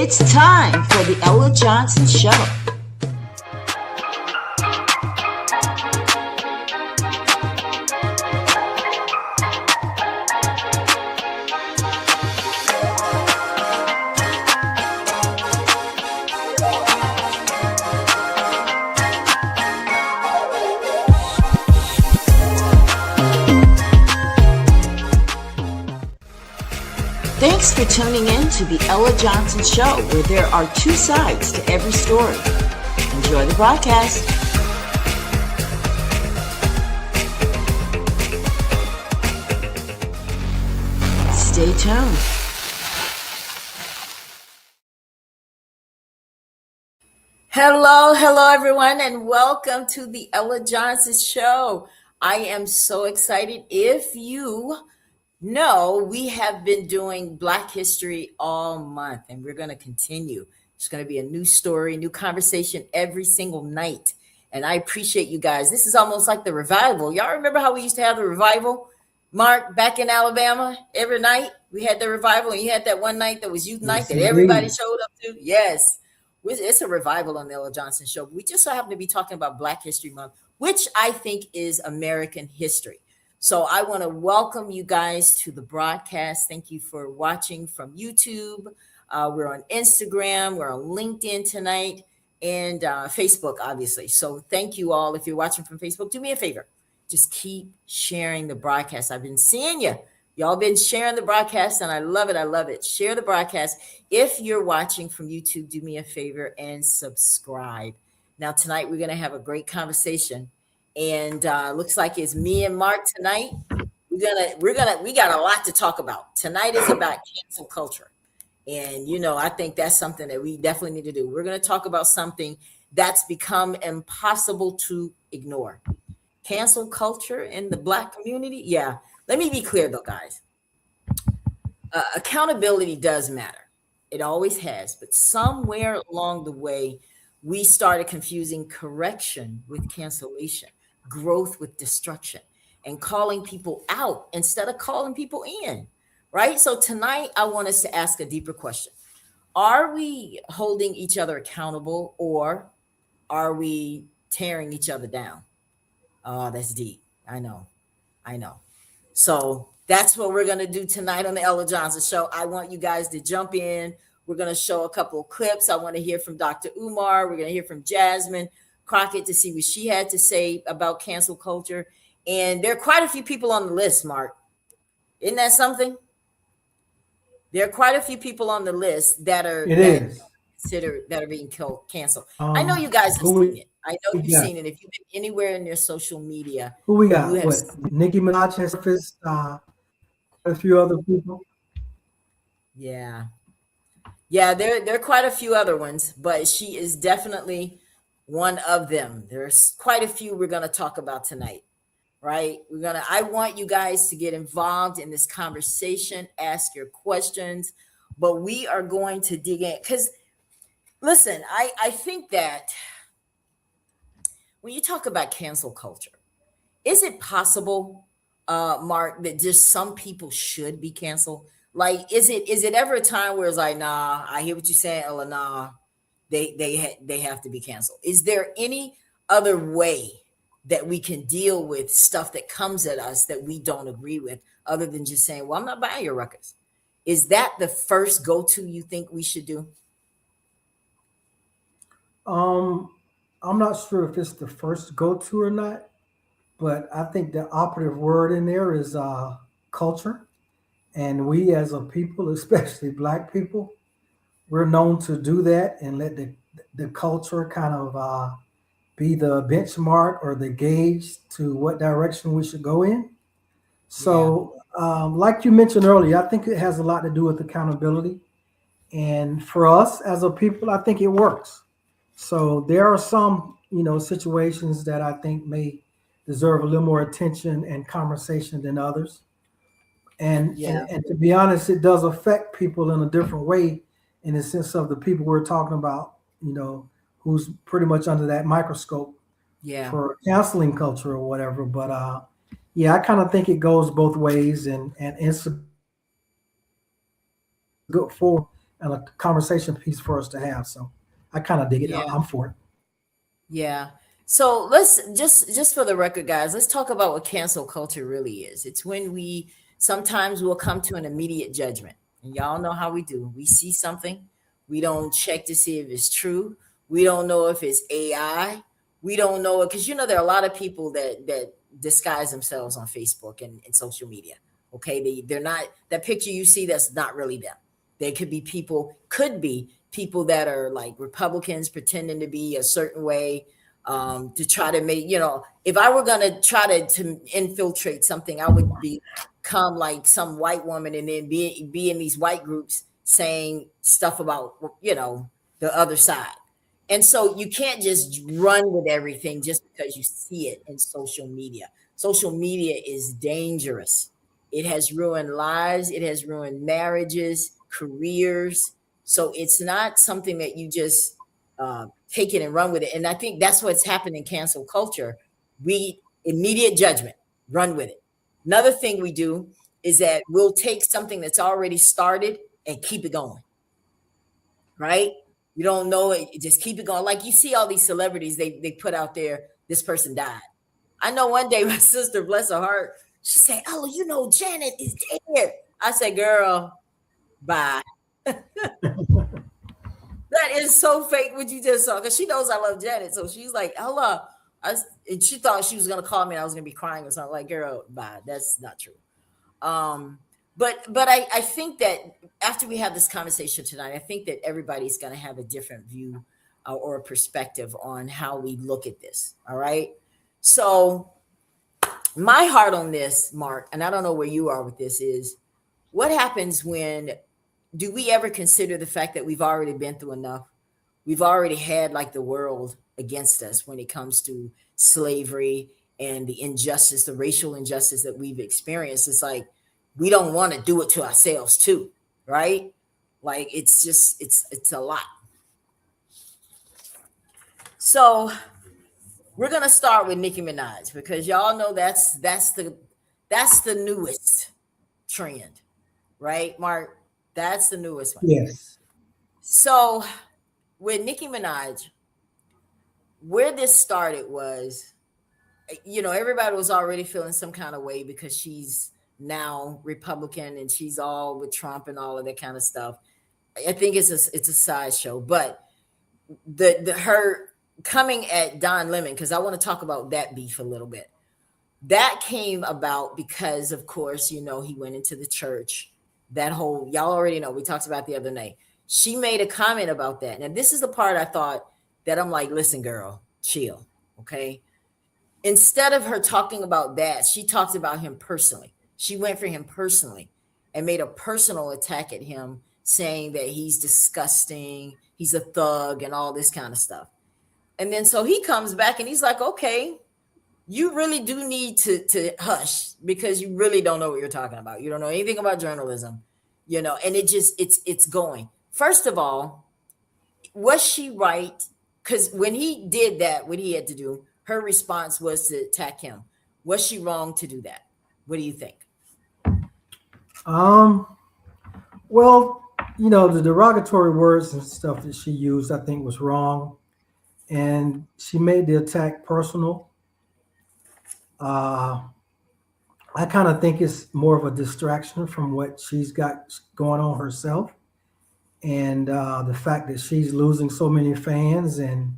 It's time for the Ella Johnson Show. Thanks for tuning in to the Ella Johnson Show, where there are two sides to every story. Enjoy the broadcast. Stay tuned. Hello, everyone, and welcome to the Ella Johnson Show. I am so excited. If you know, we have been doing Black History all month, and we're going to continue. It's going to be a new story, new conversation every single night. And I appreciate you guys. This is almost like the revival. Y'all remember how we used to have the revival, Mark, back in Alabama? Every night we had the revival, and you had that one night that was youth night that everybody showed up to. Yes, it's a revival on the Ella Johnson Show. We just so happen to be talking about Black History Month, which I think is American history. So I want to welcome you guys to the broadcast. Thank you for watching from YouTube. We're on Instagram. We're on LinkedIn tonight and Facebook, obviously. So thank you all. If you're watching from Facebook, do me a favor. Just keep sharing the broadcast. I've been seeing you. Y'all been sharing the broadcast, and I love it. I love it. Share the broadcast. If you're watching from YouTube, do me a favor and subscribe. Now, tonight, we're going to have a great conversation. And looks like it's me and Mark tonight. We got a lot to talk about. Tonight is about cancel culture. And, I think that's something that we definitely need to do. We're going to talk about something that's become impossible to ignore. Cancel culture in the Black community. Yeah. Let me be clear, though, guys. Accountability does matter. It always has. But somewhere along the way, we started confusing correction with cancellation, growth with destruction, and calling people out instead of calling people in, right? So tonight, I want us to ask a deeper question. Are we holding each other accountable, or are we tearing each other down? Oh, that's deep. I know. So that's what we're going to do tonight on the Ella Johnson Show. I want you guys to jump in. We're going to show a couple of clips. I want to hear from Dr. Umar. We're going to hear from Jasmine Crockett to see what she had to say about cancel culture. And there are quite a few people on the list, Mark. Isn't that something? There are quite a few people on the list that are considered that are being canceled. I know you guys have seen it. I know you've seen it. If you've been anywhere in your social media. Who we got? Nicki Minaj has a few other people. Yeah, there are quite a few other ones, but she is definitely one of them. There's quite a few we're going to talk about tonight, right? I want you guys to get involved in this conversation, ask your questions, but we are going to dig in because, listen, I think that when you talk about cancel culture, is it possible, Mark, that just some people should be canceled? Like, is it ever a time where it's like, nah, I hear what you're saying, Ella, nah, they have to be canceled? Is there any other way that we can deal with stuff that comes at us that we don't agree with, other than just saying, well, I'm not buying your records? Is that the first go-to you think we should do? I'm not sure if it's the first go-to or not, but I think the operative word in there is culture. And we as a people, especially Black people, we're known to do that and let the culture kind of be the benchmark or the gauge to what direction we should go in. So like you mentioned earlier, I think it has a lot to do with accountability. And for us as a people, I think it works. So there are some, situations that I think may deserve a little more attention and conversation than others. And to be honest, it does affect people in a different way, in the sense of the people we're talking about, who's pretty much under that microscope for canceling culture or whatever. But I kind of think it goes both ways, and it's good for and a conversation piece for us to have. So I kind of dig it. Yeah. I'm for it. Yeah. So let's just for the record, guys, let's talk about what cancel culture really is. It's when we sometimes will come to an immediate judgment. And y'all know how we do. We see something, we don't check to see if it's true. We don't know if it's AI. We don't know it because there are a lot of people that disguise themselves on Facebook and social media. Okay. They're not that picture you see, that's not really them. They could be people that are like Republicans pretending to be a certain way, to try to make, if I were going to try to infiltrate something, I would become like some white woman and then be in these white groups saying stuff about, the other side. And so you can't just run with everything just because you see it in social media. Social media is dangerous. It has ruined lives, it has ruined marriages, careers. So it's not something that you just take it and run with it. And I think that's what's happened in cancel culture. We immediate judgment, run with it. Another thing we do is that we'll take something that's already started and keep it going. Right? You don't know it, just keep it going. Like you see all these celebrities, they put out there, this person died. I know one day my sister, bless her heart, she said, "Oh, Janet is dead." I said, "Girl, bye." That is so fake what you just saw because she knows I love Janet. So she's like, "Hello." And she thought she was going to call me and I was going to be crying or something. Like, girl, bye. That's not true. But I think that after we have this conversation tonight, I think that everybody's going to have a different view or a perspective on how we look at this. All right. So my heart on this, Mark, and I don't know where you are with this, is what happens do we ever consider the fact that we've already been through enough? We've already had like the world against us when it comes to slavery and the injustice, the racial injustice that we've experienced. It's like, we don't want to do it to ourselves too, right? Like it's a lot. So we're gonna start with Nicki Minaj because y'all know that's the newest trend, right, Mark? That's the newest one. Yes. So with Nicki Minaj, where this started was, everybody was already feeling some kind of way because she's now Republican and she's all with Trump and all of that kind of stuff. I think it's a sideshow, but her coming at Don Lemon, because I want to talk about that beef a little bit. That came about because, of course, he went into the church. That whole, y'all already know, we talked about the other night. She made a comment about that. And this is the part I thought that I'm like, listen, girl, chill, okay? Instead of her talking about that, she talked about him personally. She went for him personally and made a personal attack at him, saying that he's disgusting, he's a thug, and all this kind of stuff. And then so he comes back and he's like, okay, you really do need to hush because you really don't know what you're talking about. You don't know anything about journalism, and it's going. First of all, was she right? Because when he did that, what he had to do, her response was to attack him. Was she wrong to do that? What do you think? Well, the derogatory words and stuff that she used, I think was wrong. And she made the attack personal. I kind of think it's more of a distraction from what she's got going on herself. And the fact that she's losing so many fans and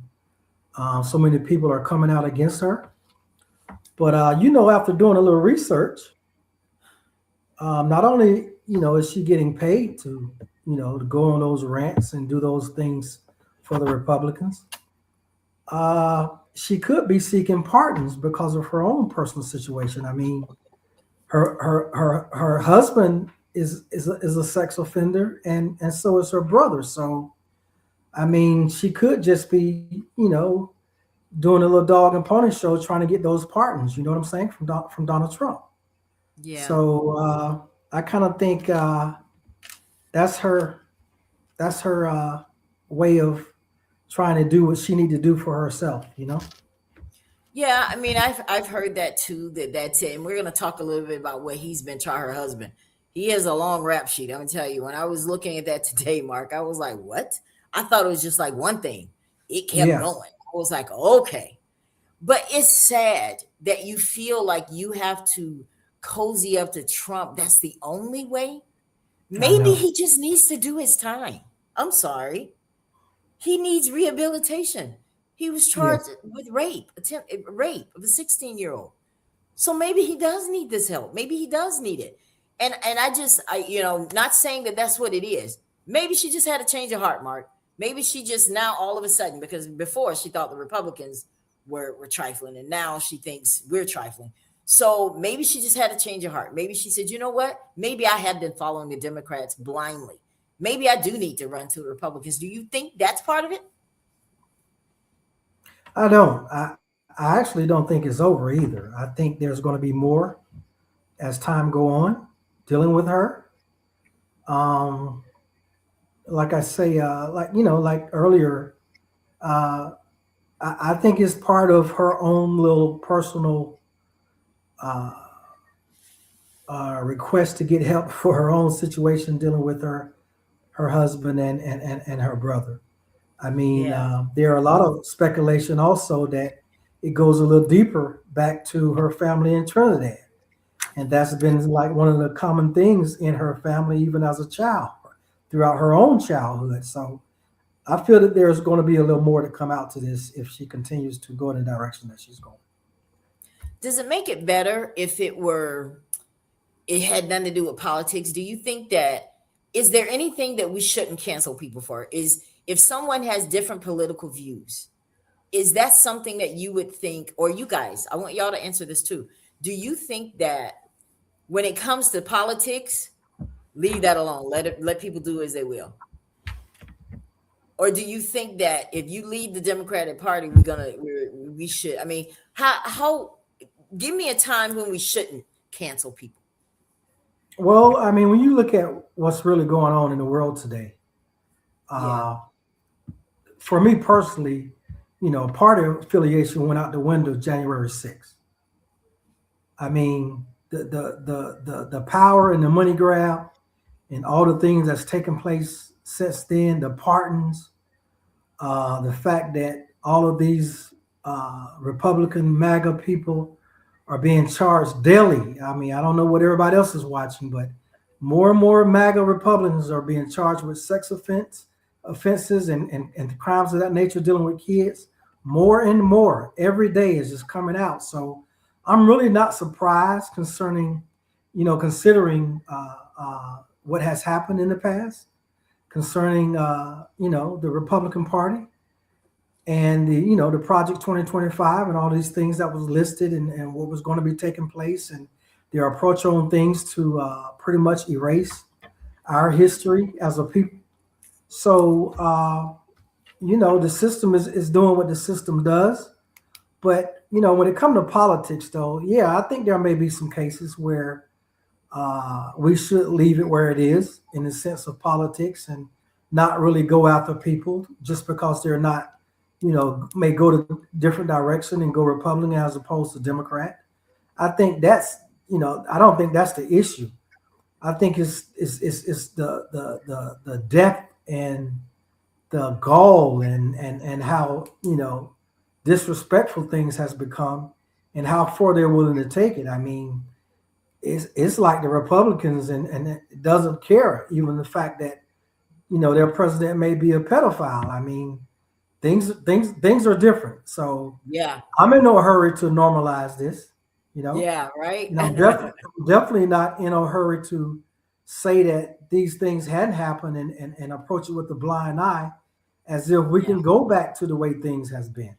so many people are coming out against her. But, after doing a little research, not only, is she getting paid to go on those rants and do those things for the Republicans, she could be seeking pardons because of her own personal situation. I mean, her husband is a sex offender, and so is her brother. So, I mean, she could just be, doing a little dog and pony show trying to get those pardons. You know what I'm saying, from Donald Trump. Yeah. So I kind of think that's her way of trying to do what she need to do for herself. Yeah, I mean, I've heard that too. That's it. And we're going to talk a little bit about what he's been trying, her husband. He has a long rap sheet. I'm gonna tell you. When I was looking at that today, Mark, I was like, "What?" I thought it was just like one thing. It kept Yeah, going. I was like, "Okay." But it's sad that you feel like you have to cozy up to Trump. That's the only way. I Maybe know. he just needs to do his time. I'm sorry. He needs rehabilitation. He was charged Yes. with rape of a 16-year-old. So maybe he does need this help. Maybe he does need it. And I not saying that that's what it is. Maybe she just had a change of heart, Mark. Maybe she just now all of a sudden, because before she thought the Republicans were trifling, and now she thinks we're trifling. So maybe she just had a change of heart. Maybe she said, you know what? Maybe I have been following the Democrats blindly. Maybe I do need to run to the Republicans. Do you think that's part of it? I don't. I actually don't think it's over either. I think there's going to be more as time go on dealing with her. Um, like I say, like earlier, uh, I think it's part of her own little personal uh, request to get help for her own situation dealing with her husband and her brother. I mean, Yeah. there are a lot of speculation also that it goes a little deeper back to her family in Trinidad. And that's been like one of the common things in her family, even as a child, throughout her own childhood. So I feel that there's going to be a little more to come out to this if she continues to go in the direction that she's going. Does it make it better if it had nothing to do with politics? Do you think that is there anything that we shouldn't cancel people for? Is if someone has different political views, is that something that you would think, or you guys, I want y'all to answer this too. Do you think that when it comes to politics, leave that alone? Let people do as they will. Or do you think that if you lead the Democratic Party, we should? I mean, how? Give me a time when we shouldn't cancel people. Well, I mean, when you look at what's really going on in the world today, Yeah, uh, for me personally, party affiliation went out the window January 6th. I mean, the power and the money grab and all the things that's taken place since then, the pardons, the fact that all of these Republican MAGA people are being charged daily. I mean, I don't know what everybody else is watching, but more and more MAGA Republicans are being charged with offenses and crimes of that nature dealing with kids. More and more every day is just coming out. So I'm really not surprised considering what has happened in the past concerning the Republican Party and the Project 2025 and all these things that was listed and what was going to be taking place and their approach on things to pretty much erase our history as a people. So the system is doing what the system does. But when it comes to politics, though, yeah, I think there may be some cases where we should leave it where it is in the sense of politics and not really go after people just because they're not, may go to different direction and go Republican as opposed to Democrat. I think I don't think that's the issue. I think it's the depth and the gall and how disrespectful things has become and how far they're willing to take it. I mean, it's like the Republicans and it doesn't care even the fact that their president may be a pedophile. I mean, things are different. So yeah, I'm in no hurry to normalize this, you know, yeah, right. and I'm definitely not in a hurry to say that these things hadn't happened and approach it with a blind eye as if we Yeah, can go back to the way things has been.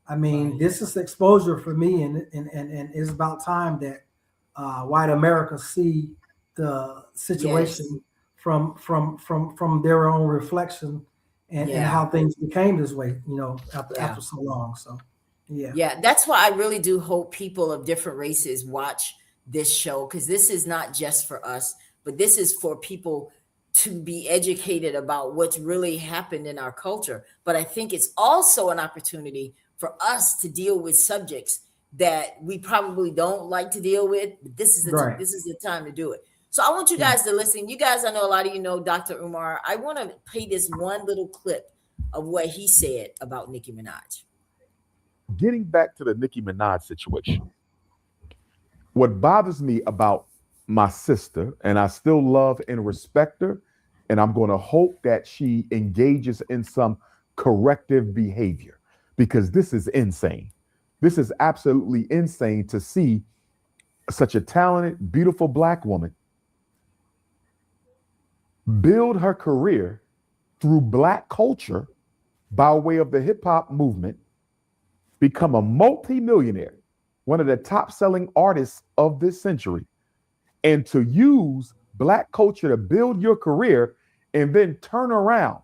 I mean, right. this is exposure for me, and it's about time that white America see the Yes. situation from their own reflection and Yeah. how things became this way, after Yeah. so long. So, yeah, Yeah. That's why I really do hope people of different races watch this show, because this is not just for us, but this is for people to be educated about what's really happened in our culture. But I think it's also an opportunity for us to deal with subjects that we probably don't like to deal with. But right. this is the time to do it. So I want you guys to listen. You guys, I know a lot of you know Dr. Umar. I want to play this one little clip of what he said about Nicki Minaj. Getting back to the Nicki Minaj situation, what bothers me about my sister, and I still love and respect her, and I'm going to hope that she engages in some corrective behavior, because this is insane. This is absolutely insane to see such a talented, beautiful Black woman build her career through Black culture by way of the hip hop movement, become a multi-millionaire, one of the top selling artists of this century, and to use Black culture to build your career and then turn around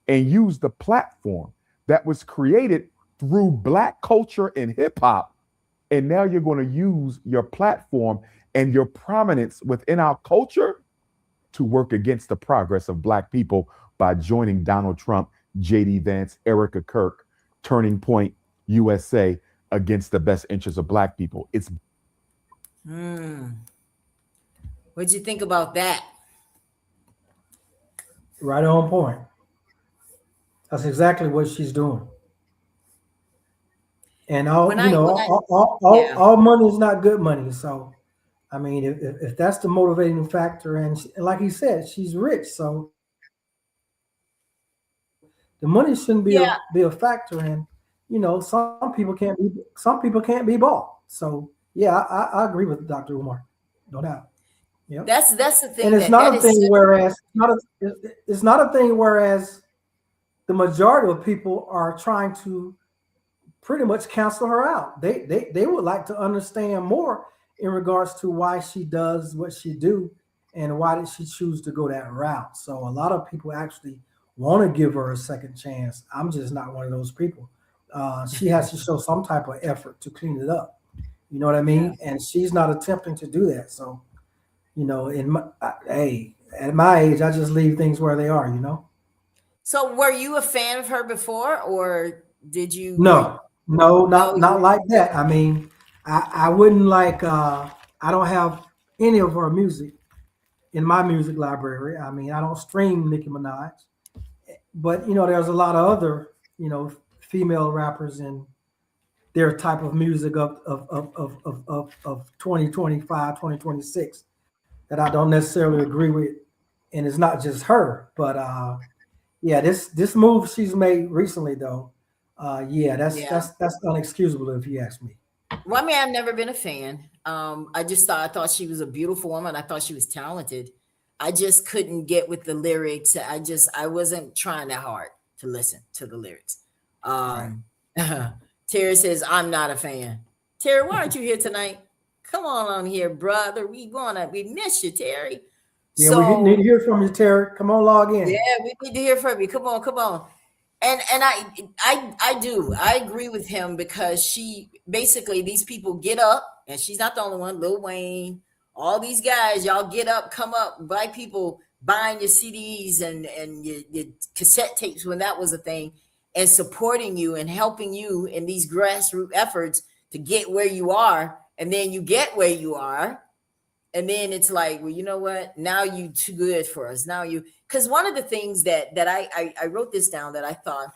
and use the platform that was created through Black culture and hip hop. And now you're going to use your platform and your prominence within our culture to work against the progress of Black people by joining Donald Trump, J.D. Vance, Erica Kirk, Turning Point USA against the best interests of Black people. It's What'd you think about that? Right on point. That's exactly what she's doing. And all all money is not good money. So, I mean, if that's the motivating factor, and like he said, she's rich, so the money shouldn't be a factor. And some people can't be bought. So yeah, I agree with Dr. Umar, no doubt. Yep. That's the thing. And it's not a thing. Whereas it's not a thing. Whereas the majority of people are trying to pretty much cancel her out. They would like to understand more in regards to why she does what she do and why did she choose to go that route. So a lot of people actually want to give her a second chance. I'm just not one of those people. She has to show some type of effort to clean it up. You know what I mean? Yeah. And she's not attempting to do that. So, at my age, I just leave things where they are, So were you a fan of her before, or did you? No, not like that. I mean, I wouldn't like, I don't have any of her music in my music library. I mean, I don't stream Nicki Minaj, but there's a lot of other, female rappers and their type of music of 2025, 2026 that I don't necessarily agree with. And it's not just her, but this move she's made recently though, that's unexcusable if you ask me. Well, I mean, I've never been a fan. I thought she was a beautiful woman. I thought she was talented. I just couldn't get with the lyrics. I wasn't trying that hard to listen to the lyrics. Right. Terry says, I'm not a fan. Terry, why aren't you here tonight? Come on here, brother. We miss you, Terry. Yeah, we need to hear from you, Terry. Come on, log in. Yeah, we need to hear from you. Come on. And I agree with him, because she basically, these people get up, and she's not the only one. Lil Wayne, all these guys, y'all get up, come up, Black people buying your CDs and your cassette tapes when that was a thing, and supporting you and helping you in these grassroots efforts to get where you are. And then you get where you are. And then it's like, well, you know what? Now you too good for us. Now because one of the things that I wrote this down that I thought,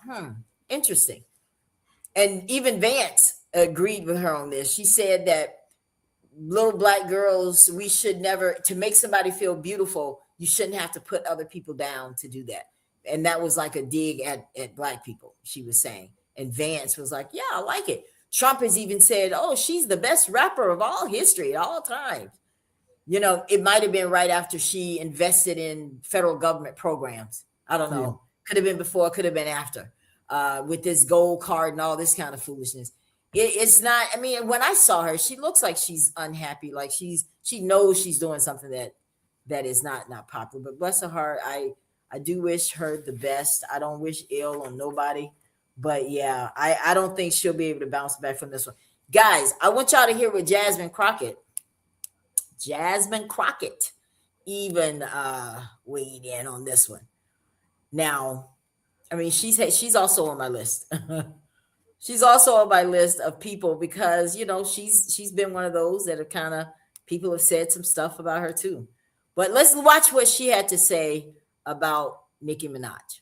interesting. And even Vance agreed with her on this. She said that little Black girls, we should never, to make somebody feel beautiful, you shouldn't have to put other people down to do that. And that was like a dig at Black people, she was saying. And Vance was like, yeah, I like it. Trump has even said, oh, she's the best rapper of all history, all time. It might have been right after she invested in federal government programs. I don't know. Yeah. Could have been before, could have been after, with this gold card and all this kind of foolishness. It's not, I mean, when I saw her, she looks like she's unhappy. Like she knows she's doing something that is not popular, but bless her heart. I do wish her the best. I don't wish ill on nobody, but yeah, I don't think she'll be able to bounce back from this one. Guys, I want y'all to hear what Jasmine Crockett even weighed in on this one. Now, I mean, she's also on my list. She's also on my list of people because she's been one of those that have people have said some stuff about her too. But let's watch what she had to say about Nicki Minaj.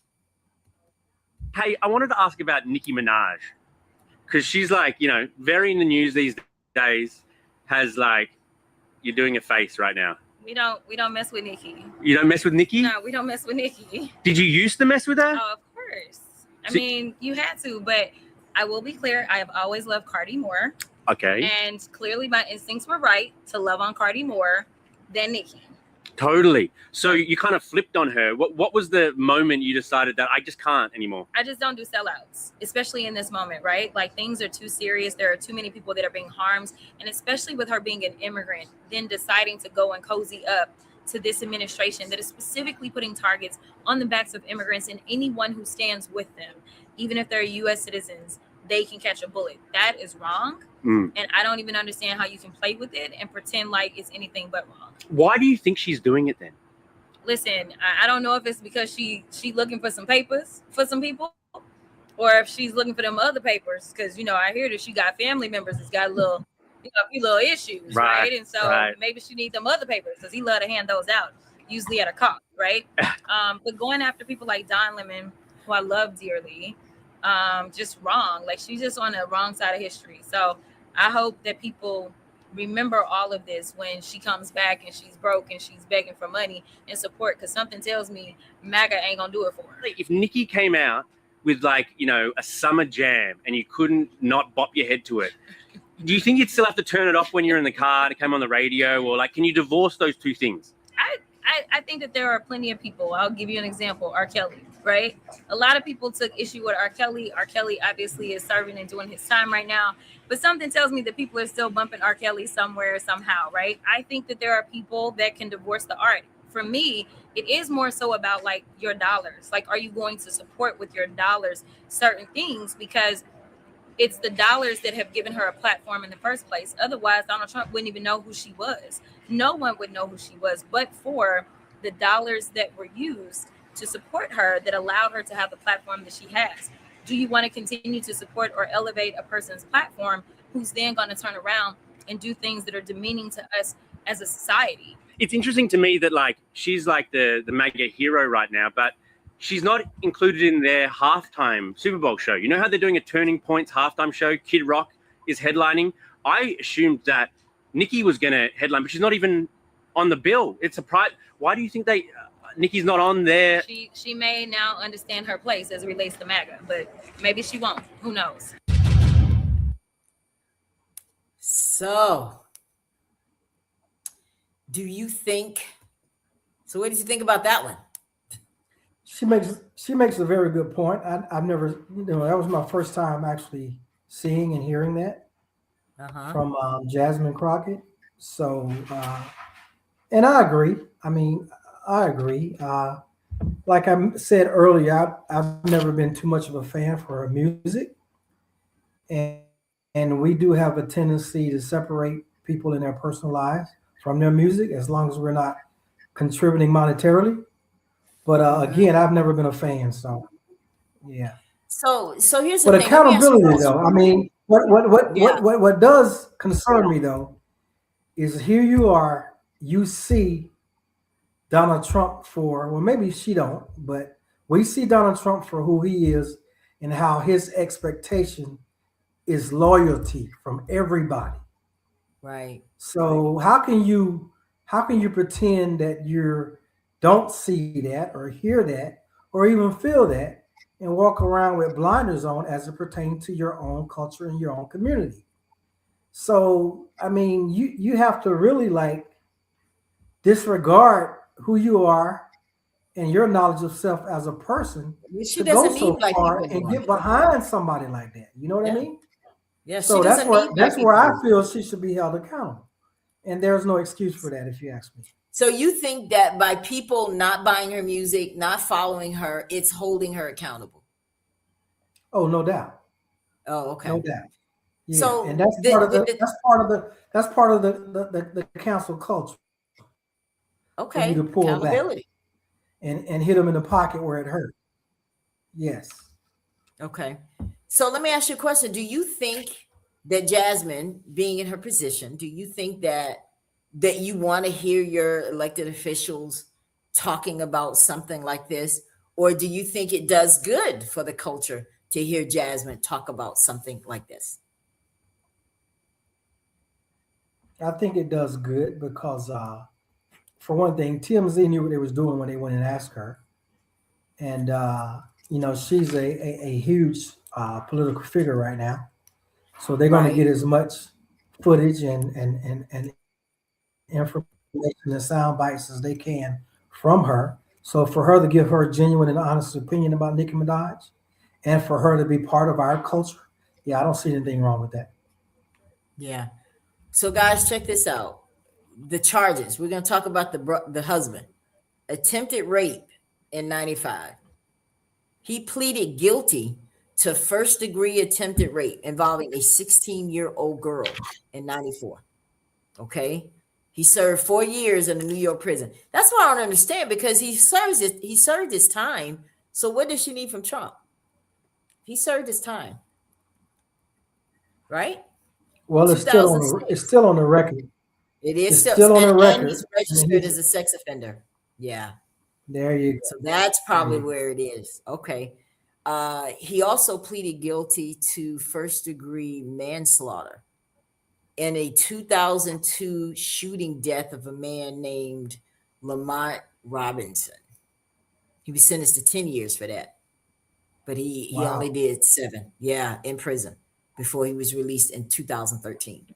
Hey, I wanted to ask about Nicki Minaj, because she's like, very in the news these days. Has like, you're doing a face right now. We don't mess with Nicki. You don't mess with Nicki? No, we don't mess with Nicki. Did you used to mess with her? Oh, of course. I mean, you had to, but I will be clear. I have always loved Cardi more. Okay. And clearly my instincts were right to love on Cardi more than Nicki. Totally. So you kind of flipped on her. What was the moment you decided that I just can't anymore? I just don't do sellouts, especially in this moment, right? Like things are too serious. There are too many people that are being harmed. And especially with her being an immigrant, then deciding to go and cozy up to this administration that is specifically putting targets on the backs of immigrants and anyone who stands with them. Even if they're U.S. citizens, they can catch a bullet. That is wrong. And I don't even understand how you can play with it and pretend like it's anything but wrong. Why do you think she's doing it then? Listen, I don't know if it's because she looking for some papers for some people, or if she's looking for them other papers. Because I hear that she got family members that's got a few little issues, right? And so maybe she needs them other papers because he love to hand those out, usually at a cost, right? But going after people like Don Lemon, who I love dearly, just wrong. Like she's just on the wrong side of history. So I hope that people remember all of this when she comes back and she's broke and she's begging for money and support, because something tells me MAGA ain't gonna do it for her. If Nicki came out with a summer jam and you couldn't not bop your head to it, do you think you'd still have to turn it off when you're in the car to come on the radio, or can you divorce those two things? I think that there are plenty of people. I'll give you an example. R. Kelly, right? A lot of people took issue with R. Kelly. R. Kelly obviously is serving and doing his time right now. But something tells me that people are still bumping R. Kelly somewhere, somehow, right? I think that there are people that can divorce the art. For me, it is more so about your dollars. Are you going to support with your dollars certain things? Because it's the dollars that have given her a platform in the first place. Otherwise, Donald Trump wouldn't even know who she was. No one would know who she was, but for the dollars that were used to support her that allowed her to have the platform that she has. Do you want to continue to support or elevate a person's platform who's then going to turn around and do things that are demeaning to us as a society? It's interesting to me that she's the MAGA hero right now, but she's not included in their halftime Super Bowl show. You know how they're doing a Turning Points halftime show? Kid Rock is headlining. I assumed that Nicki was going to headline, but she's not even on the bill. It's a pride. Why do you think Nicki's not on there? She may now understand her place as it relates to MAGA, but maybe she won't. Who knows? So, what did you think about that one? She makes a very good point. I've never, that was my first time actually seeing and hearing that from Jasmine Crockett. So, and I agree. I agree. Like I said earlier, I've never been too much of a fan for her music, and we do have a tendency to separate people in their personal lives from their music as long as we're not contributing monetarily. But again, I've never been a fan, so yeah. So here's the thing. But accountability, though, what does concern me though is here you are, you see Donald Trump maybe she don't, but we see Donald Trump for who he is and how his expectation is loyalty from everybody. Right. So how can you pretend that you don't see that or hear that or even feel that and walk around with blinders on as it pertains to your own culture and your own community? So, you have to really disregard who you are and your knowledge of self as a person to go so far and get behind somebody like that. You know what I mean? Yeah. So that's where I feel she should be held accountable. And there's no excuse for that, if you ask me. So you think that by people not buying her music, not following her, it's holding her accountable? Oh, no doubt. Oh, okay. No doubt. Yeah. So and that's part of the cancel culture. Okay. You to pull accountability. Back and hit them in the pocket where it hurt. Yes. Okay. So let me ask you a question. Do you think that Jasmine, being in her position, do you think that that you want to hear your elected officials talking about something like this? Or do you think it does good for the culture to hear Jasmine talk about something like this? I think it does good because, for one thing, TMZ knew what they was doing when they went and asked her, and she's a huge political figure right now, so they're going to get as much footage and information and sound bites as they can from her. So for her to give her genuine and honest opinion about Nicki Minaj, and for her to be part of our culture, yeah, I don't see anything wrong with that. Yeah. So guys, check this out. The charges. We're going to talk about the husband. Attempted rape in 95. He pleaded guilty to first-degree attempted rape involving a 16-year-old girl in 94. Okay? He served 4 years in a New York prison. That's what I don't understand, because he served his time. So what does she need from Trump? He served his time. Right? Well, it's still on the record. It is still on the record. And he's registered as a sex offender. Yeah. There you go. So that's probably where it is. Okay. He also pleaded guilty to first-degree manslaughter in a 2002 shooting death of a man named Lamont Robinson. He was sentenced to 10 years for that, but he only did 7. Yeah, in prison before he was released in 2013.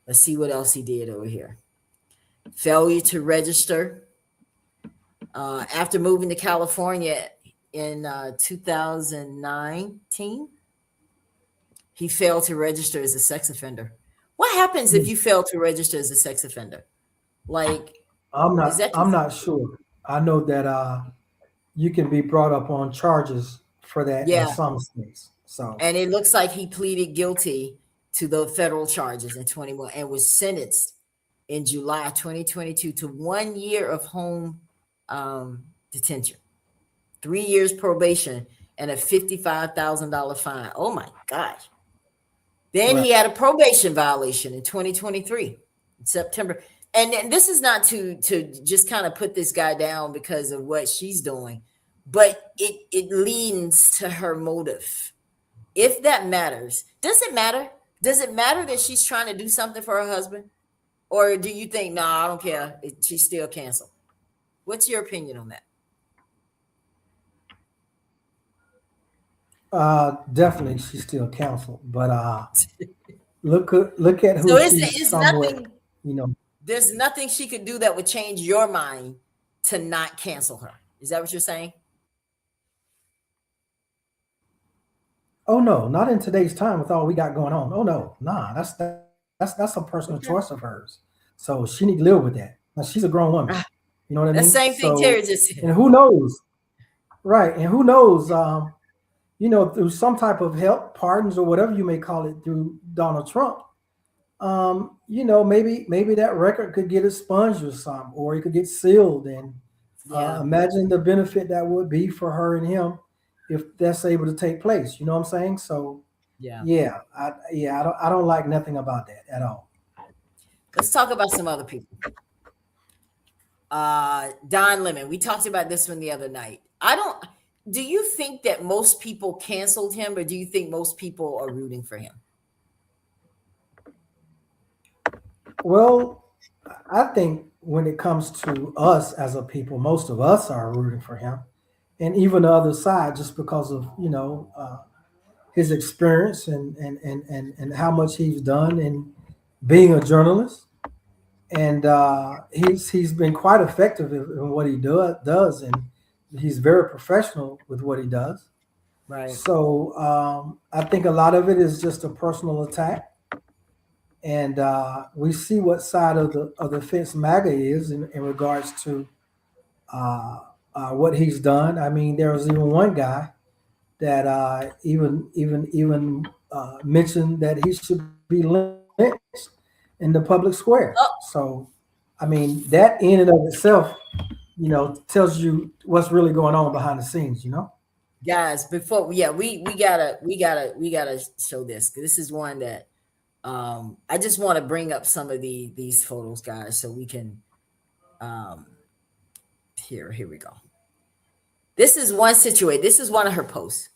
Let's see what else he did over here. Failure to register. After moving to California in 2019, he failed to register as a sex offender. What happens if you fail to register as a sex offender? Like, I'm not sure. I know that you can be brought up on charges for that in some states. So, and it looks like he pleaded guilty to the federal charges in 21 and was sentenced in July 2022 to 1 year of home detention, 3 years probation, and a $55,000 fine. Oh my gosh. Then he had a probation violation in 2023 in September. And this is not to just kind of put this guy down because of what she's doing, but it leans to her motive. If that matters, does it matter? Does it matter that she's trying to do something for her husband? Or do you think, no, I don't care, she's still canceled? What's your opinion on that? Definitely she's still canceled, but look at who so she's somewhat, nothing, there's nothing she could do that would change your mind to not cancel her. Is that what you're saying? Oh no, not in today's time with all we got going on. Oh no, nah, that's a personal choice of hers. So she need to live with that. Now, she's a grown woman. You know what I mean? The same thing Terry just said. And who knows? Right. And who knows, through some type of help, pardons, or whatever you may call it, through Donald Trump, maybe that record could get expunged or something, or it could get sealed. And imagine the benefit that would be for her and him if that's able to take place. You know what I'm saying? So I don't like nothing about that at all. Let's talk about some other people. Don Lemon. We talked about this one the other night. Do you think that most people canceled him, or do you think most people are rooting for him? Well, I think when it comes to us as a people, most of us are rooting for him, and even the other side, just because of his experience and how much he's done in being a journalist, and he's been quite effective in what he does, and he's very professional with what he does. Right. So I think a lot of it is just a personal attack, and we see what side of the fence MAGA is in regards to what he's done. I mean, there was even one guy that even mentioned that he should be lynched in the public square. Oh. So, I mean, that in and of itself, tells you what's really going on behind the scenes. Guys, before we gotta show this, because this is one that I just want to bring up some of these photos, guys, so we can here we go. This is one situation. This is one of her posts.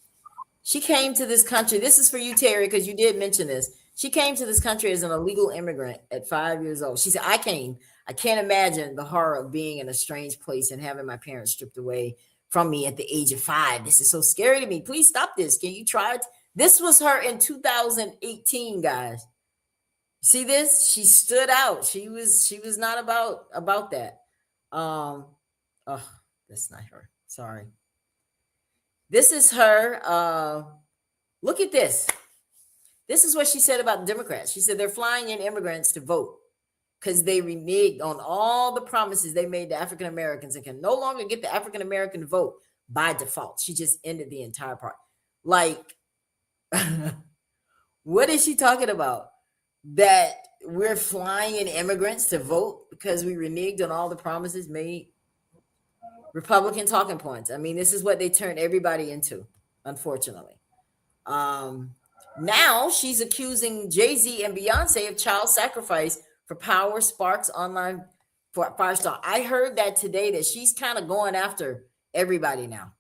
She came to this country. This is for you, Terry, because you did mention this. She came to this country as an illegal immigrant at 5 years old. She said, I can't imagine the horror of being in a strange place and having my parents stripped away from me at the age of 5. This is so scary to me. Please stop this. Can you try it? This was her in 2018, guys. See this? She stood out. She was not about that. Oh, that's not her. Sorry. This is her. Look at this. This is what she said about Democrats. She said they're flying in immigrants to vote because they reneged on all the promises they made to African Americans and can no longer get the African American vote by default. She just ended the entire part. Like, what is she talking about? That we're flying in immigrants to vote because we reneged on all the promises made? Republican talking points. I mean, this is what they turned everybody into, unfortunately. Now she's accusing Jay-Z and Beyonce of child sacrifice for Power Sparks Online for Firestar. I heard that today, that she's kind of going after everybody now.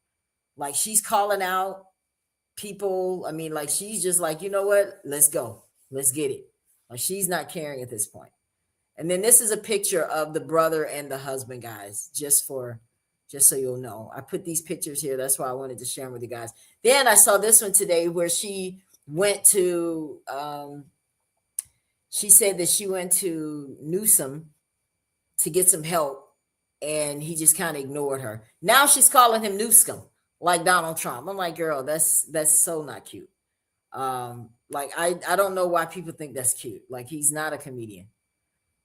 Like, she's calling out people. I mean, like, she's just like, you know what? Let's go. Let's get it. Like, she's not caring at this point. And then this is a picture of the brother and the husband, guys, just so you'll know. I put these pictures here. That's why I wanted to share them with you guys. Then I saw this one today where she went to, she said that she went to Newsom to get some help, and he just kind of ignored her. Now she's calling him Newscom, like Donald Trump. I'm like, girl, that's so not cute. Like, I don't know why people think that's cute. Like, he's not a comedian.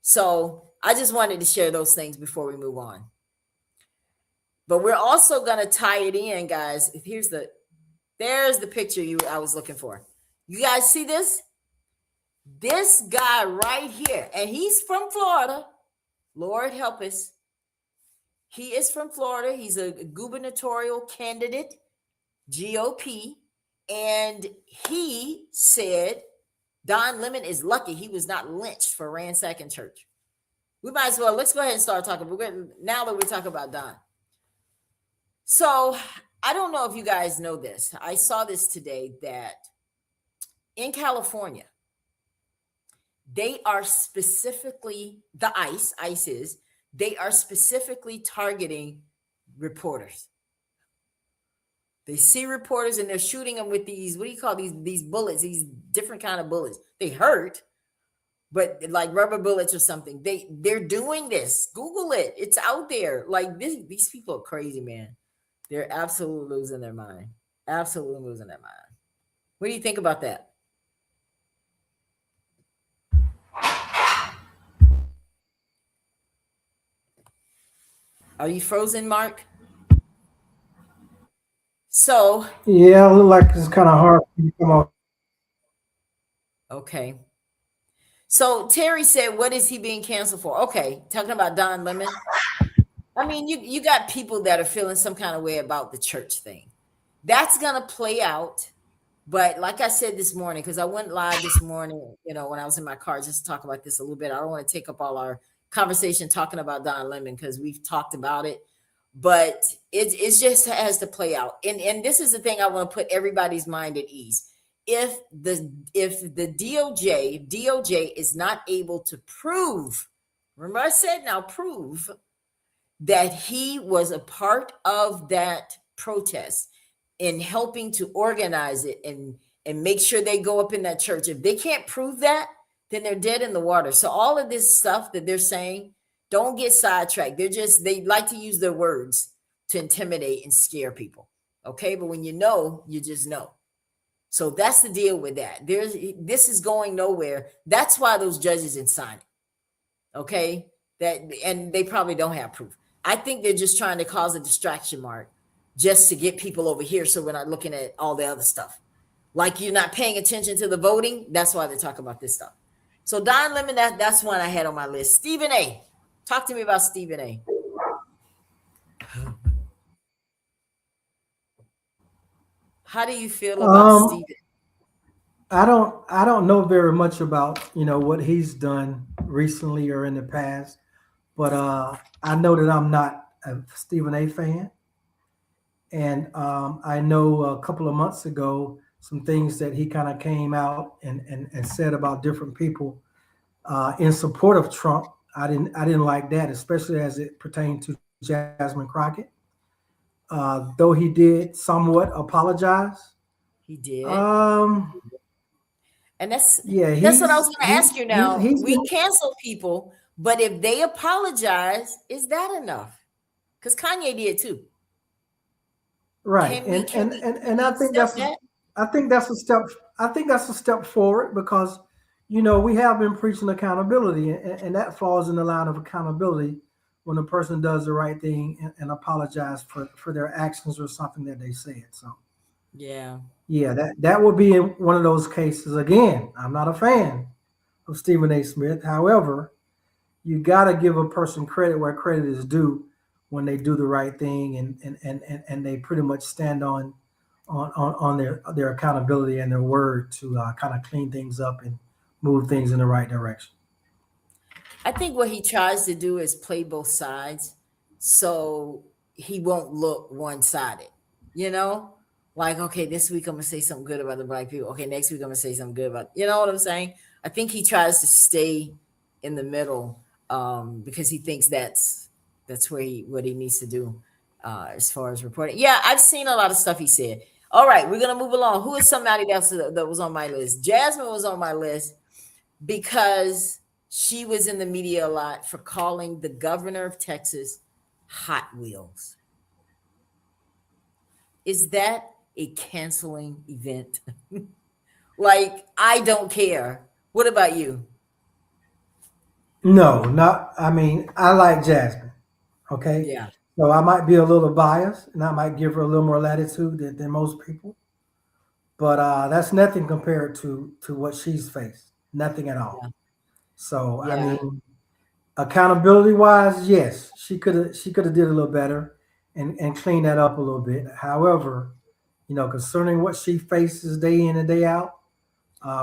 So I just wanted to share those things before we move on. But we're also going to tie it in, guys. There's the picture I was looking for. You guys see this? This guy right here, and he's from Florida. Lord help us. He is from Florida. He's a gubernatorial candidate, GOP. And he said Don Lemon is lucky he was not lynched for ransacking church. We might as well, let's go ahead and start talking. Now that we're talking about Don. So I don't know if you guys know this. I saw this today that in California, they are specifically, they are specifically targeting reporters. They see reporters and they're shooting them with these, what do you call these bullets, these different kind of bullets. They hurt, but like rubber bullets or something. They're doing this. Google it. It's out there. Like these people are crazy, man. They're absolutely losing their mind. Absolutely losing their mind. What do you think about that? Are you frozen, Mark? So yeah, it look like it's kind of hard for you to come up. Okay. So Terry said, what is he being canceled for? Okay, talking about Don Lemon. I mean, you got people that are feeling some kind of way about the church thing. That's gonna play out. But like I said this morning, because I went live this morning, when I was in my car, just to talk about this a little bit. I don't want to take up all our conversation talking about Don Lemon because we've talked about it. But it just has to play out. And this is the thing I want to put everybody's mind at ease. If the DOJ is not able to prove, remember I said now, prove that he was a part of that protest in helping to organize it and make sure they go up in that church. If they can't prove that, then they're dead in the water. So all of this stuff that they're saying, don't get sidetracked. They like to use their words to intimidate and scare people. Okay. But when you know, you just know. So that's the deal with that. This is going nowhere. That's why those judges didn't sign it. Okay. And they probably don't have proof. I think they're just trying to cause a distraction, Mark, just to get people over here. So we're not looking at all the other stuff. Like you're not paying attention to the voting. That's why they talk about this stuff. So Don Lemon, that's one I had on my list. Stephen A. Talk to me about Stephen A. How do you feel about Stephen? I don't know very much about what he's done recently or in the past, but I know that I'm not a Stephen A. fan, and I know a couple of months ago some things that he kind of came out and said about different people in support of Trump. I didn't like that, especially as it pertained to Jasmine Crockett. Though he did somewhat apologize. He did. Um, And yeah, that's what I was going to ask you now. he's We been cancel people, but if they apologize, is that enough? Because Kanye did too. right, Can we and can and we and can and we I think accept that's that? I think that's a step. I think that's a step forward because we have been preaching accountability, and that falls in the line of accountability when a person does the right thing and apologize for their actions or something that they said. So Yeah. yeah, that would be in one of those cases. Again, I'm not a fan of Stephen A. Smith. However, you got to give a person credit where credit is due when they do the right thing and they pretty much stand on their accountability and their word to kind of clean things up and move things in the right direction. I think what he tries to do is play both sides so he won't look one-sided. You know? Like, okay, this week I'm gonna say something good about the black people. Okay, next week I'm gonna say something good about, you know what I'm saying? I think he tries to stay in the middle because he thinks that's where what he needs to do as far as reporting. Yeah, I've seen a lot of stuff he said. All right, we're gonna move along. Who is somebody else that was on my list? Jasmine was on my list because she was in the media a lot for calling the governor of Texas Hot Wheels. Is that a canceling event? Like, I don't care. What about you? No, not. I mean, I like Jasmine. Okay, Yeah. so I might be a little biased, and I might give her a little more latitude than most people. But that's nothing compared to what she's faced. Nothing at all. Yeah. So I Yeah. mean, accountability wise, yes, she could have did a little better and clean that up a little bit. However, concerning what she faces day in and day out,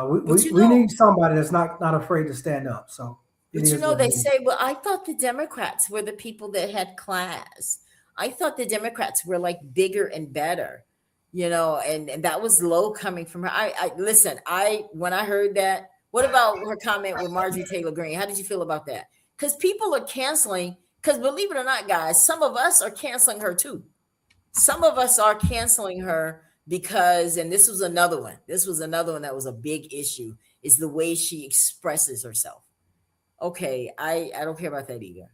we, But we, we need somebody that's not afraid to stand up. So it is what they it is. say, well, I thought the Democrats were the people that had class. I thought the Democrats were like bigger and better, and that was low coming from her. I listen, when I heard that, what about her comment with Marjorie Taylor Greene? How did you feel about that? Because people are canceling, because believe it or not, guys, some of us are canceling her too. Some of us are canceling her because, and this was another one. This was another one that was a big issue, is the way she expresses herself. Okay, I don't care about that either.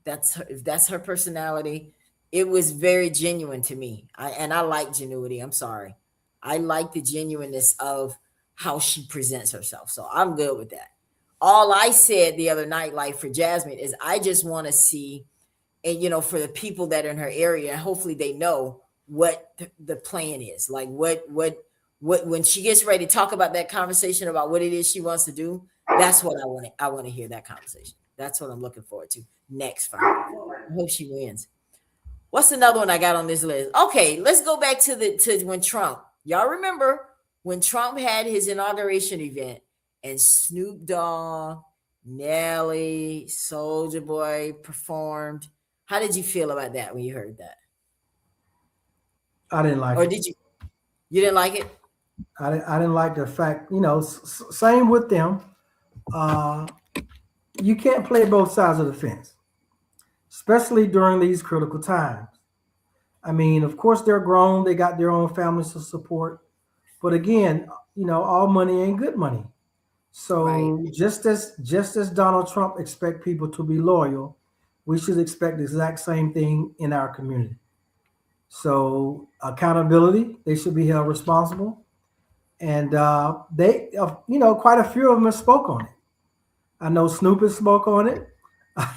If that's her personality. It was very genuine to me. I like genuity. I'm sorry. I like the genuineness of how she presents herself. So I'm good with that. All I said the other night, like for Jasmine, is I just want to see, and for the people that are in her area, and hopefully they know what the plan is. Like what when she gets ready to talk about that conversation about what it is she wants to do. That's what I want to hear that conversation. That's what I'm looking forward to next Friday. I hope she wins. What's another one I got on this list? Okay, let's go back to when Trump. Y'all remember when Trump had his inauguration event and Snoop Dogg, Nelly, Soldier Boy performed. How did you feel about that when you heard that? I didn't like Or it. did you didn't like it? I didn't like the fact. Same with them. Uh, you can't play both sides of the fence, especially during these critical times. I mean, of course, they're grown, they got their own families to support. But again, all money ain't good money. Right. So just as Donald Trump expect people to be loyal, we should expect the exact same thing in our community. So accountability, they should be held responsible. And quite a few of them have spoke on it. I know Snoop has spoke on it.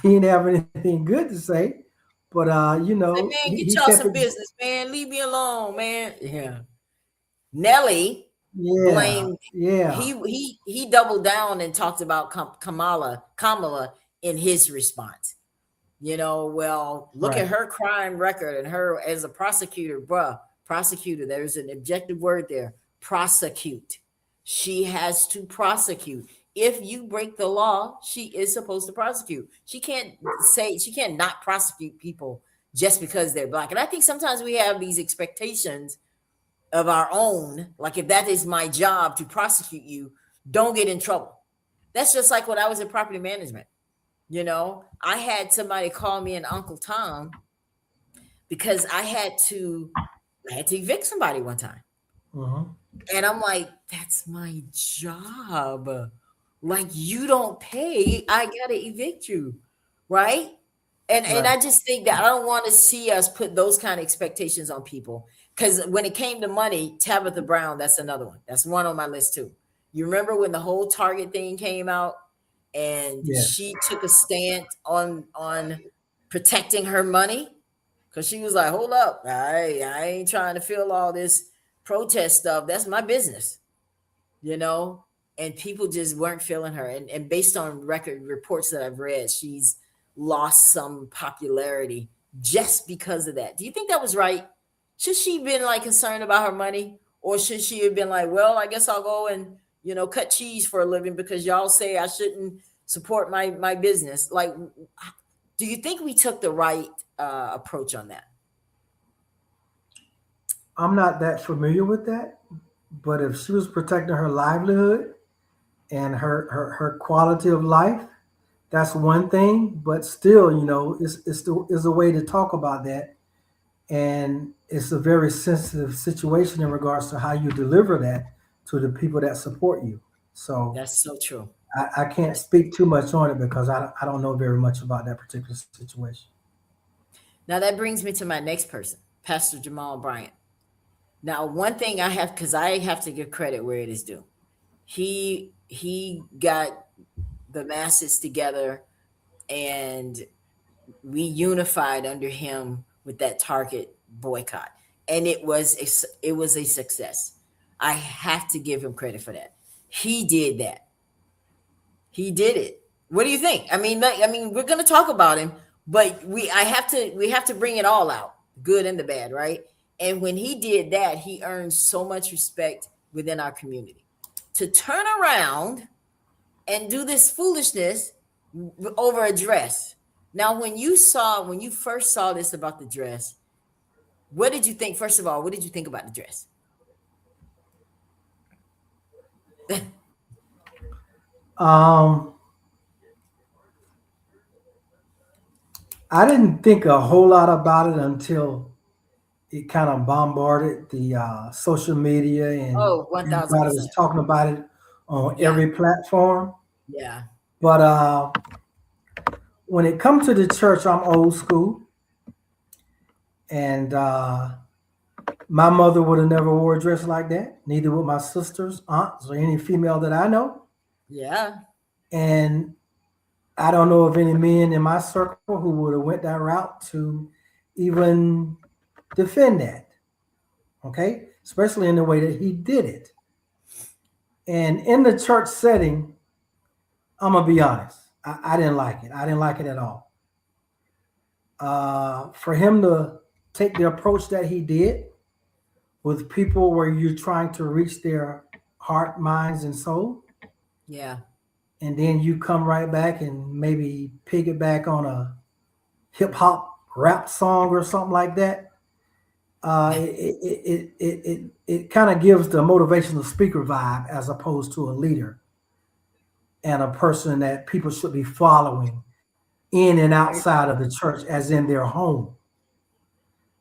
He didn't have anything good to say, but Say, man, get he y'all kept some it. business, man. Leave me alone, man. Yeah. Nelly Yeah, blamed yeah, he doubled down and talked about Kamala in his response. Well, look at right. her crime record and her as a prosecutor, bruh. Prosecutor, there's an objective word there. Prosecute. She has to prosecute. If you break the law, she is supposed to prosecute. She can't not prosecute people just because they're black. And I think sometimes we have these expectations of our own, like if that is my job to prosecute you, don't get in trouble. That's just like when I was in property management. You know, I had somebody call me an Uncle Tom because I had to evict somebody one time. And I'm like, that's my job. Like, you don't pay, I gotta evict you, right? And I just think that I don't want to see us put those kind of expectations on people. Because when it came to money, Tabitha Brown, that's another one. That's one on my list too. You remember when the whole Target thing came out and she took a stand on protecting her money? Because she was like, hold up, I ain't trying to feel all this protest stuff. That's my business, you know? And people just weren't feeling her. And based on record reports that I've read, she's lost some popularity just because of that. Do you think that was right? Should she have been like concerned about her money? Or should she have been like, well, I guess I'll go and, you know, cut cheese for a living because y'all say I shouldn't support my business? Like, do you think we took the right approach on that? I'm not that familiar with that, but if she was protecting her livelihood and her quality of life, that's one thing. But still, you know, it's a way to talk about that, and it's a very sensitive situation in regards to how you deliver that to the people that support you. So that's so true. I can't speak too much on it because I don't know very much about that particular situation. Now that brings me to my next person, Pastor Jamal Bryant. Now, one thing I have, because I have to give credit where it is due. He got the masses together and we unified under him with that Target boycott. And it was a success. I have to give him credit for that. He did that. He did it. What do you think? I mean, we're going to talk about him, but we have to bring it all out, good and the bad, right? And when he did that, he earned so much respect within our community. To turn around and do this foolishness over a dress. Now, when you first saw this about the dress, what did you think? First of all, what did you think about the dress? I didn't think a whole lot about it until it kind of bombarded the social media and everybody was talking about it on every platform. Yeah. But when it comes to the church, I'm old school. And my mother would have never wore a dress like that. Neither would my sisters, aunts, or any female that I know. Yeah. And I don't know of any men in my circle who would have went that route to even defend that. Okay? Especially in the way that he did it. And in the church setting, I'm going to be honest. I didn't like it. I didn't like it at all. For him to take the approach that he did with people where you're trying to reach their heart, minds, and soul. Yeah. And then you come right back and maybe piggyback on a hip hop rap song or something like that. It kind of gives the motivational speaker vibe as opposed to a leader and a person that people should be following in and outside of the church, as in their home.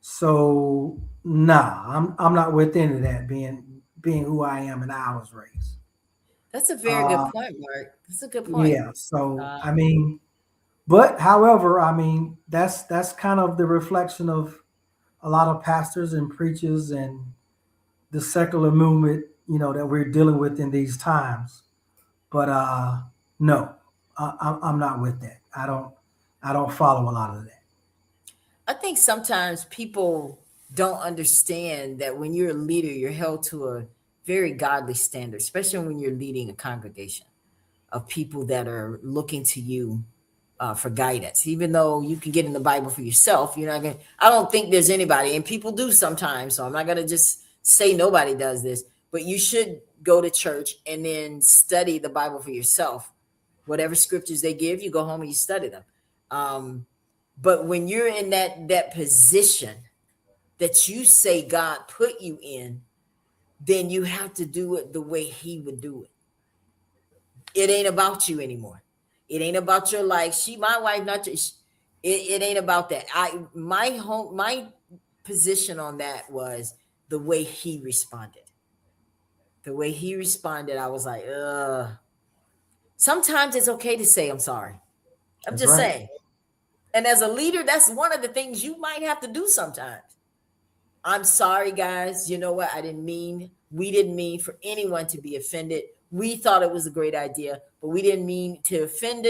So nah, I'm not with any of that, being who I am and how I was raised. That's a very good point, Mark. That's a good point. Yeah. So I mean, but however, I mean, that's kind of the reflection of a lot of pastors and preachers and the secular movement, you know, that we're dealing with in these times. But no, I'm not with that. I don't follow a lot of that. I think sometimes people don't understand that when you're a leader, you're held to a very godly standard, especially when you're leading a congregation of people that are looking to you for guidance. Even though you can get in the Bible for yourself, you're not gonna. I don't think there's anybody, and people do sometimes. So I'm not gonna just say nobody does this, but you should go to church and then study the Bible for yourself. Whatever scriptures they give, you go home and you study them. But when you're in that position that you say God put you in, then you have to do it the way he would do it. It ain't about you anymore. It ain't about your life. She, my wife, not just, it ain't about that. My position on that was the way he responded. The way he responded, I was like, sometimes it's okay to say I'm sorry. I'm That's just right. saying. And as a leader, that's one of the things you might have to do sometimes. I'm sorry, guys. You know what? We didn't mean for anyone to be offended. We thought it was a great idea, but we didn't mean to offend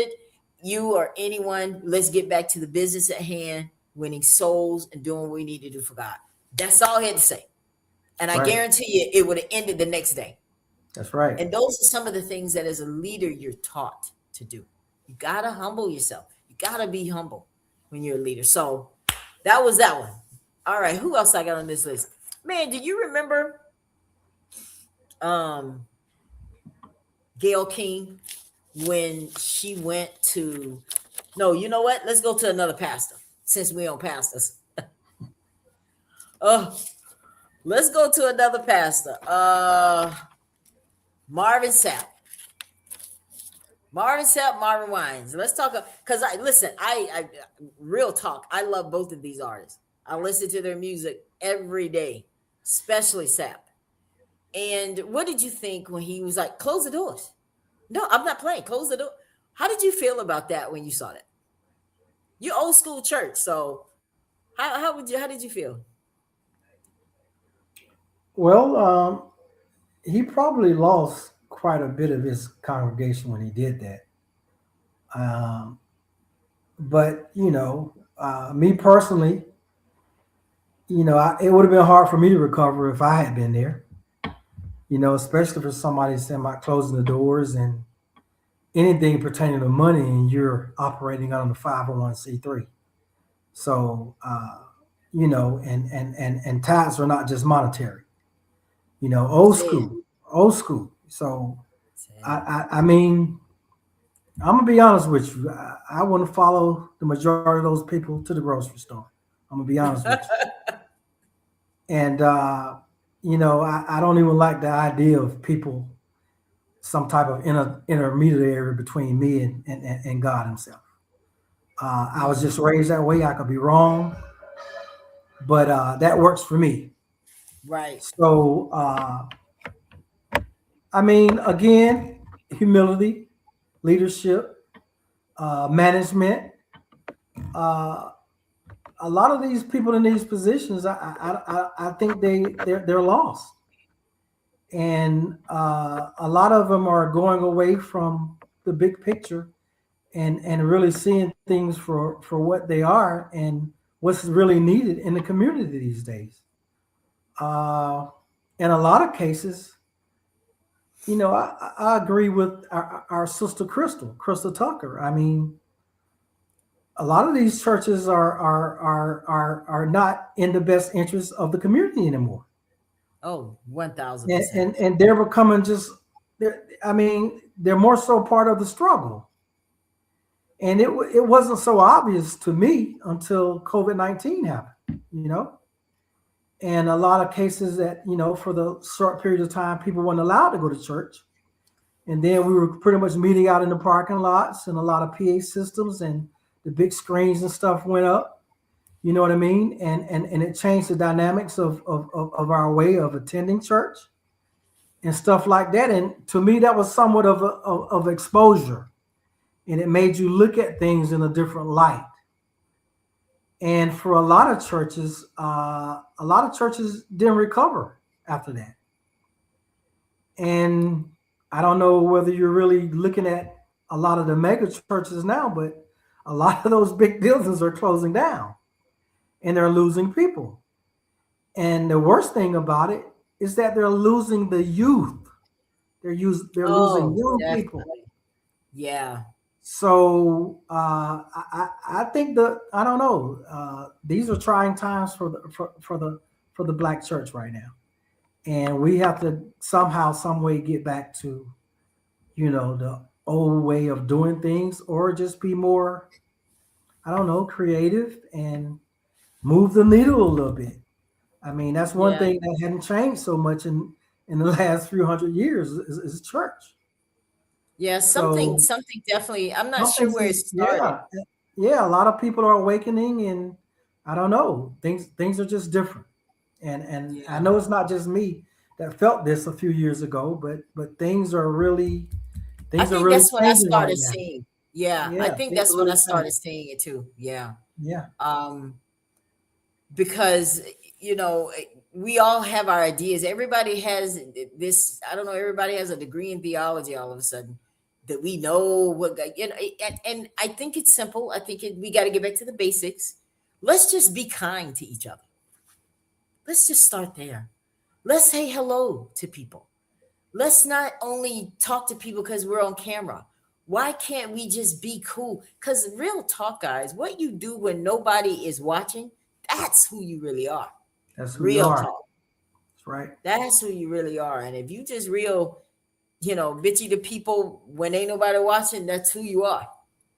you or anyone. Let's get back to the business at hand, winning souls and doing what we need to do for God. That's all I had to say. And I Right. guarantee you it would have ended the next day. That's right. And those are some of the things that as a leader you're taught to do. You got to humble yourself. You got to be humble when you're a leader. So that was that one. All right, who else I got on this list? Man, do you remember Gayle King when she went to, no, you know what? Let's go to another pastor since we on pastors. Let's go to another pastor. Marvin Sapp. Marvin Wines. Let's talk, because I real talk, I love both of these artists. I listen to their music every day, especially Sapp. And what did you think when he was like, close the doors? No, I'm not playing. Close the door. How did you feel about that when you saw that? You're old school church, so how did you feel? Well, he probably lost quite a bit of his congregation when he did that. But me personally, it would have been hard for me to recover if I had been there. Especially for somebody saying about closing the doors and anything pertaining to money, and you're operating on the 501c3. So, and tithes are not just monetary. Old school. So, I mean, I'm gonna be honest with you. I want to follow the majority of those people to the grocery store. I'm gonna be honest with you. And I don't even like the idea of people, some type of intermediary between me and God Himself. I was just raised that way. I could be wrong, but that works for me. Right. So, again, humility, leadership, management. A lot of these people in these positions, I think they're lost, and a lot of them are going away from the big picture and really seeing things for what they are and what's really needed in the community these days. In a lot of cases, I agree with our sister Crystal Tucker. I mean, a lot of these churches are not in the best interest of the community anymore. Oh, 1,000%. And they're becoming they're more so part of the struggle. And it wasn't so obvious to me until COVID-19 happened, And a lot of cases that, for the short period of time, people weren't allowed to go to church. And then we were pretty much meeting out in the parking lots, and a lot of PA systems and the big screens and stuff went up. You know what I mean? And it changed the dynamics of our way of attending church and stuff like that. And to me, that was somewhat of exposure. And it made you look at things in a different light. And for a lot of churches didn't recover after that. And I don't know whether you're really looking at a lot of the mega churches now, but a lot of those big buildings are closing down and they're losing people. And the worst thing about it is that they're losing the youth. They're losing young people. Yeah. So I think I don't know. These are trying times for the Black church right now, and we have to somehow, some way, get back to, the old way of doing things, or just be more, I don't know, creative and move the needle a little bit. I mean, that's one Yeah. thing that hadn't changed so much in the last few hundred years is church. Yeah, something So something definitely. I'm not sure something's where it just, started. yeah. A lot of people are awakening, and I don't know, things are just different. And I Yeah. know it's not just me that felt this a few years ago, but I things are think really that's when I changing right started now. seeing. Yeah, I Yeah, think things are that's when I really started changing. seeing it too. Yeah. Yeah, Um, because we all have our ideas. Everybody has this. I don't know. Everybody has a degree in theology. All of a sudden, that we know and I think it's simple. I think we got to get back to the basics. Let's just be kind to each other. Let's just start there. Let's say hello to people. Let's not only talk to people because we're on camera. Why can't we just be cool? Because real talk, guys, what you do when nobody is watching, that's who you really are. that's who you Real are. talk. That's right. That's who you really are. And if you just real, bitchy to people when ain't nobody watching, that's who you are.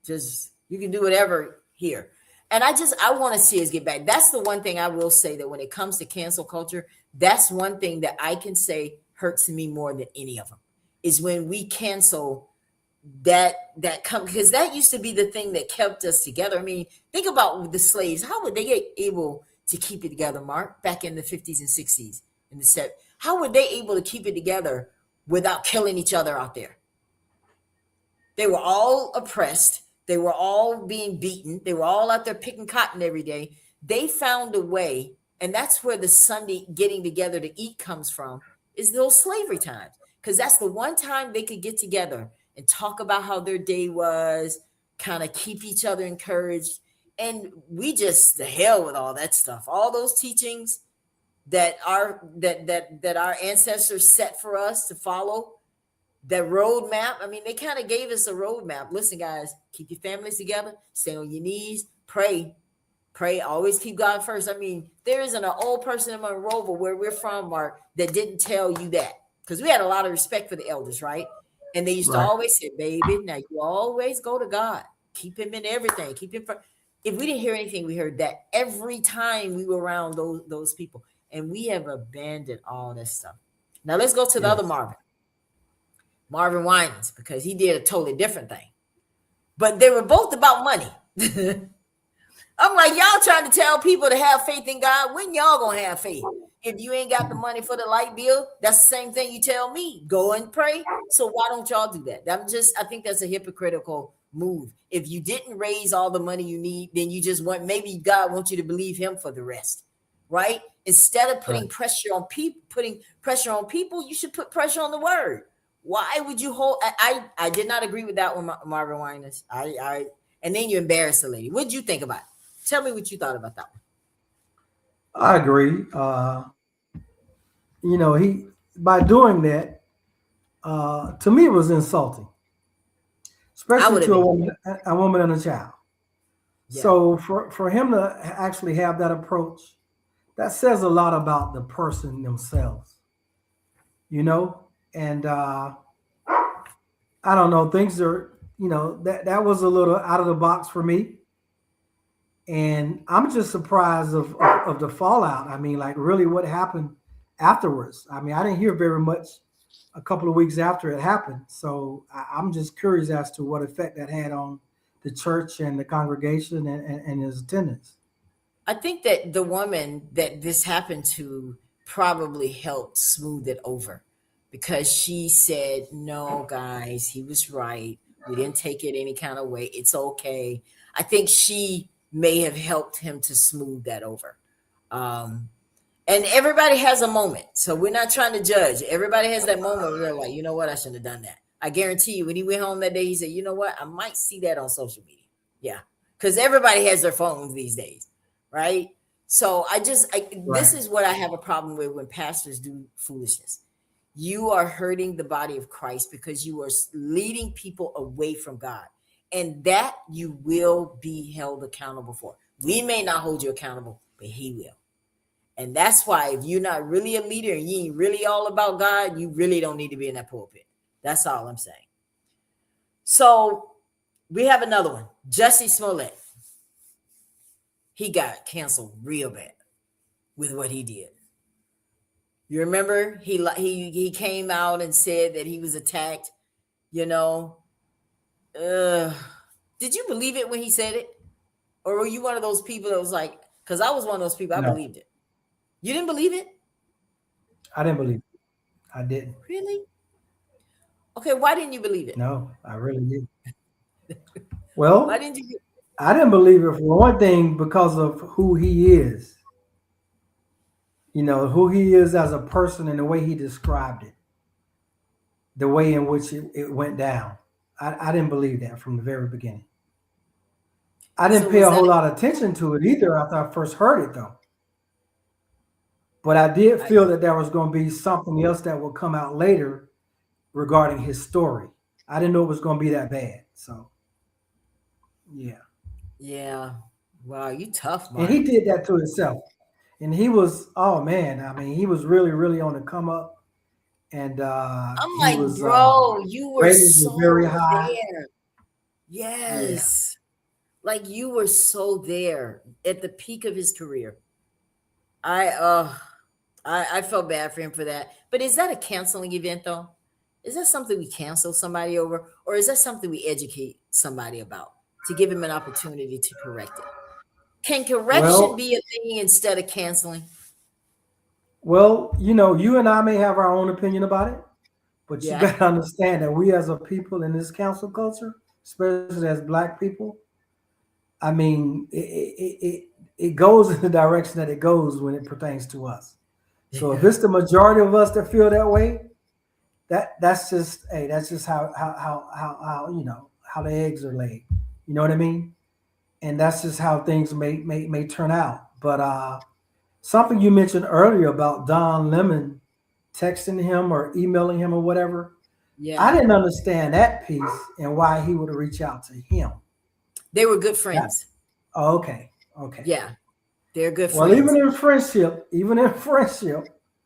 Just you can do whatever here. And I want to see us get back. That's the one thing I will say, that when it comes to cancel culture, that's one thing that I can say hurts me more than any of them, is when we cancel that come, because that used to be the thing that kept us together. I mean, think about the slaves. How would they get able to keep it together, Mark, back in the 50s and 60s and the 70s? How were they able to keep it together without killing each other out there? They were all oppressed. They were all being beaten. They were all out there picking cotton every day. They found a way, and that's where the Sunday getting together to eat comes from, is those slavery times. Because that's the one time they could get together and talk about how their day was, kind of keep each other encouraged. And we just, the hell with all that stuff. All those teachings that our ancestors set for us to follow, that roadmap. I mean, they kind of gave us a roadmap. Listen, guys, keep your families together, stay on your knees, pray, always keep God first. I mean, there isn't an old person in Monroe, where we're from, Mark, that didn't tell you that, because we had a lot of respect for the elders, right? And they used to Right. always say, baby, now you always go to God, keep him in everything, keep him first. If we didn't hear anything, we heard that every time we were around those people. And we have abandoned all this stuff. Now let's go to the other Yes. Marvin Winans, because he did a totally different thing. But they were both about money. I'm like, y'all trying to tell people to have faith in God. When y'all gonna have faith? If you ain't got the money for the light bill, that's the same thing you tell me. Go and pray. So why don't y'all do that? I think that's a hypocritical move. If you didn't raise all the money you need, then you just maybe God wants you to believe him for the rest, right? Instead of Right. putting pressure on people, you should put pressure on the word. Why would you hold? I did not agree with that one, Marvin Winans. And then you embarrassed the lady. What did you think about it? Tell me what you thought about that one. I agree. He, by doing that, to me, it was insulting, I especially would have to been. a woman and a child. Yeah. So for him to actually have that approach, that says a lot about the person themselves, And I don't know, things are, that was a little out of the box for me. And I'm just surprised of the fallout. I mean, like, really, what happened afterwards? I mean, I didn't hear very much a couple of weeks after it happened. So I'm just curious as to what effect that had on the church and the congregation and his attendance. I think that the woman that this happened to probably helped smooth it over, because she said, no, guys, he was right. We didn't take it any kind of way. It's okay. I think she may have helped him to smooth that over. Um, and everybody has a moment. So we're not trying to judge. Everybody has that moment where they're like, you know what? I shouldn't have done that. I guarantee you, when he went home that day, he said, you know what? I might see that on social media. Yeah. Because everybody has their phones these days, right? So this Right. is what I have a problem with when pastors do foolishness. You are hurting the body of Christ because you are leading people away from God. And that you will be held accountable for. We may not hold you accountable, but he will. And that's why if you're not really a leader and you ain't really all about God, you really don't need to be in that pulpit. That's all I'm saying. So we have another one, Jussie Smollett. He got canceled real bad with what he did. You remember he came out and said that he was attacked, you know. Did you believe it when he said it? Or were you one of those people that was like, because I was one of those people, I No. believed it. You didn't believe it? I didn't believe it. I didn't. Really? Okay, why didn't you believe it? No, I really didn't. Well, Why didn't you? I didn't believe it for one thing because of who he is. You know, who he is as a person and the way he described it, the way in which it went down. I didn't believe that from the very beginning. I didn't So pay was a whole that- lot of attention to it either after I first heard it, though. But I did feel that there was going to be something else that would come out later regarding his story. I didn't know it was going to be that bad. So, yeah. Yeah. Wow, you tough, man. And he did that to himself. And he was, oh man, I mean, he was really, really on the come up. And I'm he like, was, bro, you were ratings so were very high. there. Yes. Like you were so there at the peak of his career. I felt bad for him for that. But is that a canceling event though? Is that something we cancel somebody over? Or is that something we educate somebody about to give him an opportunity to correct it? Can correction be a thing instead of canceling? Well, you know, you and I may have our own opinion about it, but Yeah. you gotta understand that we as a people in this council culture, especially as Black people, I mean, it goes in the direction that it goes when it pertains to us. So if it's the majority of us that feel that way, that's just how you know how the eggs are laid. You know what I mean? And that's just how things may turn out. But something you mentioned earlier about Don Lemon texting him or emailing him or whatever, Yeah. I didn't understand that piece and why he would reach out to him. They were good friends. Oh, okay. Yeah. They're good Well, friends. even in friendship,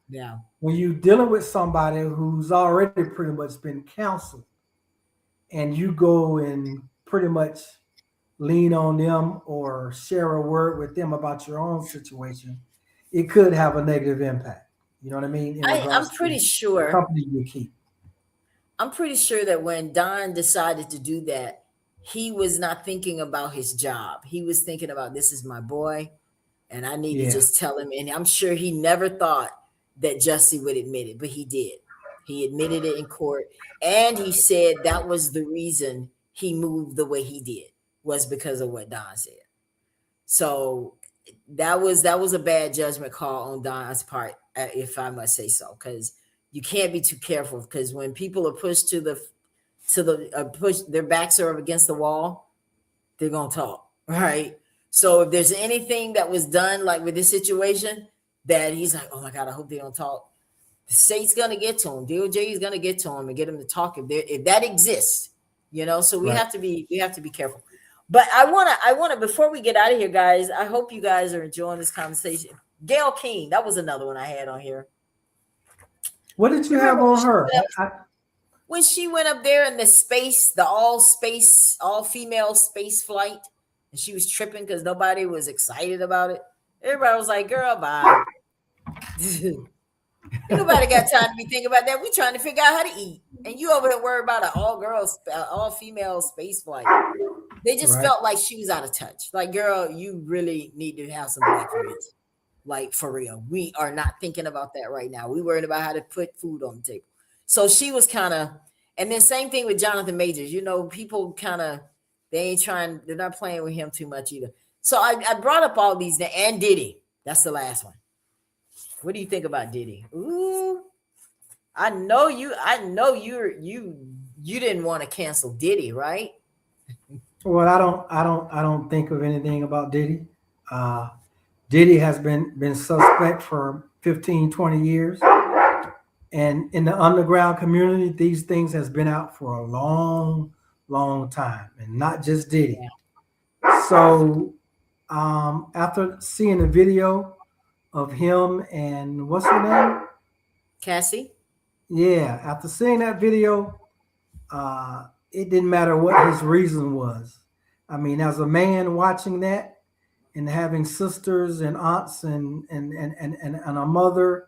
Yeah. when you're dealing with somebody who's already pretty much been counseled and you go and pretty much lean on them or share a word with them about your own situation, it could have a negative impact. You know what I mean? In I'm regards pretty to the sure. company you keep. I'm pretty sure that when Don decided to do that, he was not thinking about his job. He was thinking about, this is my boy, and I need to just tell him. And I'm sure he never thought that Jussie would admit it, but he did. He admitted it in court, and he said that was the reason he moved the way he did, was because of what Don said. So that was a bad judgment call on Don's part, if I must say so, because you can't be too careful, because when people are pushed push, their backs are up against the wall, they're gonna talk, right? So if there's anything that was done like with this situation that he's like, oh my God, I hope they don't talk, the state's gonna get to him, DOJ is gonna get to him and get him to talk if that exists, you know. So we have to be careful. But I wanna before we get out of here, guys, I hope you guys are enjoying this conversation. Gayle King, that was another one I had on here. What did you have on her? When she went up there in the all female space flight, and she was tripping because nobody was excited about it. Everybody was like, girl, bye. Nobody got time to be thinking about that. We trying to figure out how to eat. And you over here worried about an all female space flight. They just felt like she was out of touch. Like, girl, you really need to have some Black friends. Like, for real. We are not thinking about that right now. We worried about how to put food on the table. So she was kind of, and then same thing with Jonathan Majors. You know, people kind of, they're not playing with him too much either. So I brought up all these, and Diddy. That's the last one. What do you think about Diddy? Ooh, I know you didn't want to cancel Diddy, right? Well, I don't think of anything about Diddy. Diddy has been suspect for 15, 20 years. And in the underground community, these things has been out for a long, long time, and not just Diddy. Yeah. So after seeing the video of him and what's her name? Cassie? Yeah, after seeing that video, it didn't matter what his reason was. I mean, as a man watching that and having sisters and aunts and a mother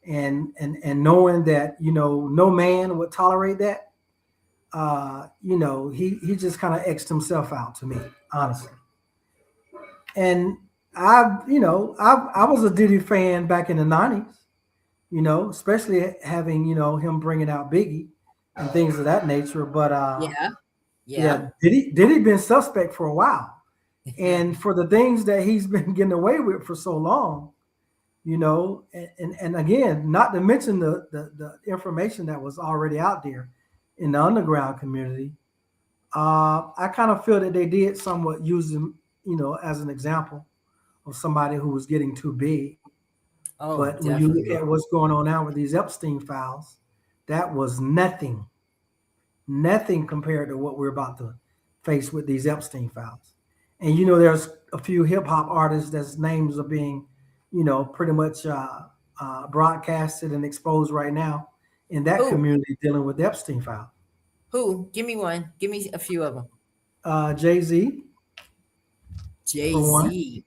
and knowing that, you know, no man would tolerate that, you know, he just kind of X'd himself out to me, honestly. And I was a Diddy fan back in the 90s, you know, especially having, you know, him bringing out Biggie and things of that nature. But Yeah. Diddy been suspect for a while. And for the things that he's been getting away with for so long, you know, and again, not to mention the information that was already out there in the underground community, I kind of feel that they did somewhat use him, you know, as an example of somebody who was getting too big. Oh, But when you look definitely. at what's going on now with these Epstein files, that was nothing compared to what we're about to face with these Epstein files. And you know, there's a few hip hop artists that's names are being, you know, pretty much broadcasted and exposed right now in that Who? community dealing with the Epstein file. Who? Give me one. Give me a few of them. Jay-Z, Jay for one. Z.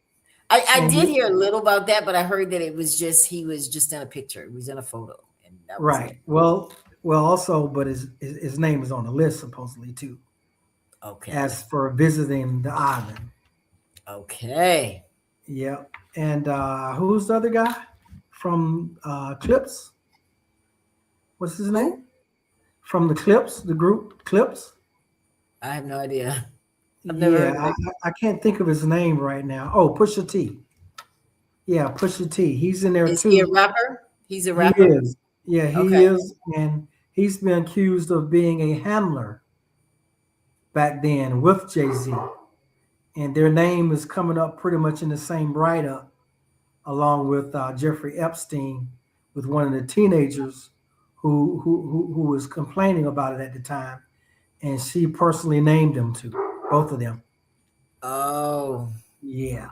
I And did hear a little about that, but I heard that it was just he was just in a picture. He was in a photo, and that was right. it. Well, also, but his name is on the list supposedly too, Okay. as for visiting the island. Okay. Yeah. And who's the other guy from Clips? What's his name? From the Clips, the group Clips. I have no idea. I've never heard of Yeah, it. I can't think of his name right now. Oh, Pusha T. Yeah, Pusha T. He's in there Is he a too. rapper? He's a He rapper? is. Yeah, he Okay. is. And he's been accused of being a handler back then with Jay-Z. And their name is coming up pretty much in the same write-up, along with Jeffrey Epstein, with one of the teenagers who was complaining about it at the time, and she personally named them too, both of them. Oh, Yeah,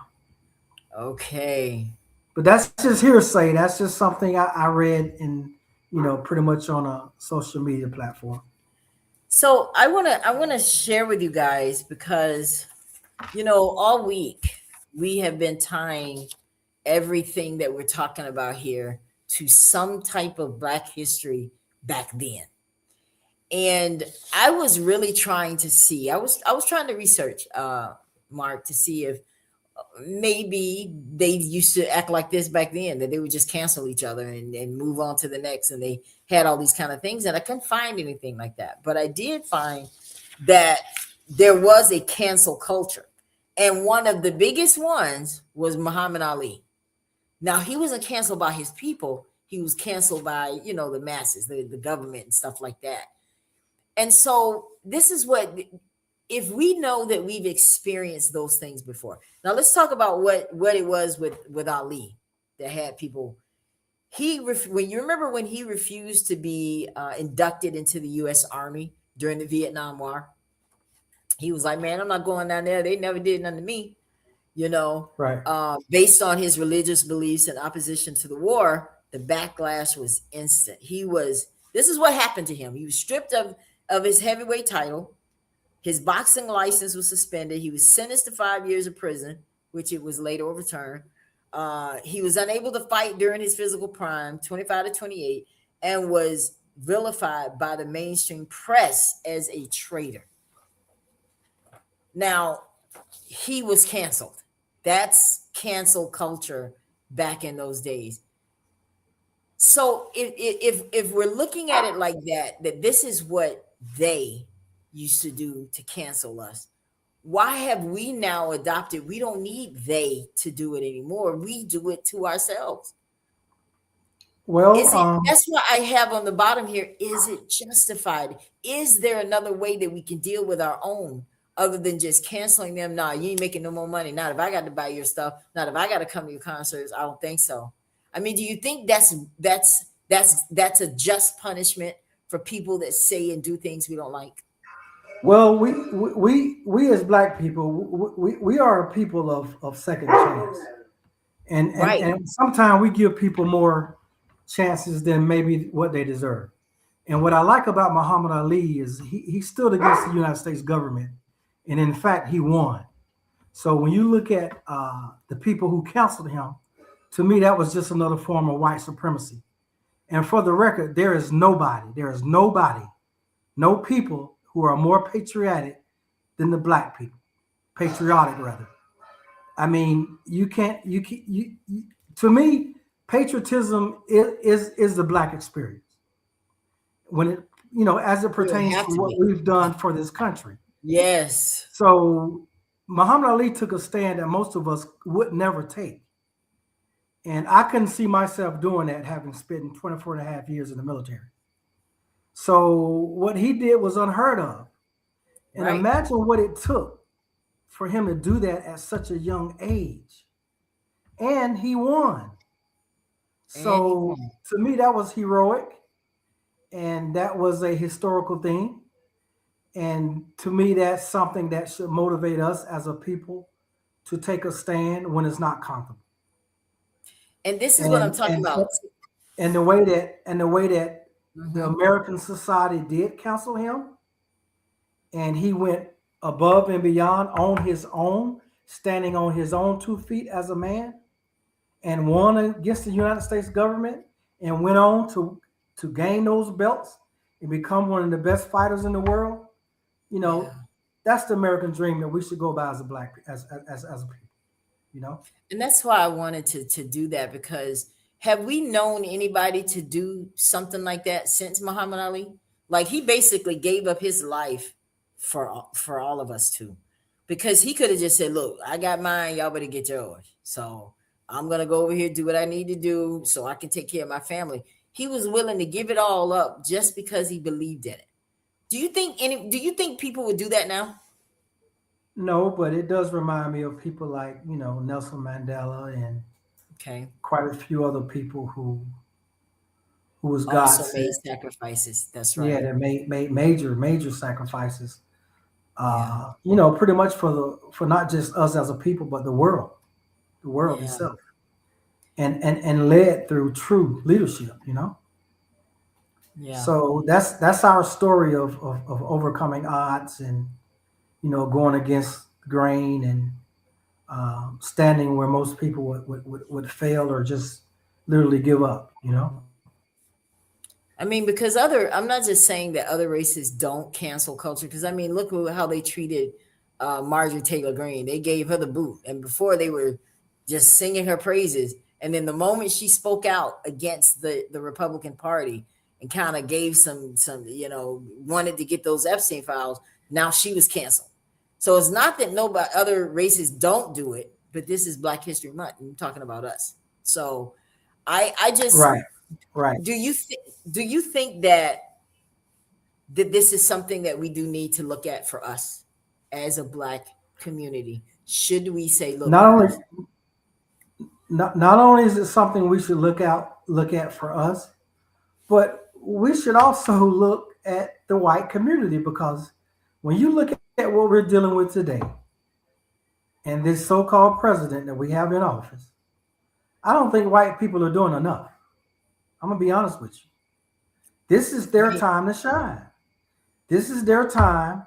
okay. but that's just hearsay. That's just something I read in, you know, pretty much on a social media platform. So I wanna share with you guys because you know all week we have been tying everything that we're talking about here to some type of Black history back then. And I was really trying to see. I was trying to research, Mark, to see if maybe they used to act like this back then, that they would just cancel each other and move on to the next, and they had all these kind of things, and I couldn't find anything like that. But I did find that there was a cancel culture, and one of the biggest ones was Muhammad Ali. Now he wasn't canceled by his people; he was canceled by, you know, the masses, the government, and stuff like that. And so this is what, if we know that we've experienced those things before. Now let's talk about what it was with Ali that had people. When you remember when he refused to be inducted into the U.S. Army during the Vietnam War, he was like, "Man, I'm not going down there. They never did nothing to me." You know, Right. based on his religious beliefs and opposition to the war, the backlash was instant. This is what happened to him. He was stripped of his heavyweight title. His boxing license was suspended. He was sentenced to 5 years of prison, which it was later overturned. He was unable to fight during his physical prime, 25 to 28, and was vilified by the mainstream press as a traitor. Now, he was canceled. That's cancel culture back in those days. So if we're looking at it like that this is what they used to do to cancel us, why have we now adopted? We don't need they to do it anymore. We do it to ourselves. Well, That's what I have on the bottom here. Is it justified? Is there another way that we can deal with our own other than just canceling them? Nah, you ain't making no more money. Not if I got to buy your stuff. Not if I got to come to your concerts. I don't think so. I mean, do you think that's a just punishment for people that say and do things we don't like? well, we as Black people, we are a people of second chance. Right. And sometimes we give people more chances than maybe what they deserve. And what I like about Muhammad Ali is he stood against the United States government, and in fact, he won. So when you look at the people who counseled him, to me, that was just another form of white supremacy. And for the record, there is nobody, no people who are more patriotic than the black people, patriotic rather. I mean, to me, patriotism is the black experience when it, as it pertains to what we've done for this country. Yes. So Muhammad Ali took a stand that most of us would never take. And I couldn't see myself doing that, having spent 24 and a half years in the military. So what he did was unheard of. And Right. imagine what it took for him to do that at such a young age. And he won. So to me, that was heroic. And that was a historical thing. And to me, that's something that should motivate us as a people to take a stand when it's not comfortable. And this is what I'm talking about. And the way that Mhm. the American society did counsel him, and he went above and beyond on his own, standing on his own 2 feet as a man, and won against the United States government, and went on to gain those belts and become one of the best fighters in the world. Yeah. That's the American dream that we should go by as a black as a people. And that's why I wanted to do that, because have we known anybody to do something like that since Muhammad Ali? Like, he basically gave up his life for all of us too, because he could have just said, look, I got mine, y'all better get yours. So I'm going to go over here, do what I need to do so I can take care of my family. He was willing to give it all up just because he believed in it. Do you think people would do that now? No, but it does remind me of people like, Nelson Mandela and Okay. quite a few other people who was Also God made sent. sacrifices. That's right. Yeah, that made major sacrifices. Yeah. Pretty much for not just us as a people, but the world Yeah. itself, and led through true leadership. Yeah. So that's our story of overcoming odds and going against the grain and standing where most people would fail or just literally give up. I mean, because I'm not just saying that other races don't cancel culture, because I mean, look how they treated Marjorie Taylor Greene. They gave her the boot, and before they were just singing her praises, and then the moment she spoke out against the Republican Party and kind of gave some wanted to get those Epstein files, now she was canceled. So it's not that nobody other races don't do it, but this is Black History Month, and I'm talking about us. So I just right. Do you think that this is something that we do need to look at for us as a Black community? Should we say, look, not only is it something we should look at for us, but we should also look at the white community, because when you look at what we're dealing with today and this so-called president that we have in office, I don't think white people are doing enough. I'm gonna be honest with you. This is their time to shine. This is their time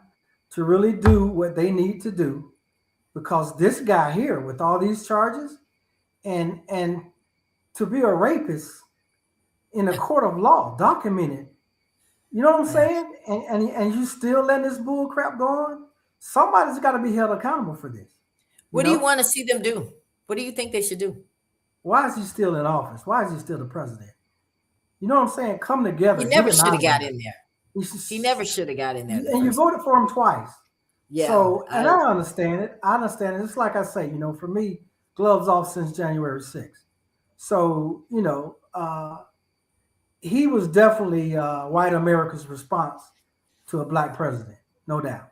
to really do what they need to do, because this guy here with all these charges and to be a rapist in a court of law, documented, you know what I'm saying? And you still letting this bull crap go on? Somebody's got to be held accountable for this. What do you want to see them do? What do you think they should do? Why is he still in office? Why is he still the president? You know what I'm saying? Come together. He never should have got in there. He never should have got in there. And you voted for him twice. Yeah. So, and I understand it. It's like I say, for me, gloves off since January 6th. So, he was definitely white America's response to a Black president, no doubt.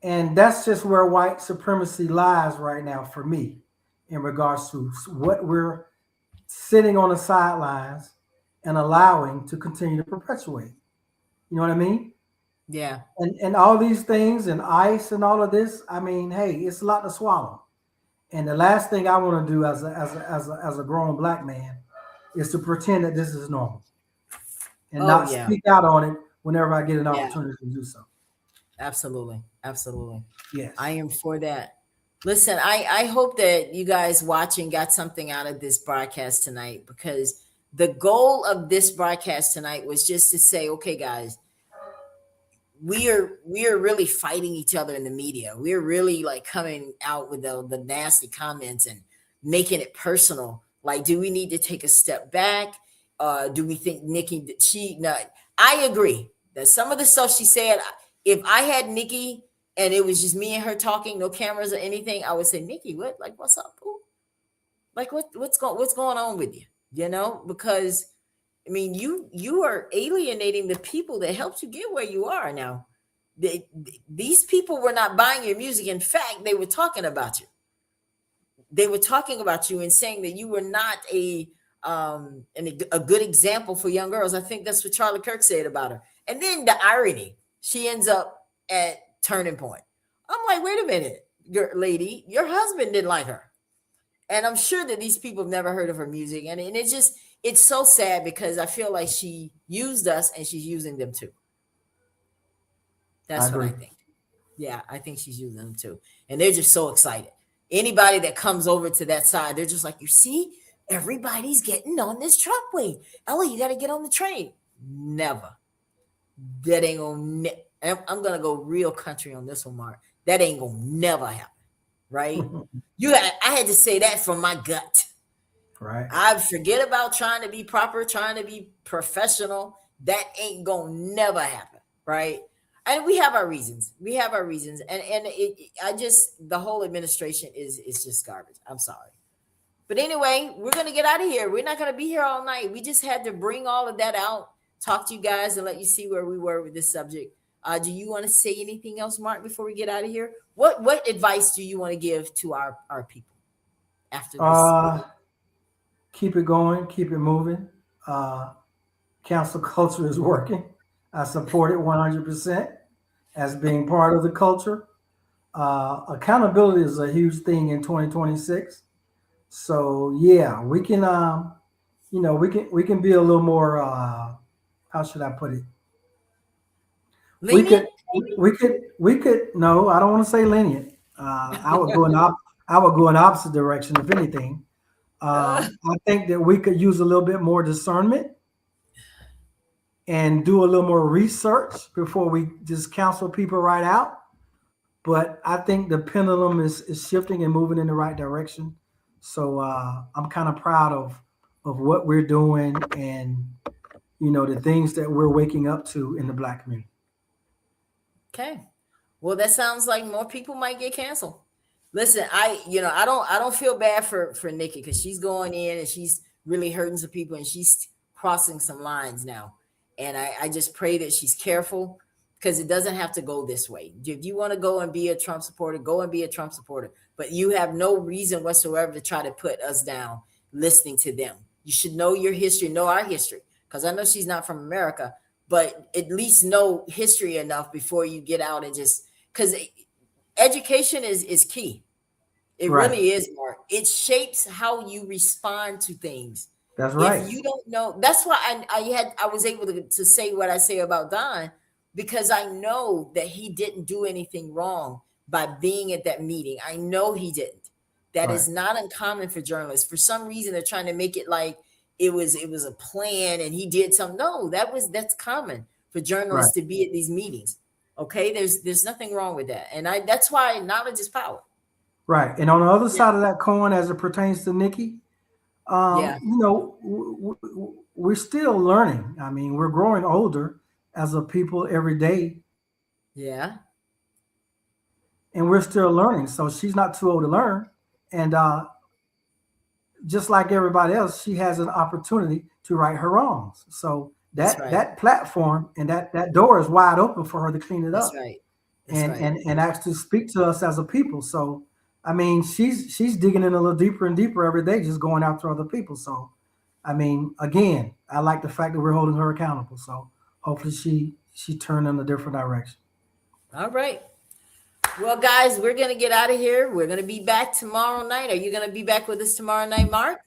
And that's just where white supremacy lies right now for me, in regards to what we're sitting on the sidelines and allowing to continue to perpetuate. You know what I mean? Yeah. And all these things and ICE and all of this, I mean, hey, it's a lot to swallow. And the last thing I want to do as a grown black man is to pretend that this is normal and Oh, not yeah. speak out on it whenever I get an Yeah. opportunity to do so. Absolutely. Absolutely. Yes. I am for that. Listen, I hope that you guys watching got something out of this broadcast tonight, because the goal of this broadcast tonight was just to say, okay, guys, we are really fighting each other in the media. We're really like coming out with the nasty comments and making it personal. Like, do we need to take a step back? Do we think Nikki, I agree that some of the stuff she said, if I had Nikki and it was just me and her talking, no cameras or anything, I would say, Nikki, what's up? Boo? Like, what's going on with you? You know, because I mean, you are alienating the people that helped you get where you are now. These people were not buying your music. In fact, they were talking about you. They were talking about you and saying that you were not a good example for young girls. I think that's what Charlie Kirk said about her. And then the irony, she ends up at Turning Point. I'm like, wait a minute, lady, your husband didn't like her. And I'm sure that these people have never heard of her music. And it's so sad, because I feel like she used us and she's using them too. That's what I think. Yeah, I think she's using them too. And they're just so excited. Anybody that comes over to that side, they're just like, you see, everybody's getting on this Trump wave. Ella, you got to get on the train. Never. That ain't going to, I'm going to go real country on this one, Mark. That ain't going to never happen. Right? I had to say that from my gut. Right. I forget about trying to be proper, trying to be professional. That ain't going to never happen. Right? And we have our reasons. And the whole administration is just garbage. I'm sorry. But anyway, we're going to get out of here. We're not going to be here all night. We just had to bring all of that out, talk to you guys, and let you see where we were with this subject. Do you want to say anything else, Mark, before we get out of here? What advice do you want to give to our people after this? Keep it going. Keep it moving. Cancel culture is working. I support it 100% as being part of the culture. Accountability is a huge thing in 2026. So yeah, we can, we can be a little more. How should I put it? Lenient? We could. No, I don't want to say lenient. I would go in opposite direction, if anything. I think that we could use a little bit more discernment and do a little more research before we just counsel people right out. But I think the pendulum is shifting and moving in the right direction. So I'm kind of proud of what we're doing and, the things that we're waking up to in the Black community. Okay. Well, that sounds like more people might get canceled. Listen, I don't feel bad for Nikki, because she's going in and she's really hurting some people and she's crossing some lines now. And I just pray that she's careful, because it doesn't have to go this way. If you want to go and be a Trump supporter, go and be a Trump supporter. But you have no reason whatsoever to try to put us down listening to them. You should know your history, know our history, because I know she's not from America, but at least know history enough before you get out and just, because education is key. It Right. really is, Mark. It shapes how you respond to things. That's right. If you don't know, that's why I was able to say what I say about Don, because I know that he didn't do anything wrong by being at that meeting. I know he didn't. That is not uncommon for journalists. For some reason, they're trying to make it like it was a plan and he did something. No, that's common for journalists to be at these meetings. Okay, there's nothing wrong with that, and that's why knowledge is power. Right, and on the other side of that coin, as it pertains to Nikki, we're still learning. I mean, we're growing older as a people every day. Yeah. And we're still learning. So she's not too old to learn. And just like everybody else, she has an opportunity to right her wrongs. So that platform and that door is wide open for her to clean it up. Right. And actually speak to us as a people. So I mean, she's digging in a little deeper and deeper every day, just going after other people. So I mean, again, I like the fact that we're holding her accountable. So hopefully she turned in a different direction. All right. Well, guys, we're gonna get out of here. We're gonna be back tomorrow night. Are you gonna be back with us tomorrow night, Mark?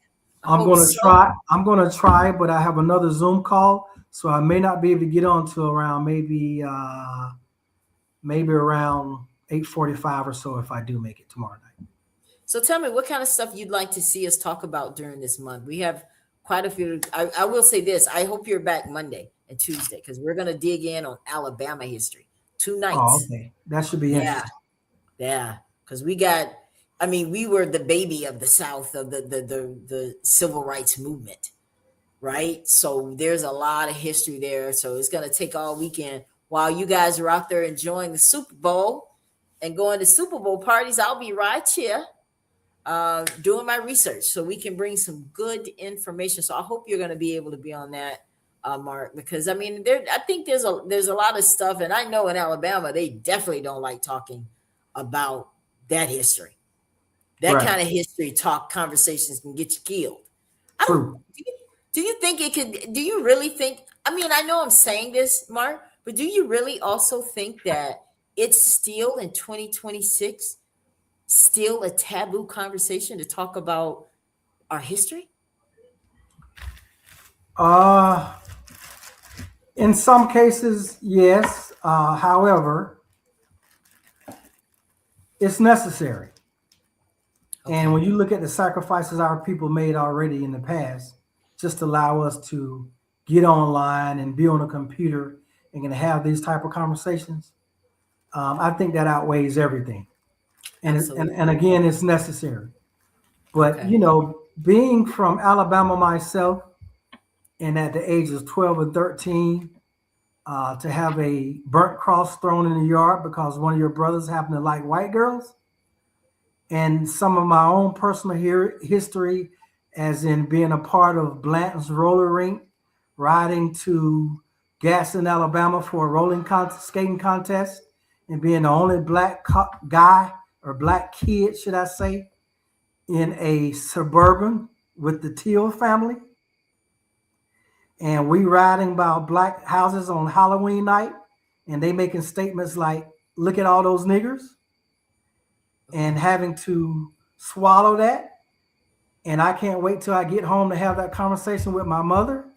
I I'm hope gonna so. try. I'm gonna try, but I have another Zoom call, so I may not be able to get on till around maybe around 8:45 or so if I do make it tomorrow night. So tell me what kind of stuff you'd like to see us talk about during this month. We have quite a few. I will say this. I hope you're back Monday and Tuesday because we're gonna dig in on Alabama history. 2 nights. Oh, okay. That should be Yeah. interesting. Yeah, because we got, I mean, we were the baby of the South of the civil rights movement, right? So there's a lot of history there. So it's gonna take all weekend while you guys are out there enjoying the Super Bowl and going to Super Bowl parties. I'll be right here doing my research so we can bring some good information. So I hope you're gonna be able to be on that. Mark, because I mean, I think there's a lot of stuff, and I know in Alabama they definitely don't like talking about that history. That Right. kind of history talk conversations can get you killed. I True. don't, do you think it could? Do you really think? I mean, I know I'm saying this, Mark, but do you really also think that it's still in 2026, still a taboo conversation to talk about our history? In some cases, yes. However, it's necessary. And when you look at the sacrifices our people made already in the past, just allow us to get online and be on a computer and can have these type of conversations, I think that outweighs everything. And again, it's necessary. But Okay. you know, being from Alabama myself, and at the age of 12 and 13, to have a burnt cross thrown in the yard because one of your brothers happened to like white girls, and some of my own personal history, as in being a part of Blanton's roller rink, riding to Gadsden, Alabama for a skating contest, and being the only black guy or black kid, should I say, in a suburban with the Teal family. And we riding by black houses on Halloween night, and they making statements like, look at all those niggers, and having to swallow that. And I can't wait till I get home to have that conversation with my mother.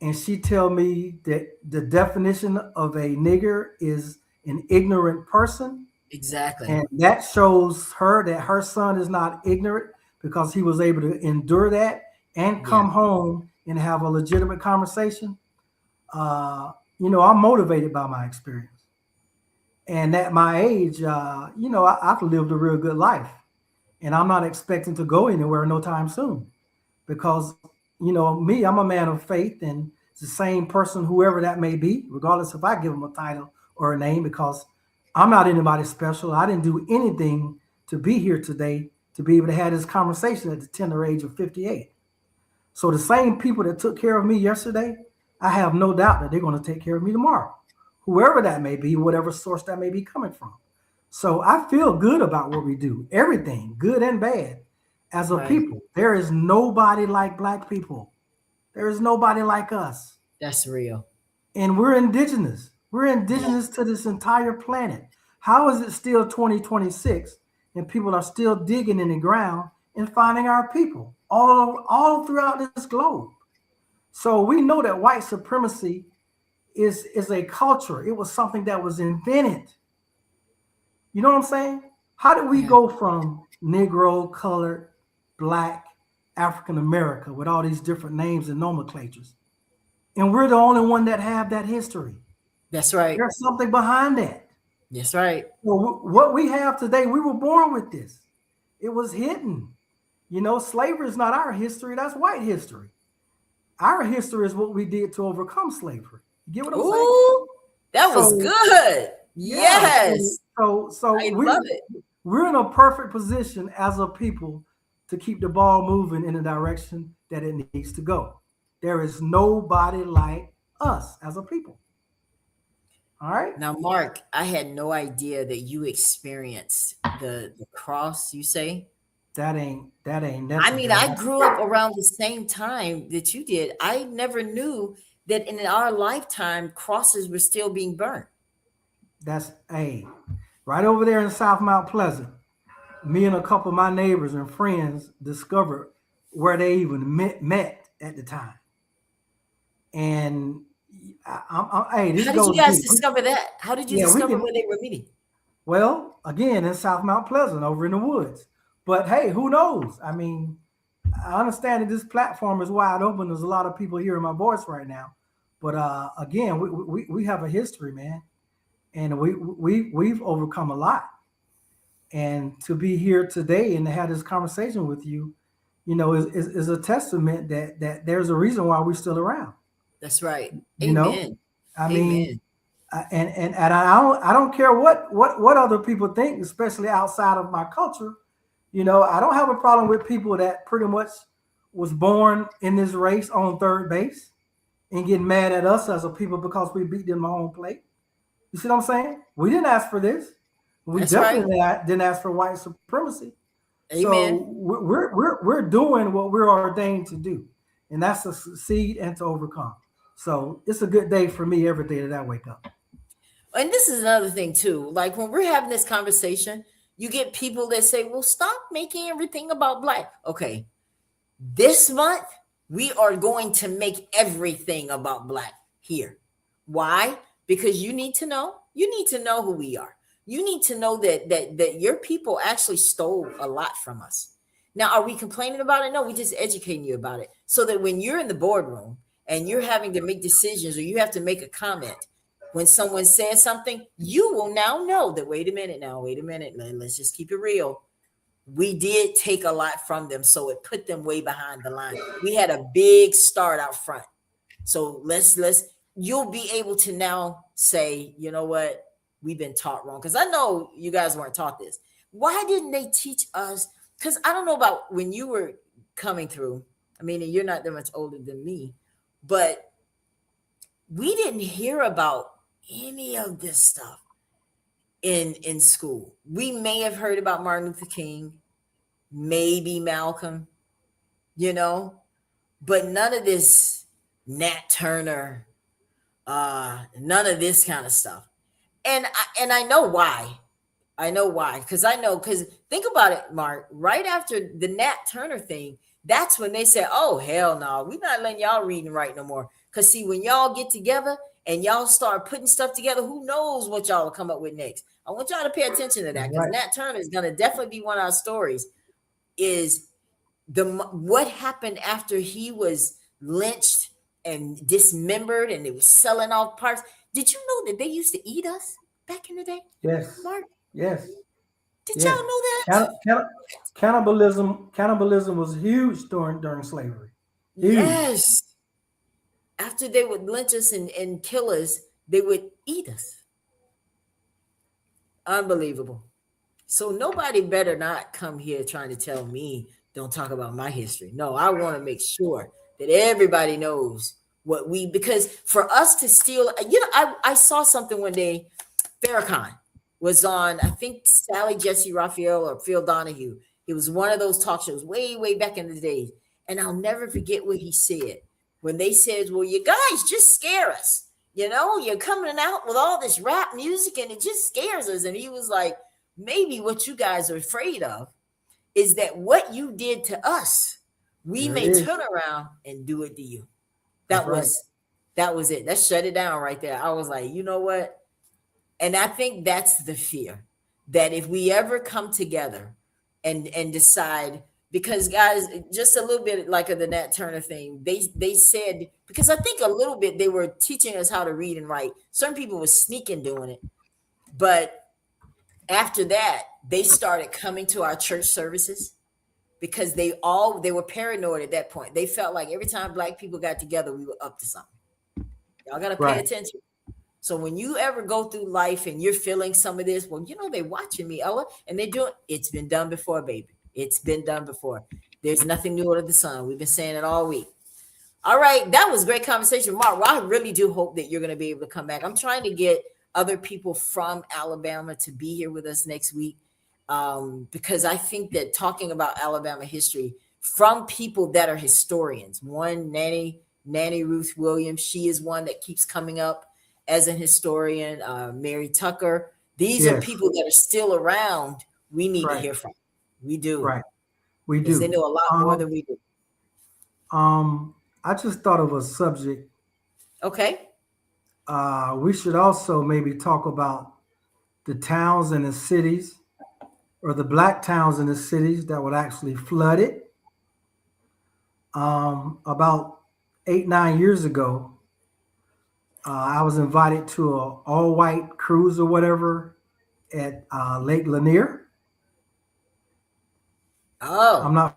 And she tell me that the definition of a nigger is an ignorant person. Exactly. And that shows her that her son is not ignorant because he was able to endure that and come home and have a legitimate conversation. You know, I'm motivated by my experience. And at my age, you know, I've lived a real good life. And I'm not expecting to go anywhere no time soon. Because, you know, me, I'm a man of faith, and it's the same person, whoever that may be, regardless if I give them a title or a name, because I'm not anybody special. I didn't do anything to be here today to be able to have this conversation at the tender age of 58. So the same people that took care of me yesterday, I have no doubt that they're going to take care of me tomorrow, whoever that may be, whatever source that may be coming from. So I feel good about what we do, everything, good and bad, as a people. There is nobody like Black people. There is nobody like us. That's real. And we're indigenous. We're indigenous to this entire planet. How is it still 2026 and people are still digging in the ground and finding our people all throughout this globe? So we know that white supremacy is a culture. It was something that was invented. You know what I'm saying? How did we go from Negro, colored, Black, African America with all these different names and nomenclatures? And we're the only one that have that history. That's right. There's something behind that. That's right. Well, what we have today, we were born with this. It was hidden. You know, slavery is not our history. That's white history. Our history is what we did to overcome slavery. You get what I'm saying? That was good. Yes. So I love it. We're in a perfect position as a people to keep the ball moving in the direction that it needs to go. There is nobody like us as a people. All right. Now, Mark, I had no idea that you experienced the cross, you say? That ain't I mean, I grew up around the same time that you did. I never knew that in our lifetime crosses were still being burnt. That's right over there in South Mount Pleasant. Me and a couple of my neighbors and friends discovered where they even met at the time. And hey, this How did you goes guys deep. discover that? How did you Yeah, we discover can- where they were meeting? Well, again, in South Mount Pleasant, over in the woods. But hey, who knows? I mean, I understand that this platform is wide open. There's a lot of people hearing my voice right now. But again, we have a history, man, and we've overcome a lot. And to be here today and to have this conversation with you, you know, is a testament that there's a reason why we're still around. That's right. You know, Amen. I Amen. mean, and I don't care what other people think, especially outside of my culture. You know, I don't have a problem with people that pretty much was born in this race on third base and getting mad at us as a people because we beat them on home plate. You see what I'm saying? We didn't ask for this. We That's definitely didn't ask for white supremacy. Amen. So we're doing what we're ordained to do, and that's to succeed and to overcome. So it's a good day for me every day that I wake up. And this is another thing too. Like when we're having this conversation, you get people that say, well, stop making everything about Black. Okay. This month, we are going to make everything about Black here. Why? Because you need to know. You need to know who we are. You need to know that your people actually stole a lot from us. Now, are we complaining about it? No, we're just educating you about it. So that when you're in the boardroom and you're having to make decisions or you have to make a comment, when someone says something, you will now know that, wait a minute, let's just keep it real. We did take a lot from them, so it put them way behind the line. We had a big start out front. So you'll be able to now say, you know what, we've been taught wrong. Because I know you guys weren't taught this. Why didn't they teach us? Because I don't know about when you were coming through. I mean, you're not that much older than me, but we didn't hear about any of this stuff in school. We may have heard about Martin Luther King, maybe Malcolm, you know, but none of this Nat Turner, none of this kind of stuff. And I know why. Because think about it, Mark, right after the Nat Turner thing, that's when they said, oh, hell no, we're not letting y'all read and write no more. Because see, when y'all get together and y'all start putting stuff together, who knows what y'all will come up with next. I want y'all to pay attention to that, because Right. Nat Turner is going to definitely be one of our stories, is what happened after he was lynched and dismembered and it was selling off parts. Did you know that they used to eat us back in the day? Yes. Mark, Yes. did Yes. y'all know that? Cannibalism was huge during slavery. Huge. Yes. After they would lynch us and kill us, they would eat us. Unbelievable. So nobody better not come here trying to tell me don't talk about my history. No, I want to make sure that everybody knows because for us to steal, I saw something one day. Farrakhan was on, I think, Sally Jesse Raphael or Phil Donahue. It was one of those talk shows way, way back in the days. And I'll never forget what he said when they said, well, you guys just scare us. You know, you're coming out with all this rap music and it just scares us. And he was like, maybe what you guys are afraid of is that what you did to us, we There may it is. turn around and do it to you. That's That was it. That shut it down right there. I was like, you know what? And I think that's the fear, that if we ever come together and decide, because guys, just a little bit like of the Nat Turner thing, they said, because I think a little bit they were teaching us how to read and write. Certain people were sneaking doing it. But after that, they started coming to our church services because they were paranoid at that point. They felt like every time Black people got together, we were up to something. Y'all got to pay Right. attention. So when you ever go through life and you're feeling some of this, well, you know, they watching me, Ella, and they do it. It's been done before, baby. It's been done before. There's nothing new under the sun. We've been saying it all week. All right. That was a great conversation. Mark, well, I really do hope that you're going to be able to come back. I'm trying to get other people from Alabama to be here with us next week, because I think that talking about Alabama history from people that are historians, one, Nanny Ruth Williams, she is one that keeps coming up as a historian. Mary Tucker, These are Yes. people that are still around. We need to Right. hear from. We do. Right. We Because do. they know a lot more than we do. I just thought of a subject. Okay. We should also maybe talk about the towns and the cities, or the black towns and the cities that were actually flooded. About 8, 9 years ago, I was invited to a all-white cruise or whatever at Lake Lanier. Oh, I'm not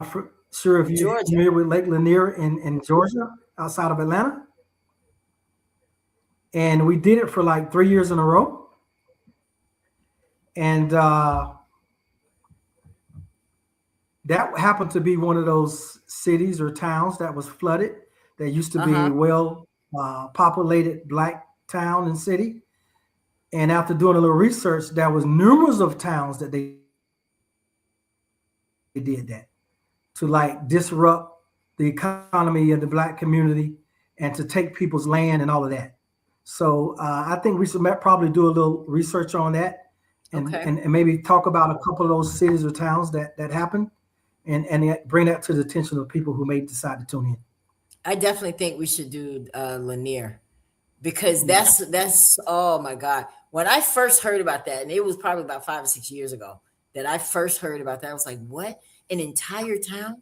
sure if you're Georgia. familiar with Lake Lanier in Georgia, outside of Atlanta. And we did it for like 3 years in a row. And that happened to be one of those cities or towns that was flooded. That used to be a well populated black town and city. And after doing a little research, there was numerous of towns that they did that to like disrupt the economy of the black community and to take people's land and all of that. So I think we should probably do a little research on that and, Okay. and maybe talk about a couple of those cities or towns that happened and bring that to the attention of people who may decide to tune in. I definitely think we should do Lanier, because that's oh my God. When I first heard about that, and it was probably about 5 or 6 years ago that I first heard about that, I was like, what? An entire town?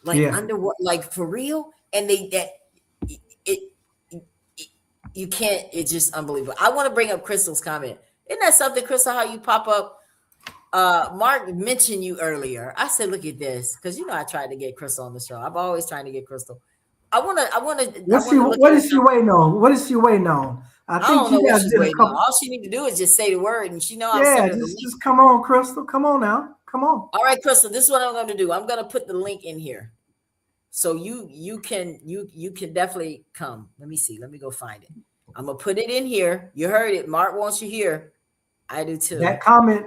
Like Yeah. underwater, like for real? And you can't, it's just unbelievable. I want to bring up Crystal's comment. Isn't that something, Crystal, how you pop up? Mark mentioned you earlier. I said, look at this, because I tried to get Crystal on the show. I'm always trying to get Crystal. What is she waiting on? What is she waiting on? I don't know you what guys she's did a waiting couple. on. All she need to do is just say the word, and she know I'll Yeah, send her the link. just come on, Crystal. Come on now. Come on. All right, Crystal, this is what I'm going to do. I'm going to put the link in here, so you can definitely come. Let me see. Let me go find it. I'm gonna put it in here. You heard it. Mark wants you here. I do too. That comment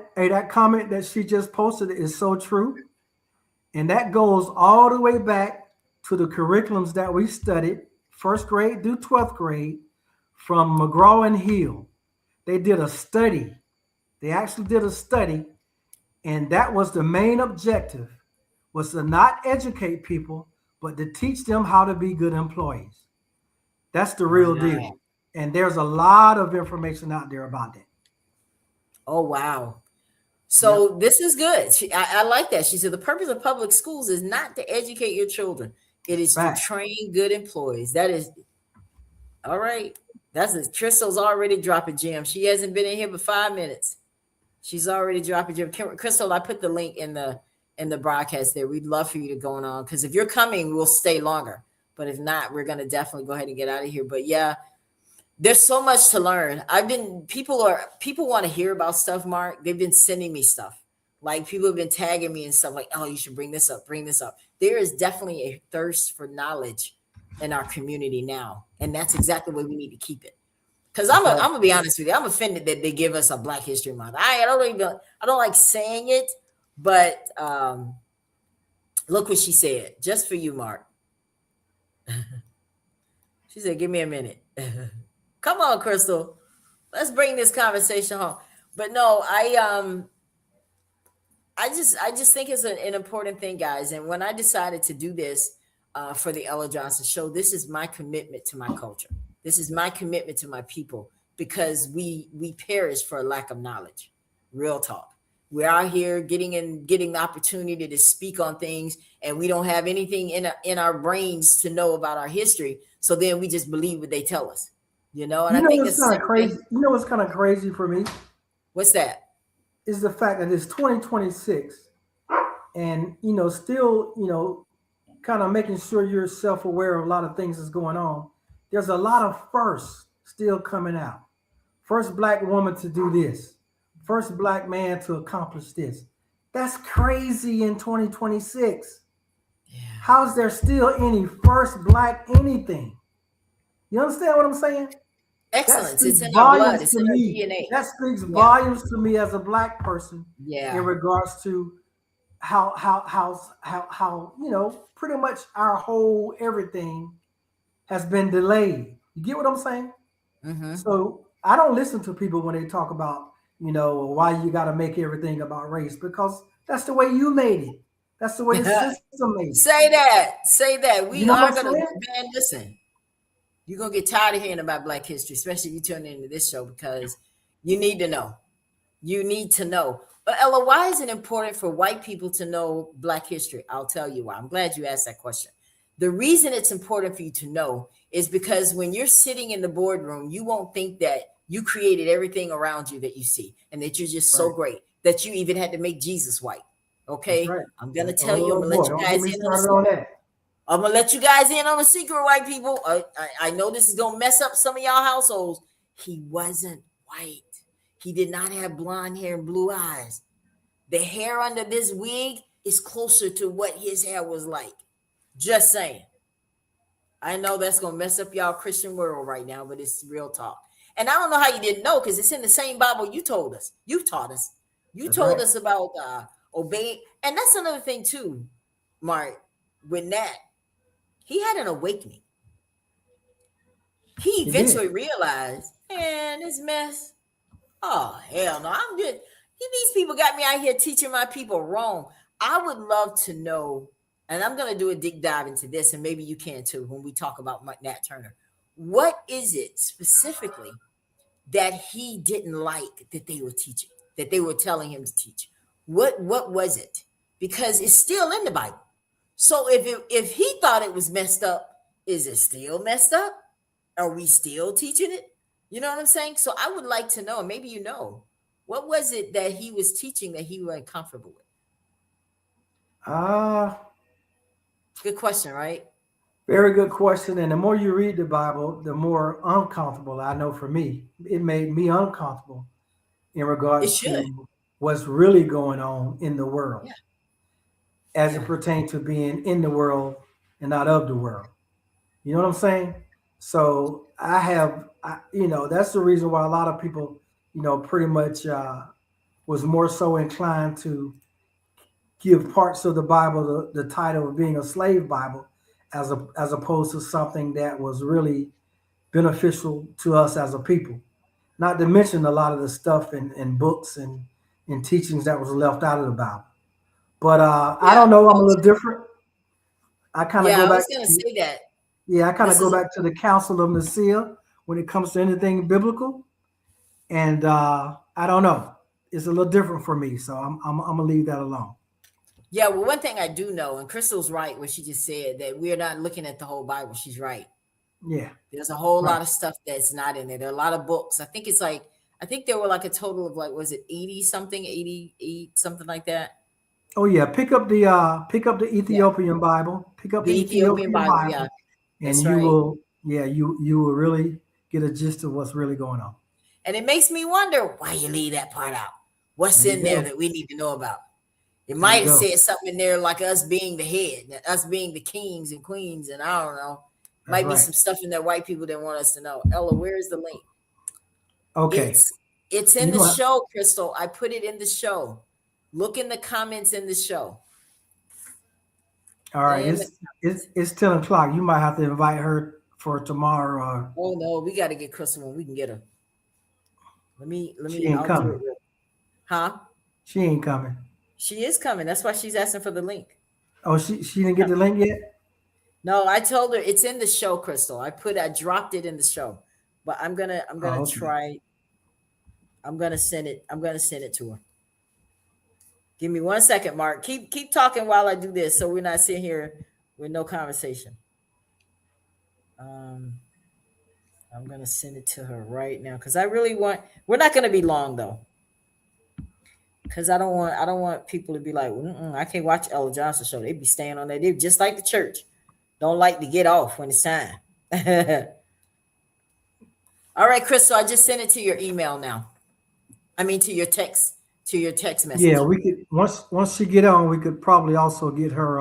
that she just posted is so true, and that goes all the way back to the curriculums that we studied, 1st grade through 12th grade, from McGraw and Hill. They did a study. They actually did a study, and that was the main objective, was to not educate people, but to teach them how to be good employees. That's the real deal. And there's a lot of information out there about that. Oh, wow. So This is good. I like that. She said the purpose of public schools is not to educate your children. It is to train good employees. That is all right. That's it. Crystal's already dropping gems. She hasn't been in here but 5 minutes. She's already dropping gems. Crystal, I put the link in the broadcast there. We'd love for you to go on, because if you're coming, we'll stay longer. But if not, we're going to definitely go ahead and get out of here. But yeah, there's so much to learn. People want to hear about stuff, Mark. They've been sending me stuff. Like people have been tagging me and stuff like, oh, you should bring this up. There is definitely a thirst for knowledge in our community now. And that's exactly the way we need to keep it. Because I'm gonna be honest with you, I'm offended that they give us a Black History Month. I don't like saying it, but look what she said, just for you, Mark. She said, give me a minute. Come on, Crystal. Let's bring this conversation home. But no, I just think it's an important thing, guys. And when I decided to do this for the Ella Johnson Show, this is my commitment to my culture. This is my commitment to my people, because we perish for a lack of knowledge. Real talk. We're out here getting the opportunity to speak on things, and we don't have anything in our brains to know about our history. So then we just believe what they tell us. And I think it's kind of crazy. You know what's kind of crazy for me? What's that? Is the fact that it's 2026, and still kind of making sure you're self-aware of a lot of things that's going on. There's a lot of firsts still coming out. First Black woman to do this. First Black man to accomplish this. That's crazy in 2026. Yeah. How's there still any first Black anything? You understand what I'm saying? Excellence. It's in our blood. It's in our DNA. That speaks volumes to me as a Black person. Yeah. In regards to how pretty much our whole everything has been delayed. You get what I'm saying? Mm-hmm. So I don't listen to people when they talk about you know, why you got to make everything about race, because that's the way you made it. That's the way the system made it. Say that. We You know are what I'm gonna, saying? man, listen. You're gonna get tired of hearing about Black history, especially if you tune into this show, because you need to know. You need to know. But Ella, why is it important for white people to know Black history? I'll tell you why. I'm glad you asked that question. The reason it's important for you to know is because when you're sitting in the boardroom, you won't think that you created everything around you that you see and that you're just so Right. great that you even had to make Jesus white. Okay. That's right. I'm gonna tell you, Oh I'm gonna boy, let you don't get guys me in on started on that. I'm gonna let you guys in on a secret, white people. I know this is gonna mess up some of y'all households. He wasn't white. He did not have blonde hair and blue eyes. The hair under this wig is closer to what his hair was like. Just saying. I know that's gonna mess up y'all Christian world right now, but it's real talk. And I don't know how you didn't know, because it's in the same Bible you told us. You taught us. You That's told right. us about obeying. And that's another thing too, Mark. With Nat, he had an awakening. He He eventually did. realized, man, this mess. Oh, hell no. I'm just, these people got me out here teaching my people wrong. I would love to know, and I'm going to do a deep dive into this, and maybe you can too when we talk about Nat Turner. What is it specifically that he didn't like that they were teaching, that they were telling him to teach? What was it? Because it's still in the Bible. So if he thought it was messed up, is it still messed up? Are we still teaching it? You know what I'm saying? So I would like to know, maybe you know, what was it that he was teaching that he wasn't comfortable with? Ah, Good question, right? very good question. And the more you read the Bible, the more uncomfortable I know for me. It made me uncomfortable in It regards should. to what's really going on in the world Yeah. as it Yeah. pertains to being in the world and not of the world. You know what I'm saying? So you know, that's the reason why a lot of people, you know, pretty much was more so inclined to give parts of the Bible the title of being a slave Bible, as opposed to something that was really beneficial to us as a people. Not to mention a lot of the stuff in books and teachings that was left out of the Bible. But I Yeah. don't know. I'm a little different. I kind of Yeah, go I back. was gonna say that. Yeah, I kind of This go is back to the Council of Nicaea when it comes to anything biblical, and I don't know. It's a little different for me, so I'm gonna leave that alone. yeah, well, one thing I do know, and Crystal's right when she just said that we're not looking at the whole Bible. She's right. Yeah, There's a whole right. lot of stuff that's not in there. There are a lot of books. I think there were like a total of like, was it 80 something, 88, something like that? Oh yeah, pick up the Yeah. Ethiopian Bible. Pick up The the Ethiopian Ethiopian Bible. Yeah, Bible, and that's you right. will you will really get a gist of what's really going on. And it makes me wonder why you leave that part out. What's There you in there go. that we need to know about? It There you might have go. said something in there like us being the head, us being the kings and queens, and I don't know. That's Might be right. some stuff in there white people didn't want us to know. Ella, where's the link? Okay. It's in You the know, show, Crystal. I put it in the show. Look in the comments in the show. all right. In the It's 10 o'clock. You might have to invite her for tomorrow. Or Oh no, we got to get Crystal when we can get her. she ain't I'll do it. coming. Huh? She ain't coming. She is coming. That's why she's asking for the link. Oh, she didn't get the link yet. No, I told her it's in the show, Crystal. I dropped it in the show, but I'm gonna Oh, okay. try. I'm gonna send it. I'm gonna send it to her. Give me 1 second, Mark. Keep talking while I do this, so we're not sitting here with no conversation. I'm gonna send it to her right now because I really want. We're not gonna be long though, because I don't want people to be like, I can't watch Ella Johnson show. They be staying on there. They're just like the church. Don't like to get off when it's time. All right, Crystal, I just sent it to your email now. I mean to your text message. Yeah, we could once she get on, we could probably also get her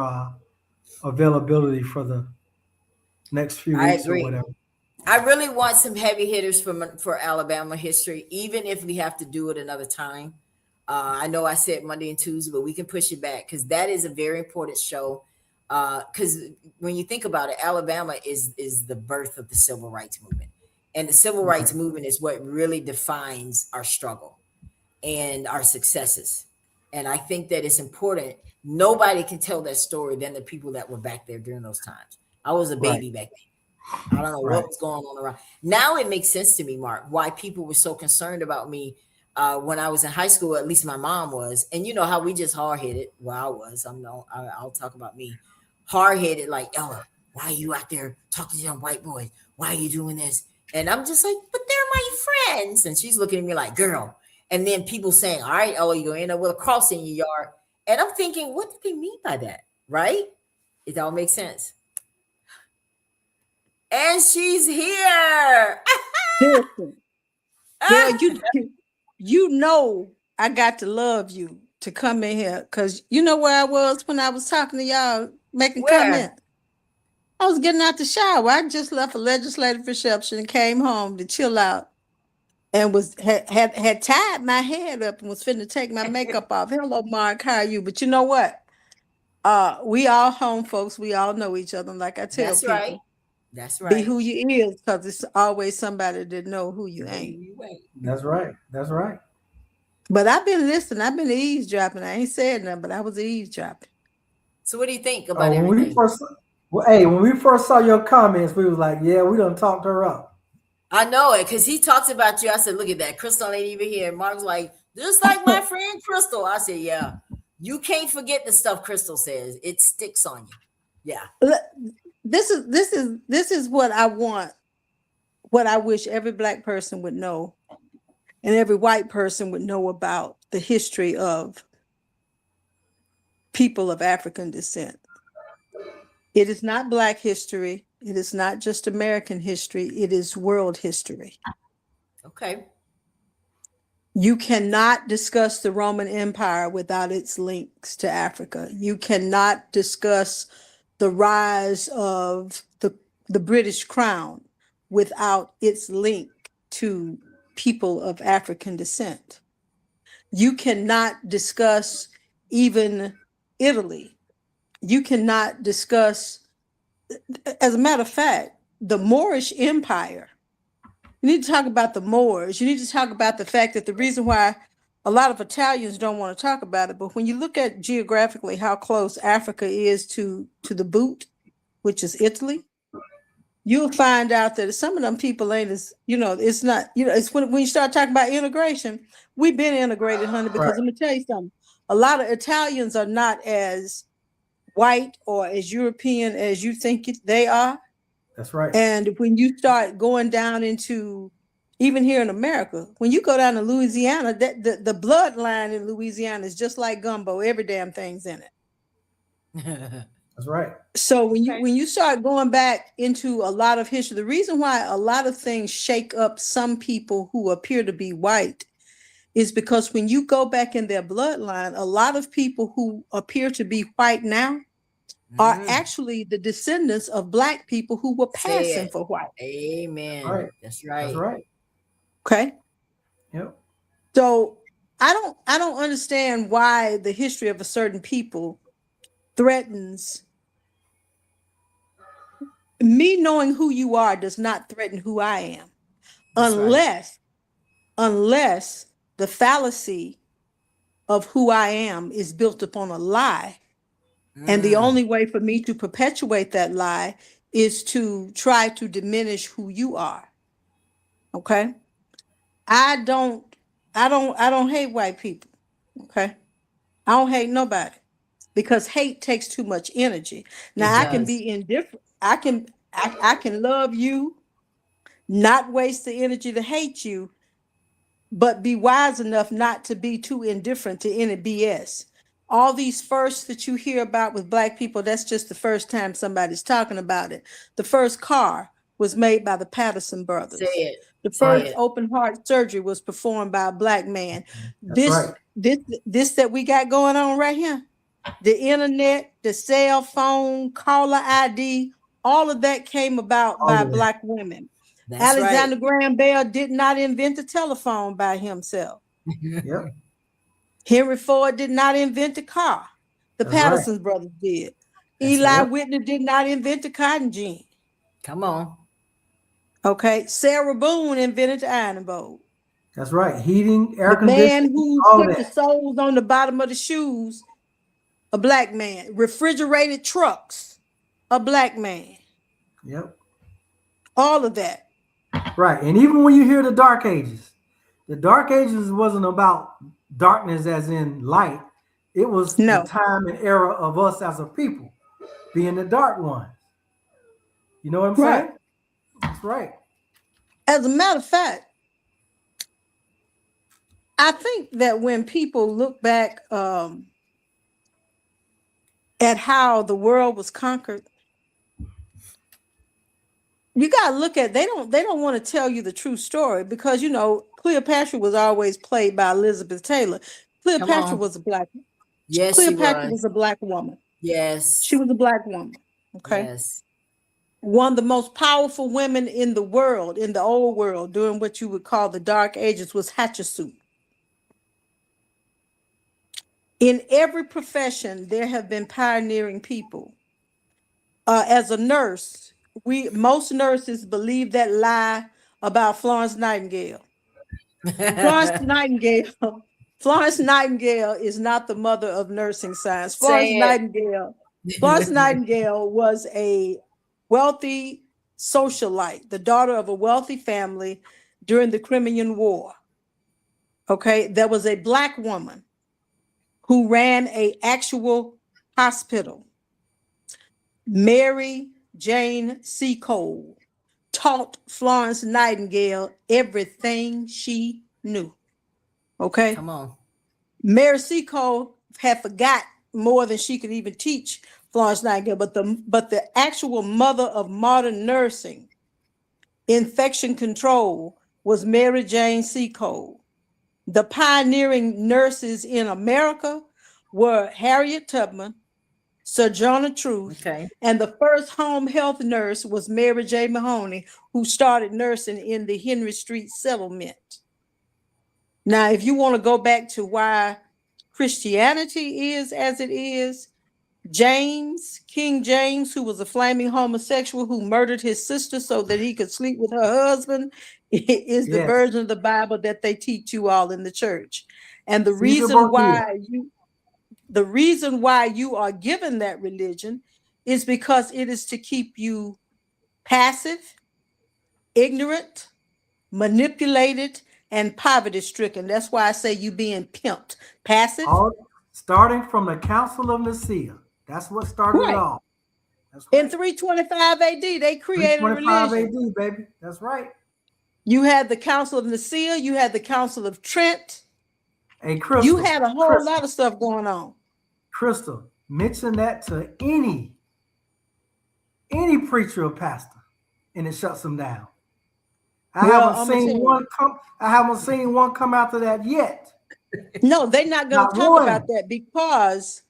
availability for the next few I weeks or agree. whatever. I really want some heavy hitters for Alabama history, even if we have to do it another time. I know I said Monday and Tuesday, but we can push it back because that is a very important show. Because when you think about it, Alabama is the birth of the civil rights movement, and the civil rights Right. movement is what really defines our struggle. and our successes. And I think that it's important. Nobody can tell that story than the people that were back there during those times. I was a baby back then. I don't know Right. what was going on around. Now it makes sense to me, Mark, why people were so concerned about me when I was in high school. At least my mom was. And you know how we just hard-headed. Well, I was. I'll talk about me. Hard-headed, like, Ella, why are you out there talking to young white boys? Why are you doing this? And I'm just like, but they're my friends. And she's looking at me like, girl. And then people saying, all right, Ella, you're going to end up with a cross in your yard. And I'm thinking, what did they mean by that? Right? It all makes sense. And she's here. Listen, girl, you know I got to love you to come in here because you know where I was when I was talking to y'all, making Where? comments. I was getting out the shower. I just left a legislative reception and came home to chill out, and had tied my head up and was finna take my makeup off. Hello, Mark, how are you? But you know what? We all home folks. We all know each other. Like I tell That's people, right. That's be right. who you is, because it's always somebody that know who you ain't. That's right. That's right. But I've been listening. I've been eavesdropping. I ain't said nothing, but I was eavesdropping. So what do you think about When everything? when we first saw your comments, we was like, yeah, we done talked her up. I know it because he talks about you. I said, look at that. Crystal ain't even here. And Mark's like, just like my friend Crystal. I said, yeah. You can't forget the stuff Crystal says. It sticks on you. Yeah. This is what I want, what I wish every Black person would know, and every white person would know about the history of people of African descent. It is not Black history. It is not just American history. It is world history. Okay. You cannot discuss the Roman Empire without its links to Africa. You cannot discuss the rise of the British Crown without its link to people of African descent. You cannot discuss even Italy. You cannot discuss, as a matter of fact, the Moorish Empire. You need to talk about the Moors. You need to talk about the fact that the reason why a lot of Italians don't want to talk about it, but when you look at geographically how close Africa is to the boot, which is Italy, you'll find out that some of them people ain't as, it's not, it's when you start talking about integration, we've been integrated, honey, because Right. let me tell you something. A lot of Italians are not as white or as European as you think they are. That's right. And when you start going down into, even here in America, when you go down to Louisiana, the bloodline in Louisiana is just like gumbo. Every damn thing's in it. That's right. So when you start going back into a lot of history, the reason why a lot of things shake up some people who appear to be white is because when you go back in their bloodline, a lot of people who appear to be white now are actually the descendants of Black people who were passing for white. Amen. Right. That's right. That's right. Okay. Yep. So I don't understand why the history of a certain people threatens me. Knowing who you are does not threaten who I am, That's unless the fallacy of who I am is built upon a lie. And the only way for me to perpetuate that lie is to try to diminish who you are. Okay. I don't hate white people. Okay. I don't hate nobody because hate takes too much energy. Now I can be indifferent. I can love you, not waste the energy to hate you, but be wise enough not to be too indifferent to any BS. All these firsts that you hear about with Black people, that's just the first time somebody's talking about it. The first car was made by the Patterson brothers. Say it. The first open heart surgery was performed by a Black man. That's This that we got going on right here, the internet, the cell phone, caller ID, all of that came about by Black women. That's Alexander Graham Bell did not invent the telephone by himself. Yep. Henry Ford did not invent the car. The Patterson brothers did. Eli Whitney did not invent the cotton gin. Come on. Okay. Sarah Boone invented the iron bowl. That's right. Heating, air The man conditioning, who all put the that. soles on the bottom of the shoes, a black man. Refrigerated trucks, a black man. Yep. All of that. Right. And even when you hear the Dark Ages wasn't about darkness as in light. It was No. the time and era of us as a people being the dark ones. You know what I'm Right. saying? That's right. As a matter of fact, I think that when people look back at how the world was conquered, you got to look at they don't want to tell you the true story because you know Cleopatra was always played by Elizabeth Taylor. Cleopatra on. was a black. Yes, Cleopatra she was. was a black woman. Yes. She was a black woman. Okay. Yes. One of the most powerful women in the world, in the old world, during what you would call the Dark Ages, was Hatshepsut. In every profession, there have been pioneering people. As a nurse, most nurses believe that lie about Florence Nightingale. Florence Nightingale is not the mother of nursing science. Florence Say it. Nightingale was a wealthy socialite, the daughter of a wealthy family during the Crimean War. Okay, there was a black woman who ran an actual hospital. Mary Jane Seacole taught Florence Nightingale everything she knew. Okay. Come on. Mary Seacole had forgot more than she could even teach Florence Nightingale, but the actual mother of modern nursing, infection control, was Mary Jane Seacole. The pioneering nurses in America were Harriet Tubman, Sojourner Truth, Okay. and the first home health nurse was Mary J. Mahoney, who started nursing in the Henry Street settlement. Now, if you want to go back to why Christianity is as it is, King James, who was a flaming homosexual who murdered his sister so that he could sleep with her husband, is the Yes. version of the Bible that they teach you all in the church. And the Caesar reason Borgia. why you are given that religion is because it is to keep you passive, ignorant, manipulated, and poverty-stricken. That's why I say you being pimped. Passive. Starting from the Council of Nicaea. That's what started Right. it all. That's In right. 325 AD, they created a 325 religion. AD, baby. That's right. You had the Council of Nicaea, you had the Council of Trent. Hey, Crystal. You had a whole lot of stuff going on. Crystal, mention that to any preacher or pastor, and it shuts them down. I haven't seen one come after that yet. No, they're not going Not to talk one. about that because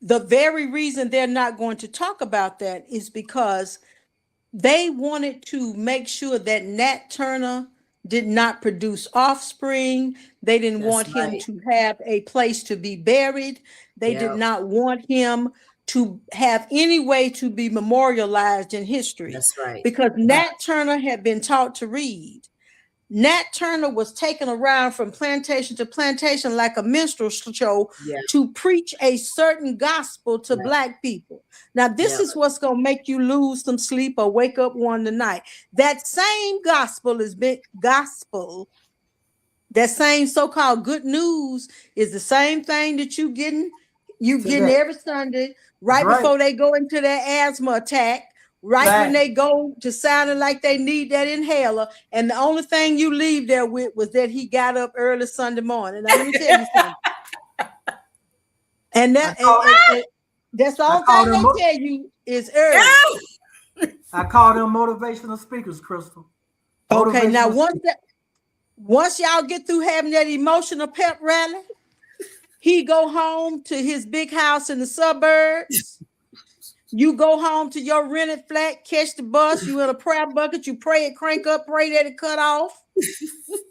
the very reason they're not going to talk about that is because they wanted to make sure that Nat Turner did not produce offspring. They didn't That's want him right. to have a place to be buried. They did Yep. not want him to have any way to be memorialized in history. That's right. Because Nat Turner had been taught to read. Nat Turner was taken around from plantation to plantation like a minstrel show Yeah. to preach a certain gospel to Yeah. Black people. Now, this Yeah. is what's going to make you lose some sleep or wake up one night. That same gospel is big gospel. That same so-called good news is the same thing that you getting every Sunday, right before they go into their asthma attack. Right when they go to sounding like they need that inhaler, and the only thing you leave there with was that he got up early Sunday morning. Now let me tell you something. And that's the only thing they tell you is early. I call them motivational speakers, Crystal. Okay, now once y'all get through having that emotional pep rally, he go home to his big house in the suburbs. You go home to your rented flat, catch the bus, you in a prayer bucket, you pray it crank up, pray that it cut off.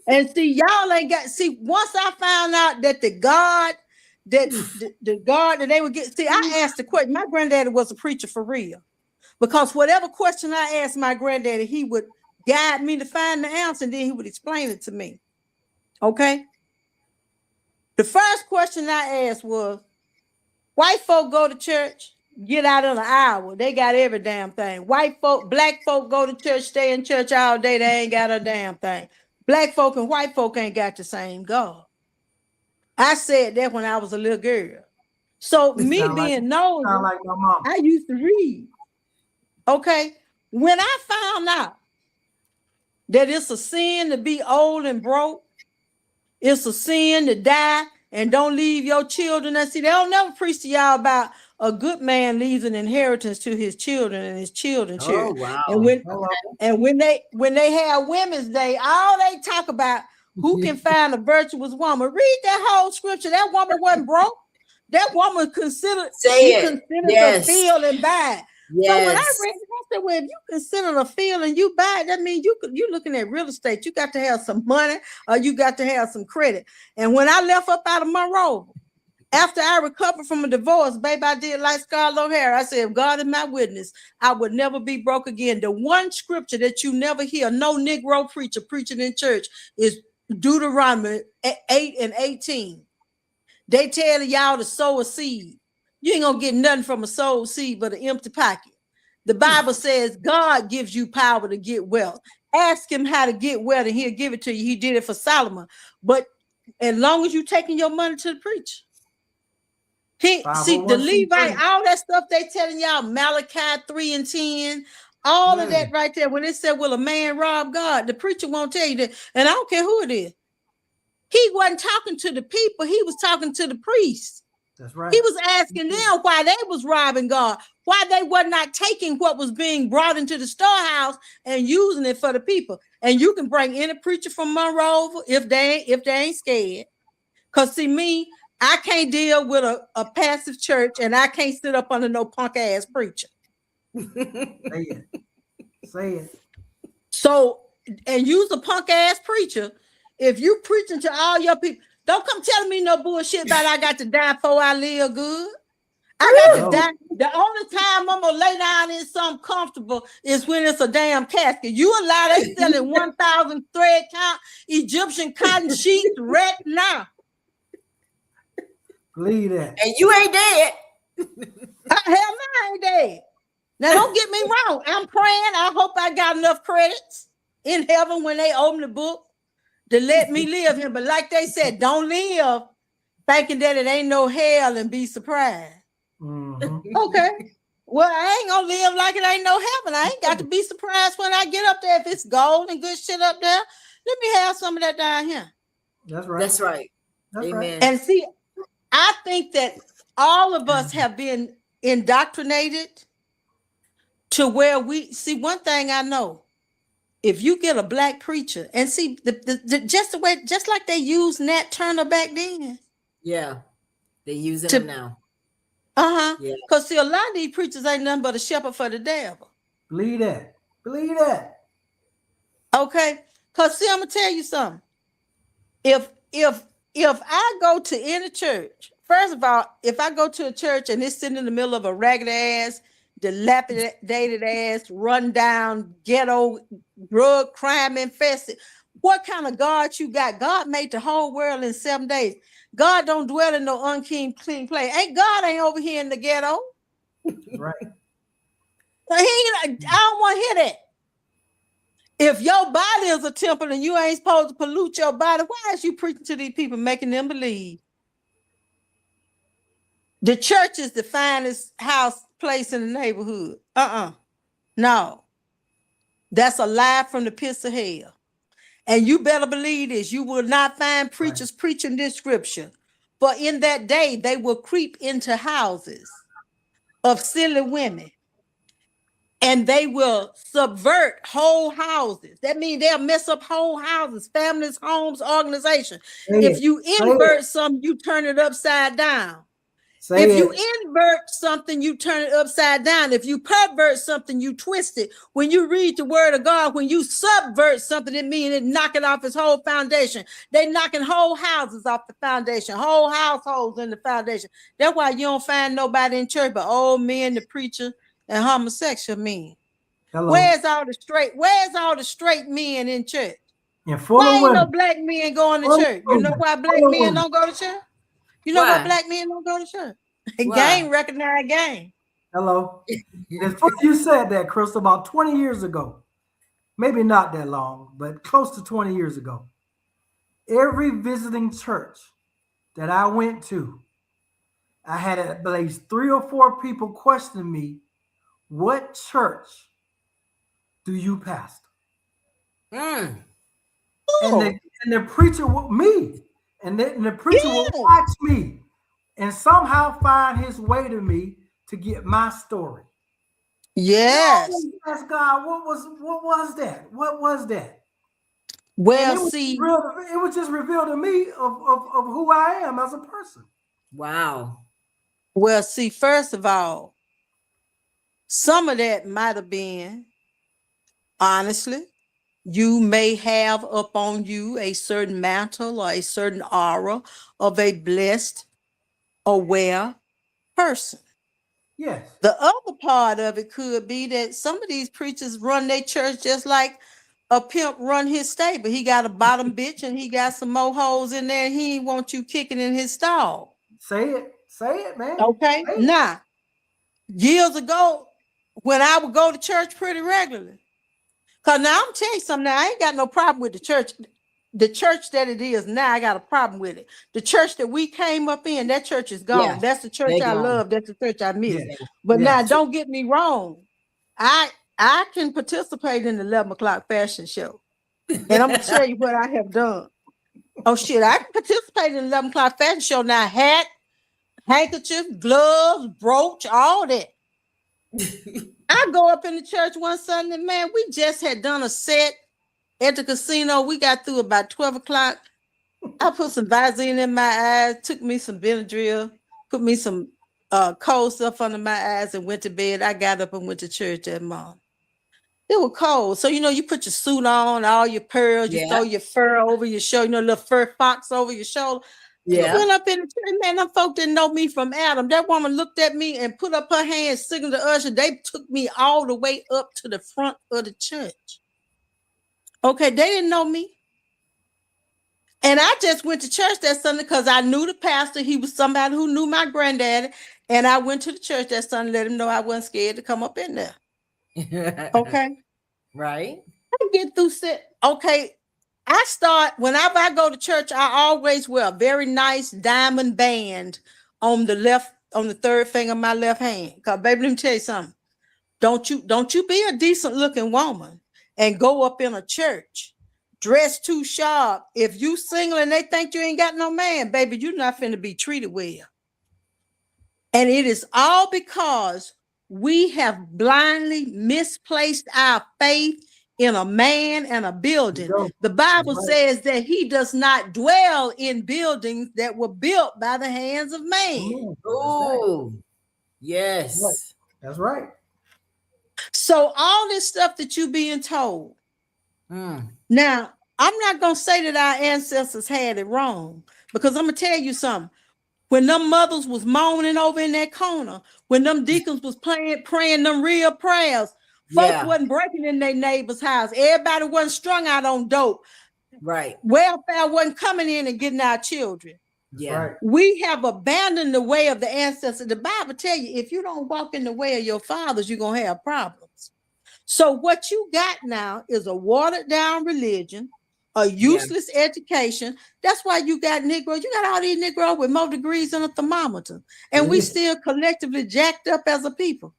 And see, y'all ain't got, once I found out that the God that they would get, I asked the question, my granddaddy was a preacher for real. Because whatever question I asked my granddaddy, he would guide me to find the answer, and then he would explain it to me. Okay. The first question I asked was, white folk go to church, get out in an hour. They got every damn thing. White folk, black folk go to church, stay in church all day. They ain't got a damn thing. Black folk and white folk ain't got the same God. I said that when I was a little girl. So me Sound being nosy, like my mom. I used to read. Okay. When I found out that it's a sin to be old and broke, it's a sin to die and don't leave your children. And see, they don't never preach to y'all about a good man leaves an inheritance to his children and his children. Oh, wow. And when they have Women's Day, all they talk about who can find a virtuous woman. Read that whole scripture. That woman wasn't broke. That woman considered a field and buy it. Yes. So when I read it, I said, well, if you consider a field and you buy it, that means you're looking at real estate. You got to have some money or you got to have some credit. And when I left up out of Monroe, after I recovered from a divorce, baby, I did like Scarlett O'Hara. I said, if God is my witness, I would never be broke again. The one scripture that you never hear no Negro preacher preaching in church is Deuteronomy 8:18. They tell y'all to sow a seed. You ain't gonna get nothing from a sold seed but an empty pocket. The Bible says God gives you power to get wealth. Ask him how to get wealth and he'll give it to you. He did it for Solomon. But as long as you're taking your money to the preacher. The Levite, all that stuff they telling y'all, Malachi 3:10, all of that right there. When it said, will a man rob God? The preacher won't tell you that. And I don't care who it is. He wasn't talking to the people. He was talking to the priests. That's right. He was asking them why they was robbing God, why they were not taking what was being brought into the storehouse and using it for the people. And you can bring any preacher from Monroe if they ain't scared. Because see me, I can't deal with a passive church and I can't sit up under no punk ass preacher. Say it. So, and use a punk ass preacher. If you preaching to all your people, don't come telling me no bullshit about I got to die before I live good. I got to die. The only time I'm gonna lay down in something comfortable is when it's a damn casket. You allow they selling 1,000 thread count Egyptian cotton sheets right now. Believe that. And you ain't dead. Hell no, I ain't dead. Now don't get me wrong. I'm praying. I hope I got enough credits in heaven when they open the book to let me live here. But like they said, don't live thinking that it ain't no hell and be surprised. Mm-hmm. Okay. Well, I ain't gonna live like it ain't no heaven. I ain't got to be surprised when I get up there. If it's gold and good shit up there, let me have some of that down here. That's right. That's right. That's Amen. right. And see, I think that all of us have been indoctrinated to where we see one thing I know. If you get a black preacher and see just like they used Nat Turner back then. Yeah. They're using them now. Yeah. Because see, a lot of these preachers ain't nothing but a shepherd for the devil. Believe that. Believe that. Okay. Because see, I'm gonna tell you something. If I go to any church, first of all, if I go to a church and it's sitting in the middle of a ragged ass, dilapidated ass, run down, ghetto, drug crime infested, what kind of God you got? God made the whole world in 7 days. God don't dwell in no unclean clean place. God ain't over here in the ghetto. Right. I don't want to hear that. If your body is a temple and you ain't supposed to pollute your body, why is you preaching to these people, making them believe the church is the finest place in the neighborhood? No. That's a lie from the pits of hell. And you better believe this. You will not find preachers preaching this scripture. For in that day, they will creep into houses of silly women. And they will subvert whole houses. That means they'll mess up whole houses, families, homes, organizations. If you invert something, you turn it upside down. If you invert something, you turn it upside down. If you pervert something, you twist it. When you read the word of God, when you subvert something, it means it knocking off its whole foundation. They knocking whole houses off the foundation, whole households in the foundation. That's why you don't find nobody in church but old men, the preacher, and homosexual men. Hello. Where's all the straight men in church? and full Why of ain't no women. black men going to Full of church? You know women. why black Full of men women. don't go to church? You know Why? why black men don't go to church? Why? Gang recognize gang. Hello. It's funny you said that, Crystal, about 20 years ago. Maybe not that long, but close to 20 years ago. Every visiting church that I went to, I had at least 3 or 4 people questioning me, what church do you pastor? Mm. And the preacher would me, and the preacher would Yeah. watch me and somehow find his way to me to get my story. Yes. Ask God, what was that? What was that? Well, And see, it was just revealed to me of who I am as a person. Wow. first of all, some of that might have been, honestly, you may have upon you a certain mantle or a certain aura of a blessed, aware person. Yes. The other part of it could be that some of these preachers run their church just like a pimp run his stable. He got a bottom bitch and he got some more hoes in there, and he ain't want you kicking in his stall. Say it, man. Okay. Say it. Now, years ago, when I would go to church pretty regularly, because now I'm telling you something, now I ain't got no problem with the church. The church that it is now, I got a problem with it. The church that we came up in, that church is gone. Yeah, That's the church they I gone. love. That's the church I miss. Yes. But Yes. now, don't get me wrong. I can participate in the 11 o'clock fashion show. And I'm going to tell you what I have done. Oh, shit. I can participate in the 11 o'clock fashion show. Now, hat, handkerchief, gloves, brooch, all that. I go up in the church one Sunday, man, we just had done a set at the casino. We got through about 12 o'clock. I put some Visine in my eyes, took me some Benadryl, put me some cold stuff under my eyes, and went to bed. I got up and went to church that morning. It was cold. So, you put your suit on, all your pearls, you throw your fur over your shoulder, little fur fox over your shoulder. Yeah. I went up in the church, man, them folk didn't know me from Adam. That woman looked at me and put up her hand, signaled to usher. They took me all the way up to the front of the church. Okay, they didn't know me. And I just went to church that Sunday because I knew the pastor. He was somebody who knew my granddaddy. And I went to the church that Sunday, let him know I wasn't scared to come up in there. Okay. Right. I get through set. Okay. Whenever I go to church, I always wear a very nice diamond band on the third finger of my left hand. Because, baby, let me tell you something. Don't you be a decent looking woman and go up in a church dressed too sharp. If you single and they think you ain't got no man, baby, you're not finna be treated well. And it is all because we have blindly misplaced our faith in a man and a building. The Bible says that he does not dwell in buildings that were built by the hands of man. Oh, yes. That's right. So all this stuff that you being told. Now, I'm not going to say that our ancestors had it wrong, because I'm going to tell you something. When them mothers was moaning over in that corner, when them deacons was praying them real prayers, folks wasn't breaking in their neighbor's house. Everybody wasn't strung out on dope. Right. Welfare wasn't coming in and getting our children. Yeah. Right. We have abandoned the way of the ancestors. The Bible tell you, if you don't walk in the way of your fathers, you're going to have problems. So what you got now is a watered down religion, a useless education. That's why you got Negroes. You got all these Negroes with more degrees than a thermometer. And we still collectively jacked up as a people.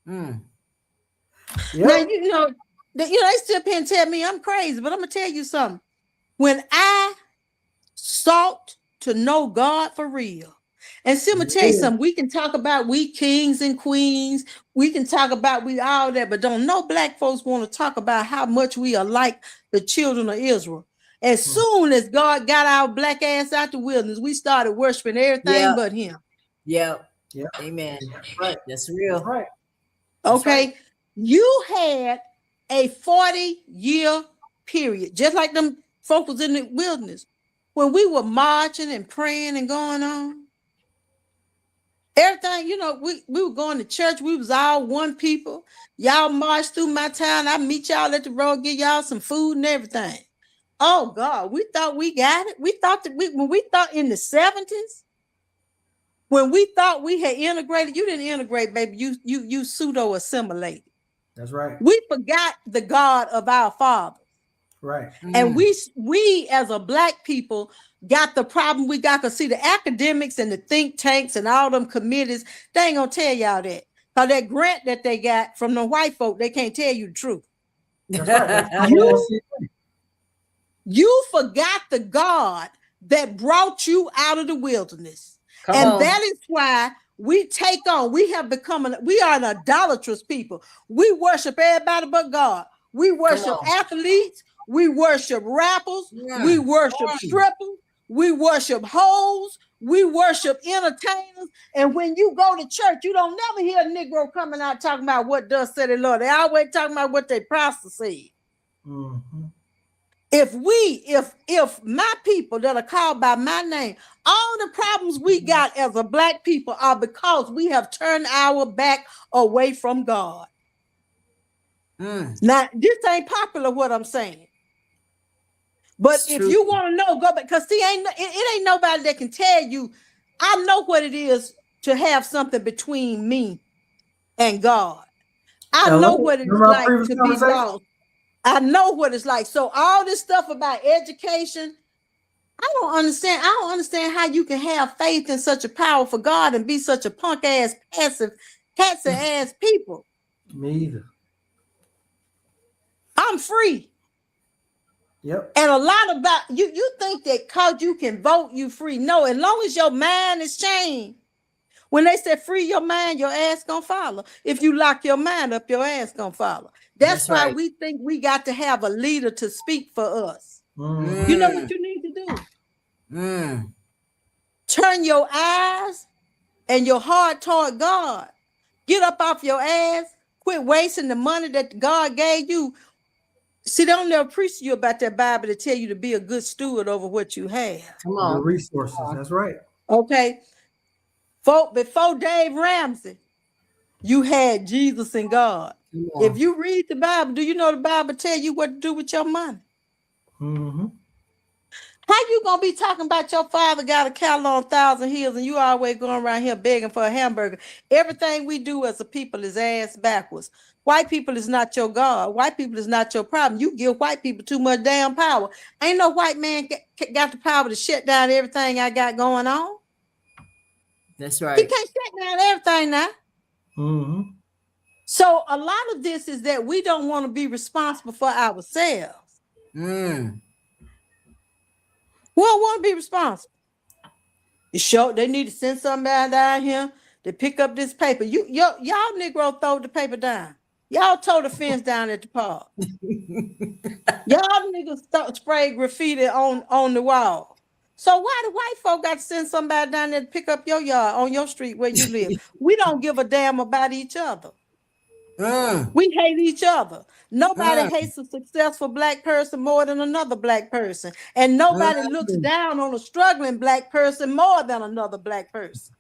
Yep. Now, they still can't tell me I'm crazy, but I'm going to tell you something. When I sought to know God for real, and see, I'm going to tell you something, we can talk about we kings and queens, we can talk about we all that, but don't no black folks want to talk about how much we are like the children of Israel. As soon as God got our black ass out the wilderness, we started worshiping everything but him. Yep. Yeah. Amen. Right. That's real. That's right. Okay. Right. You had a 40-year period, just like them folk was in the wilderness, when we were marching and praying and going on. Everything everything. You know, we were going to church. We was all one people. Y'all marched through my town. I meet y'all at the road, give y'all some food and everything. Oh God, we thought we got it. We thought that when we thought in the 70s, when we thought we had integrated, you didn't integrate, baby. You pseudo assimilated. That's right. We forgot the God of our father. Right. And we as a black people got the problem we got, because see, the academics and the think tanks and all them committees, they ain't gonna tell y'all that. Because that grant that they got from the white folk, they can't tell you the truth. That's right. You forgot the God that brought you out of the wilderness. Come and on. that is why we take on, we are an idolatrous people. We worship everybody but God. We worship athletes. We worship rappers. Yeah. We worship strippers. We worship hoes. We worship entertainers. And when you go to church, you don't never hear a Negro coming out talking about what does say the Lord. They always talking about what their pastor said. Mm-hmm. If my people that are called by my name, all the problems we got as a black people are because we have turned our back away from God. Now, this ain't popular what I'm saying. But It's if true. you want to know, go back, because see, it ain't nobody that can tell you. I know what it is to have something between me and God. I know what it's like to be lost. I know what it's like. So all this stuff about education, I don't understand. I don't understand how you can have faith in such a powerful God and be such a punk ass, passive ass people. Me either. I'm free. Yep. And a lot about you think that because you can vote, you free. No, as long as your mind is changed. When they say free your mind, your ass gonna follow. If you lock your mind up, your ass gonna follow. That's why right. we think we got to have a leader to speak for us. Mm-hmm. You know what you need to do? Turn your eyes and your heart toward God. Get up off your ass. Quit wasting the money that God gave you. See, they don't never preach to you about that Bible to tell you to be a good steward over what you have. Come The on. resources. That's right. Okay. Before Dave Ramsey, you had Jesus and God. If you read the Bible, do you know the Bible tell you what to do with your money? Mm-hmm. How you gonna be talking about your father got a cattle on 1,000 hills and you always going around here begging for a hamburger? Everything we do as a people is ass backwards. White people is not your God. White people is not your problem. You give white people too much damn power. Ain't no white man got the power to shut down everything I got going on. That's He right. can't shut down everything now. Mm-hmm. So a lot of this is that we don't want to be responsible for ourselves. We don't want to be responsible. You sure they need to send somebody down here to pick up this paper. Y'all Negro throw the paper down. Y'all tore the fence down at the park. Y'all niggas spray graffiti on the wall. So why the white folk got to send somebody down there to pick up your yard on your street where you live? We don't give a damn about each other. We hate each other. Nobody hates a successful black person more than another black person. And nobody looks down on a struggling black person more than another black person.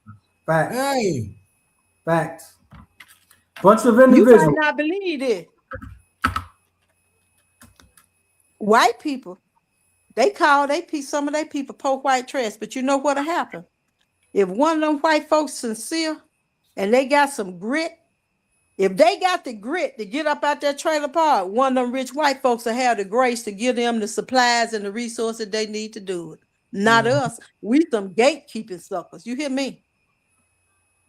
Facts. Facts. Bunch of You individuals. might not believe it. White people, they call some of their people poor white trash. But you know what'll happen? If one of them white folks sincere and they got some grit, if they got the grit to get up out that trailer park, one of them rich white folks will have the grace to give them the supplies and the resources they need to do it. Not us. We some gatekeeping suckers. You hear me?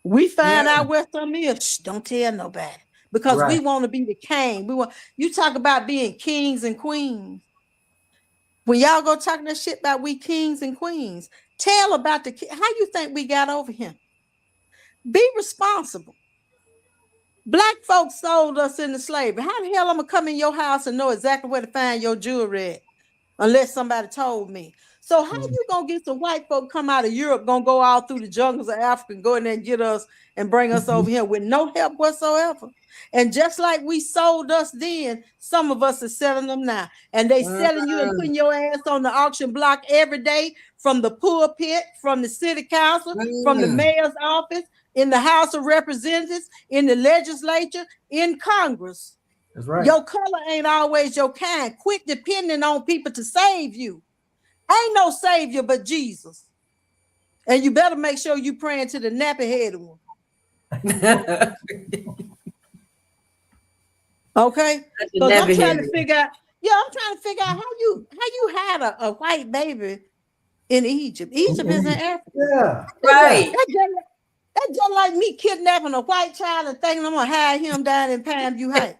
We find out where some is. Shh, don't tell nobody. Because we want to be the king. You talk about being kings and queens. When y'all go talking that shit about we kings and queens, tell about how you think we got over here. Be responsible. Black folks sold us into slavery. How the hell I'm gonna come in your house and know exactly where to find your jewelry at? Unless somebody told me. So how you gonna get some white folk come out of Europe, gonna go all through the jungles of Africa and go in there and get us and bring us over here with no help whatsoever? And just like we sold us then, some of us are selling them now. And they selling you and putting your ass on the auction block every day, from the pulpit, from the city council, from the mayor's office. in the House of Representatives, in the legislature, in Congress. That's right. Your color ain't always your kind. Quit depending on people to save you. Ain't no savior but Jesus. And you better make sure you praying to the nappy-headed one. Okay? Because I'm trying to figure out, how you had a white baby in Egypt. Egypt is in Africa. Yeah. Right. That's just like me kidnapping a white child and thinking I'm gonna hide him down in Palm View Heights.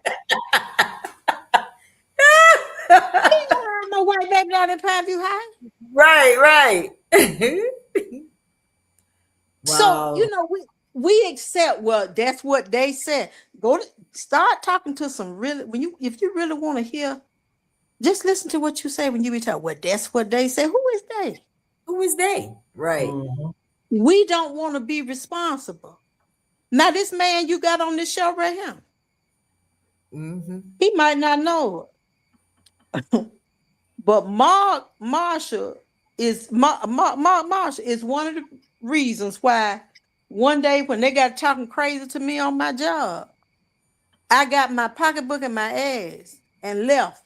Ain't gonna have no white baby down in Palm View Heights. Right. So we accept. Well, that's what they said. Start talking to some really. If you really want to hear, just listen to what you say when you be talking. Well, that's what they say. Who is they? Who is they? Right. Mhm. We don't want to be responsible. Now, this man you got on this show right here, he might not know it. But Mark Marshall is one of the reasons why one day when they got talking crazy to me on my job, I got my pocketbook in my ass and left.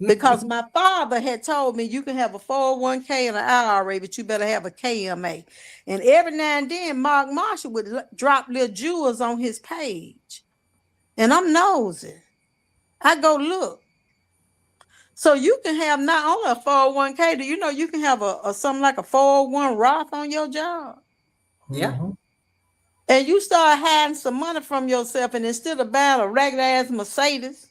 Because my father had told me you can have a 401k and an IRA, but you better have a KMA. And every now and then, Mark Marshall would drop little jewels on his page. And I'm nosy. I go look. So you can have not only a 401k, do you know you can have a something like a 401 Roth on your job? Yeah. Mhm. And you start hiding some money from yourself, and instead of buying a regular ass Mercedes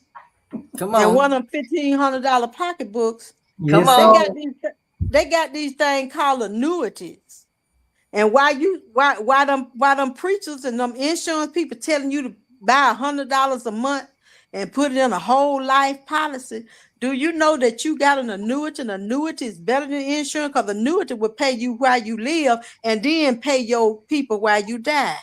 Come and on. one of them $1,500 pocketbooks, Come Yes, on. sir. they got these things called annuities. And why them preachers and them insurance people telling you to buy $100 a month and put it in a whole life policy? Do you know that you got an annuity? An annuity is better than insurance because annuity will pay you while you live and then pay your people while you die.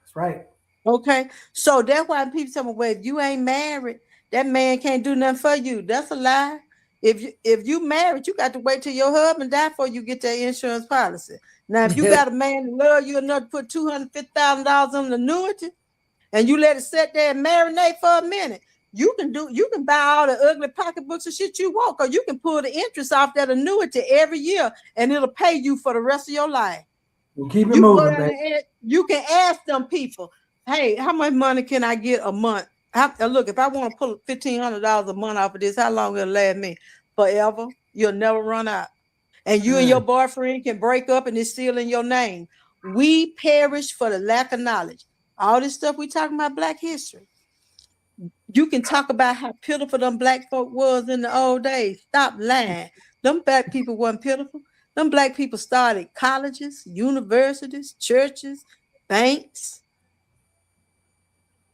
That's right. Okay, so that's why people tell me, well, if you ain't married, that man can't do nothing for you. That's a lie. If you married, you got to wait till your husband die before you get that insurance policy. Now, if you got a man that love you enough to put $250,000 on an annuity, and you let it sit there and marinate for a minute, you can buy all the ugly pocketbooks and shit you want, or you can pull the interest off that annuity every year, and it'll pay you for the rest of your life. We'll keep it You go moving, down baby. there, you can ask them people, hey, how much money can I get a month? Look, if I want to pull $1,500 a month off of this, how long it'll last me? Forever. You'll never run out. And you and your boyfriend can break up and it's still in your name. We perish for the lack of knowledge. All this stuff we talking about Black history. You can talk about how pitiful them Black folk was in the old days. Stop lying. Them Black people wasn't pitiful. Them Black people started colleges, universities, churches, banks,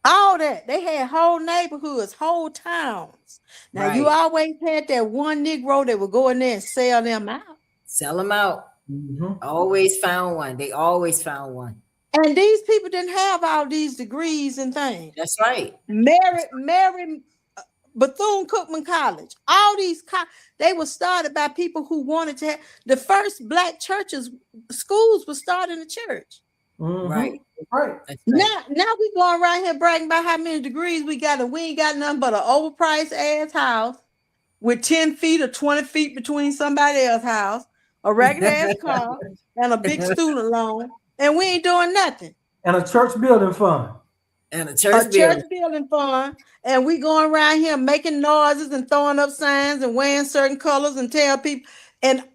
all that. They had whole neighborhoods, whole towns. Now, you always had that one Negro that would go in there and sell them out. Sell them out. Mhm. Always found one. They always found one. And these people didn't have all these degrees and things. That's right. Mary Bethune-Cookman College, all these they were started by people who wanted to have the first Black churches. Schools were started in the church. Mhm. Right. Right. That's right. Now we going around here bragging about how many degrees we got, and we ain't got nothing but an overpriced ass house with 10 feet or 20 feet between somebody else's house, a regular ass car, and a big student loan, and we ain't doing nothing. And a church building fund. And a A church church building. building fund, and we going around here making noises and throwing up signs and wearing certain colors and tell people, and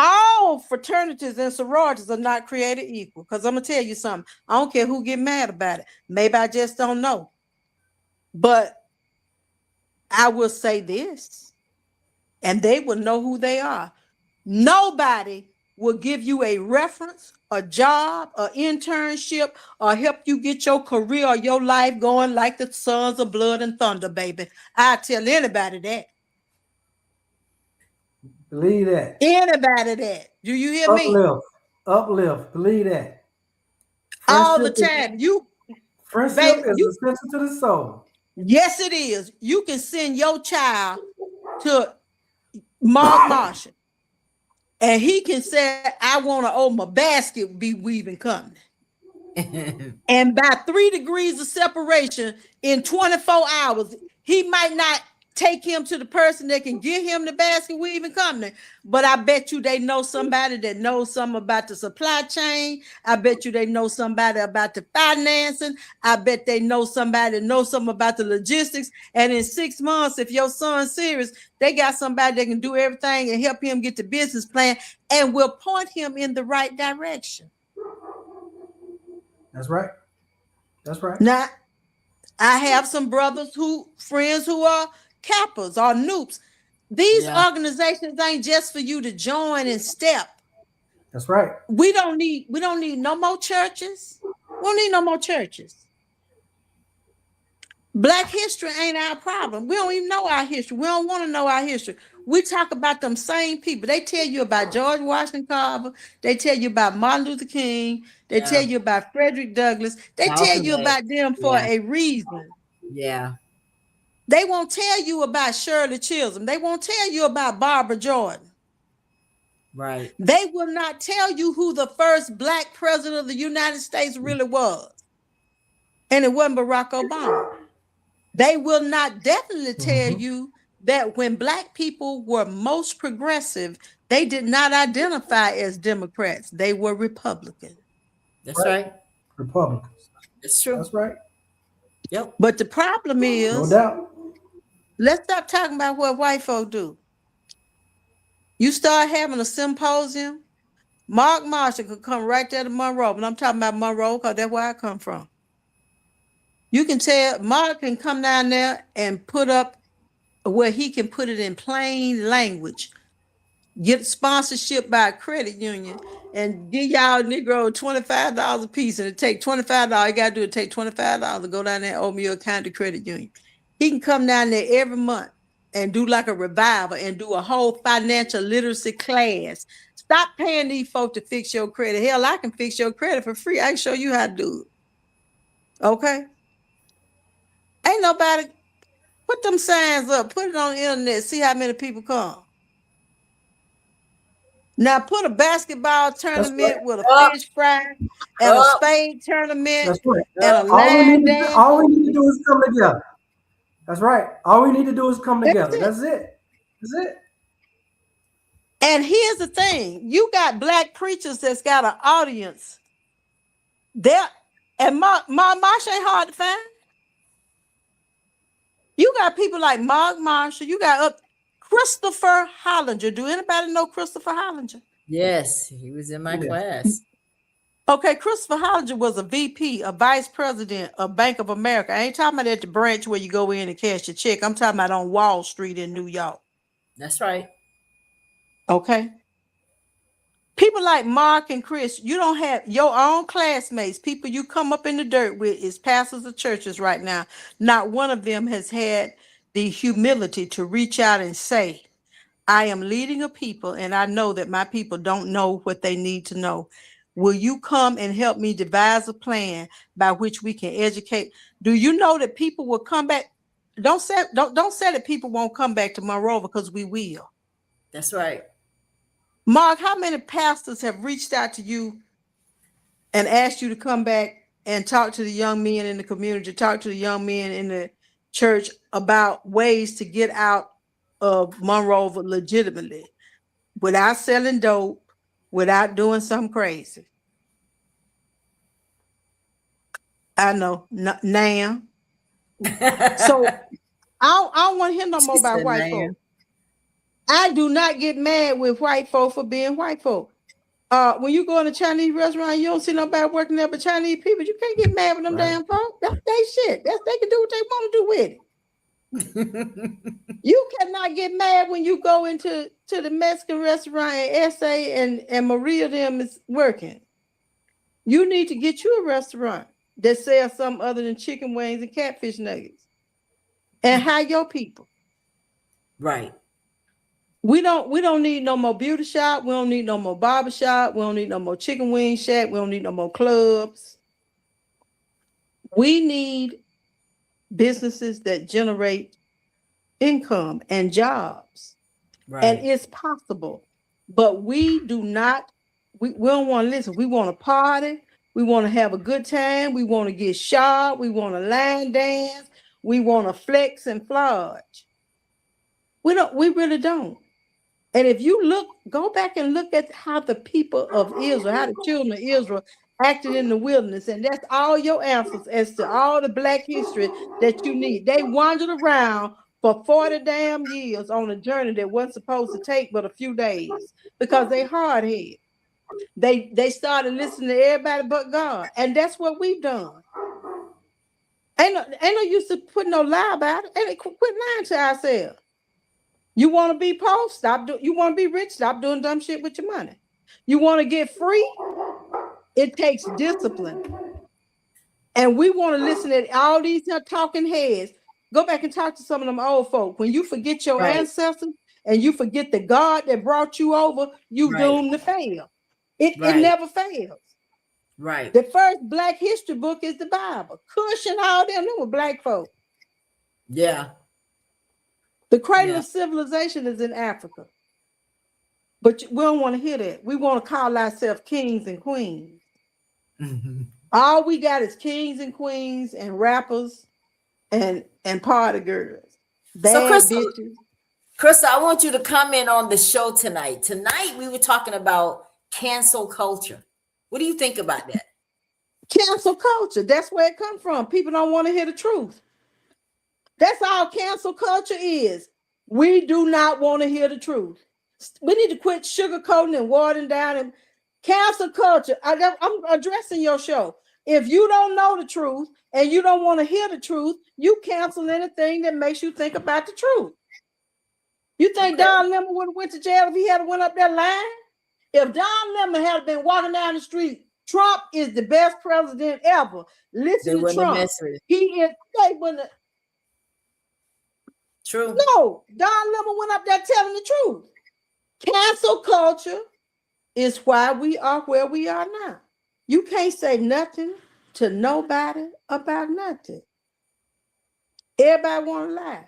all fraternities and sororities are not created equal. Because I'm gonna tell you something. I don't care who get mad about it. Maybe I just don't know. But I will say this, and they will know who they are. Nobody will give you a reference, a job, an internship, or help you get your career or your life going like the Sons of Blood and Thunder, baby. I tell anybody that. Believe that. Anybody that. Do you hear me? Uplift. Believe that. All the time. Friendship baby, is essential to the soul. Yes, it is. You can send your child to Mark Marshall, and he can say, I want to owe my basket be weaving company. And by 3 degrees of separation in 24 hours, he might not take him to the person that can get him the basket weaving company. But I bet you they know somebody that knows something about the supply chain. I bet you they know somebody about the financing. I bet they know somebody that knows something about the logistics. And in 6 months, if your son's serious, they got somebody that can do everything and help him get the business plan and will point him in the right direction. That's right. That's right. Now, I have some friends who are Kappas or Noops. These organizations ain't just for you to join and step. That's right. We don't need no more churches. We don't need no more churches. Black history ain't our problem. We don't even know our history. We don't want to know our history. We talk about them same people. They tell you about George Washington Carver. They tell you about Martin Luther King. They tell you about Frederick Douglass. They tell you about them for a reason. Yeah. They won't tell you about Shirley Chisholm. They won't tell you about Barbara Jordan. Right. They will not tell you who the first Black president of the United States really was. And it wasn't Barack Obama. They will not definitely tell you that when Black people were most progressive, they did not identify as Democrats. They were Republican. That's right. Republicans. It's true. That's right. Yep. But the problem is, No doubt. let's stop talking about what white folk do. You start having a symposium, Mark Marshall could come right there to Monroe, but I'm talking about Monroe because that's where I come from. You can tell Mark can come down there and put up where he can put it in plain language, get sponsorship by a credit union, and give y'all Negro $25 a piece, and it take $25. All you gotta do is take $25 to go down there and open your account to credit union. He can come down there every month and do like a revival and do a whole financial literacy class. Stop paying these folks to fix your credit. Hell, I can fix your credit for free. I can show you how to do it. Okay? Ain't nobody, put them signs up, put it on the internet, see how many people come. Now put a basketball tournament with a fish fry and a spade tournament. That's right. And a line dance. All we need to do is come together. That's right. All we need to do is come together. That's it. That's it. And here's the thing: you got Black preachers that's got an audience. There, and Marsh ain't hard to find. You got people like Mark Marshall. You got Christopher Hollinger. Do anybody know Christopher Hollinger? Yes, he was in my class. Okay, Christopher Hollinger was a VP, a vice president of Bank of America. I ain't talking about at the branch where you go in and cash your check. I'm talking about on Wall Street in New York. That's right. Okay. People like Mark and Chris, you don't have your own classmates, people you come up in the dirt with is pastors of churches right now. Not one of them has had the humility to reach out and say, I am leading a people and I know that my people don't know what they need to know. Will you come and help me devise a plan by which we can educate? Do you know that people will come back? Don't say that people won't come back to Monroe, because we will. That's right. Mark, how many pastors have reached out to you and asked you to come back and talk to the young men in the community, talk to the young men in the church about ways to get out of Monroe legitimately without selling dope, without doing something crazy? I know, now. So I don't want to hear no more about white folk. I do not get mad with white folk for being white folk. When you go in a Chinese restaurant, you don't see nobody working there but Chinese people. You can't get mad with them damn folk. That's their shit. They can do what they want to do with it. You cannot get mad when you go into the Mexican restaurant and SA and Maria them is working. You need to get you a restaurant that sells something other than chicken wings and catfish nuggets and hire your people. Right. We don't need no more beauty shop. We don't need no more barber shop. We don't need no more chicken wing shack. We don't need no more clubs. We need businesses that generate income and jobs. Right. And it's possible. But we do not, we don't want to listen. We want to party. We want to have a good time. We want to get sharp. We want to line dance. We want to flex and flodge. We really don't. And if you go back and look at how the people of Israel, how the children of Israel acted in the wilderness, and that's all your answers as to all the Black history that you need. They wandered around for 40 damn years on a journey that wasn't supposed to take but a few days because they hard-headed. They started listening to everybody but God, and that's what we've done. Ain't no use to put no lie about it. And quit lying to ourselves. You want to be poor? You want to be rich? Stop doing dumb shit with your money. You want to get free? It takes discipline. And we want to listen to all these talking heads. Go back and talk to some of them old folk. When you forget your ancestors and you forget the God that brought you over, you doomed to fail. It never fails. Right. The first Black history book is the Bible. Cush and all them were Black folk. Yeah. The cradle of civilization is in Africa. But we don't want to hear that. We want to call ourselves kings and queens. Mm-hmm. All we got is kings and queens and rappers and party girls. Bad bitches. Krista, I want you to comment on the show tonight. Tonight we were talking about cancel culture. What do you think about that? Cancel culture. That's where it comes from. People don't want to hear the truth. That's all cancel culture is. We do not want to hear the truth. We need to quit sugarcoating and watering down and cancel culture. I'm addressing your show. If you don't know the truth and you don't want to hear the truth, you cancel anything that makes you think about the truth. You think Don Lemon would have went to jail if he had went up that line? If Don Lemon had been walking down the street, Trump is the best president ever. Listen to Trump. He is. They wouldn't. True. No, Don Lemon went up there telling the truth. Cancel culture is why we are where we are now. You can't say nothing to nobody about nothing. Everybody want to lie.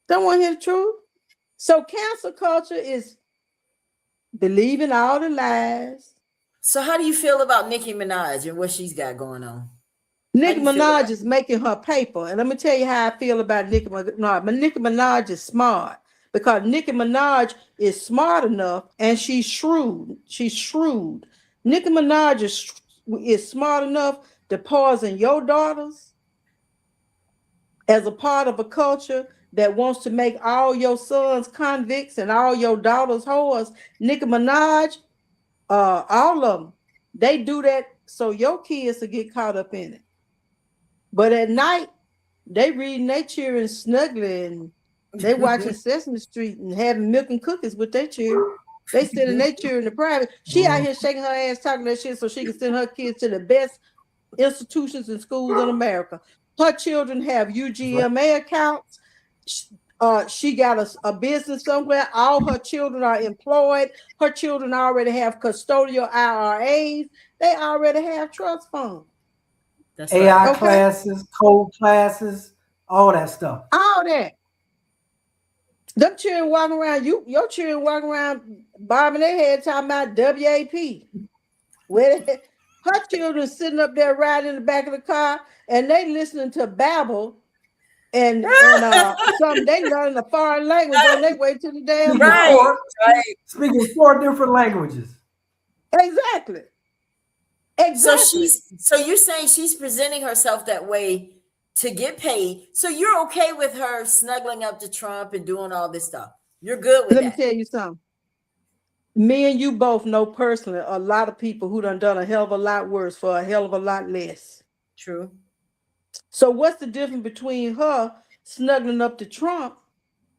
Don't want to hear the truth. So cancel culture is believing all the lies. So how do you feel about Nicki Minaj and what she's got going on? Nicki Minaj is making her paper. And let me tell you how I feel about Nicki Minaj. But Nicki Minaj is smart because Nicki Minaj is smart enough and she's shrewd. She's shrewd. Nicki Minaj is smart enough to poison your daughters as a part of a culture that wants to make all your sons convicts and all your daughters whores. Nicki Minaj, all of them, they do that so your kids will get caught up in it. But at night, they reading their children snuggling. They watching Sesame Street and having milk and cookies with their children. They sending their children to private. She out here shaking her ass, talking that shit so she can send her kids to the best institutions and schools in America. Her children have UGMA accounts. She got a business somewhere. All her children are employed. Her children already have custodial IRAs. They already have trust funds. That's AI classes, code classes, all that stuff. All that. Them children walking around, your children walking around bobbing their head talking about WAP. Her children sitting up there riding in the back of the car and they listening to babble and something they learning a foreign language on their way to the damn right. Speaking 4 different languages. Exactly. So you're saying she's presenting herself that way to get paid. So you're okay with her snuggling up to Trump and doing all this stuff. You're good with that. Let me tell you something. Me and you both know personally a lot of people who done a hell of a lot worse for a hell of a lot less. True. So what's the difference between her snuggling up to Trump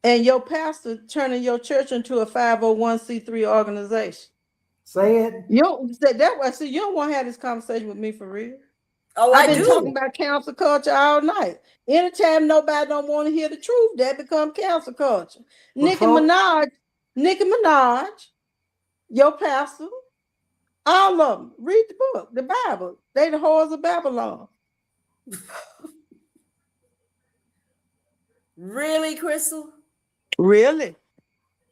and your pastor turning your church into a 501c3 organization? Say it. You don't say that way. So you don't want to have this conversation with me for real. Oh, I've been talking about cancel culture all night. Anytime nobody don't want to hear the truth, that become cancel culture. Nicki Minaj, your pastor, all of them. Read the book, the Bible. They the whores of Babylon. Really, Crystal? Really?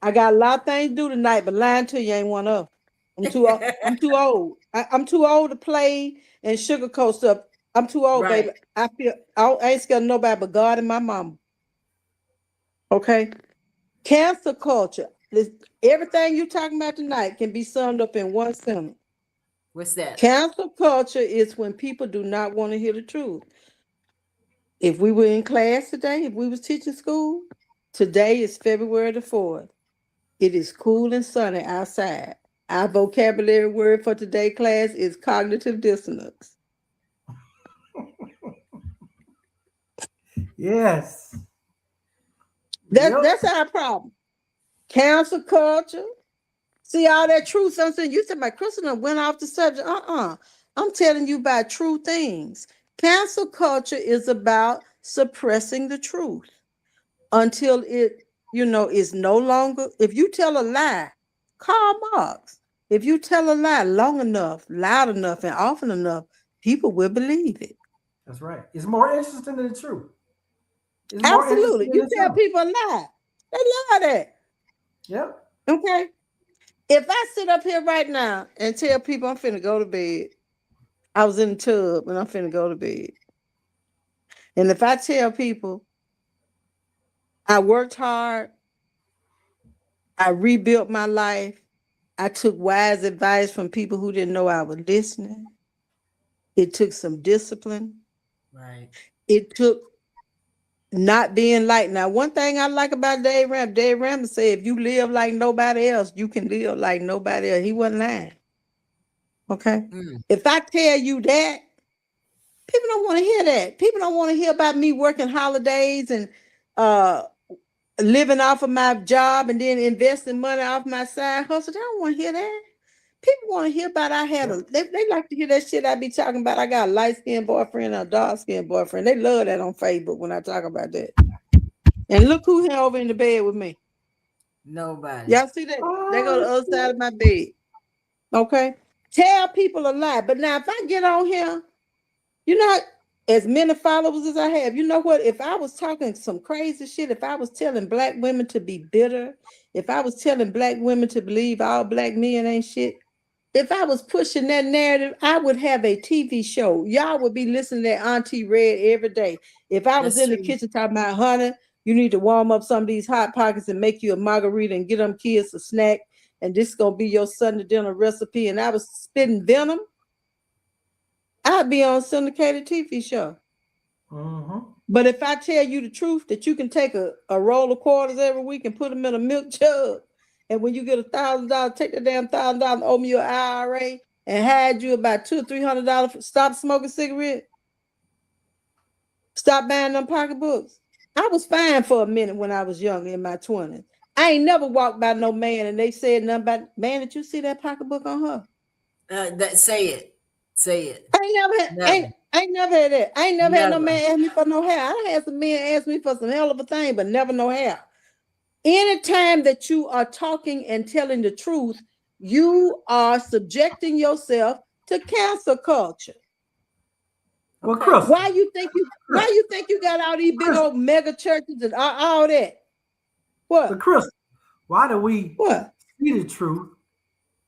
I got a lot of things to do tonight, but lying to you ain't one of them. I'm too old. I'm too old to play and sugarcoat stuff. I'm too old, Right. baby. I ain't scared of nobody but God and my mama. Okay. Cancel culture. Everything you talking about tonight can be summed up in one sentence. What's that? Cancel culture is when people do not want to hear the truth. If we were in class today, if we was teaching school, today is February the 4th. It is cool and sunny outside. Our vocabulary word for today class is cognitive dissonance. Yes. Yep. That's our problem. Cancel culture. See all that truth. Something you said my Christendom went off the subject. I'm telling you about true things. Cancel culture is about suppressing the truth until it, is no longer. If you tell a lie, Karl Marx. If you tell a lie long enough, loud enough, and often enough, people will believe it. That's right. It's more interesting than the truth. It's more Absolutely. interesting You than the tell truth. people a lie. They love that. Yep. Okay. If I sit up here right now and tell people I'm finna go to bed, I was in the tub and I'm finna go to bed. And if I tell people I worked hard, I rebuilt my life, I took wise advice from people who didn't know I was listening. It took some discipline. Right. It took not being like. Now, one thing I like about Dave Ramsey said, if you live like nobody else, you can live like nobody else. He wasn't lying. Okay. If I tell you that, people don't want to hear that. People don't want to hear about me working holidays and living off of my job and then investing money off my side hustle. They don't want to hear that. People want to hear about they like to hear that shit I be talking about. I got a light-skinned boyfriend and a dark-skinned boyfriend. They love that on Facebook when I talk about that. And look who here over in the bed with me. Nobody. Y'all see that? They go to the other side of my bed. Okay? Tell people a lie. But now if I get on here, as many followers as I have, you know what? If I was talking some crazy shit, if I was telling Black women to be bitter, if I was telling Black women to believe all Black men ain't shit, if I was pushing that narrative, I would have a TV show. Y'all would be listening to Auntie Red every day. If I was in the kitchen talking about, honey, you need to warm up some of these Hot Pockets and make you a margarita and get them kids a snack, and this is going to be your Sunday dinner recipe, and I was spitting venom, I'd be on a syndicated TV show. But if I tell you the truth, that you can take a roll of quarters every week and put them in a milk jug, and when you get $1,000, take the damn $1,000 and open your IRA and hide you about $200 or $300. Stop smoking cigarettes. Stop buying them pocketbooks. I was fine for a minute when I was young in my 20s. I ain't never walked by no man and they said nothing about, man, did you see that pocketbook on her? Say it. I ain't never had that. I ain't never had no man ask me for no hair. I had some men ask me for some hell of a thing, but never no hair. Anytime that you are talking and telling the truth, you are subjecting yourself to cancel culture. Well, Chris, why you think you got all these big old mega churches and all that? What? But Chris, why do we see the truth,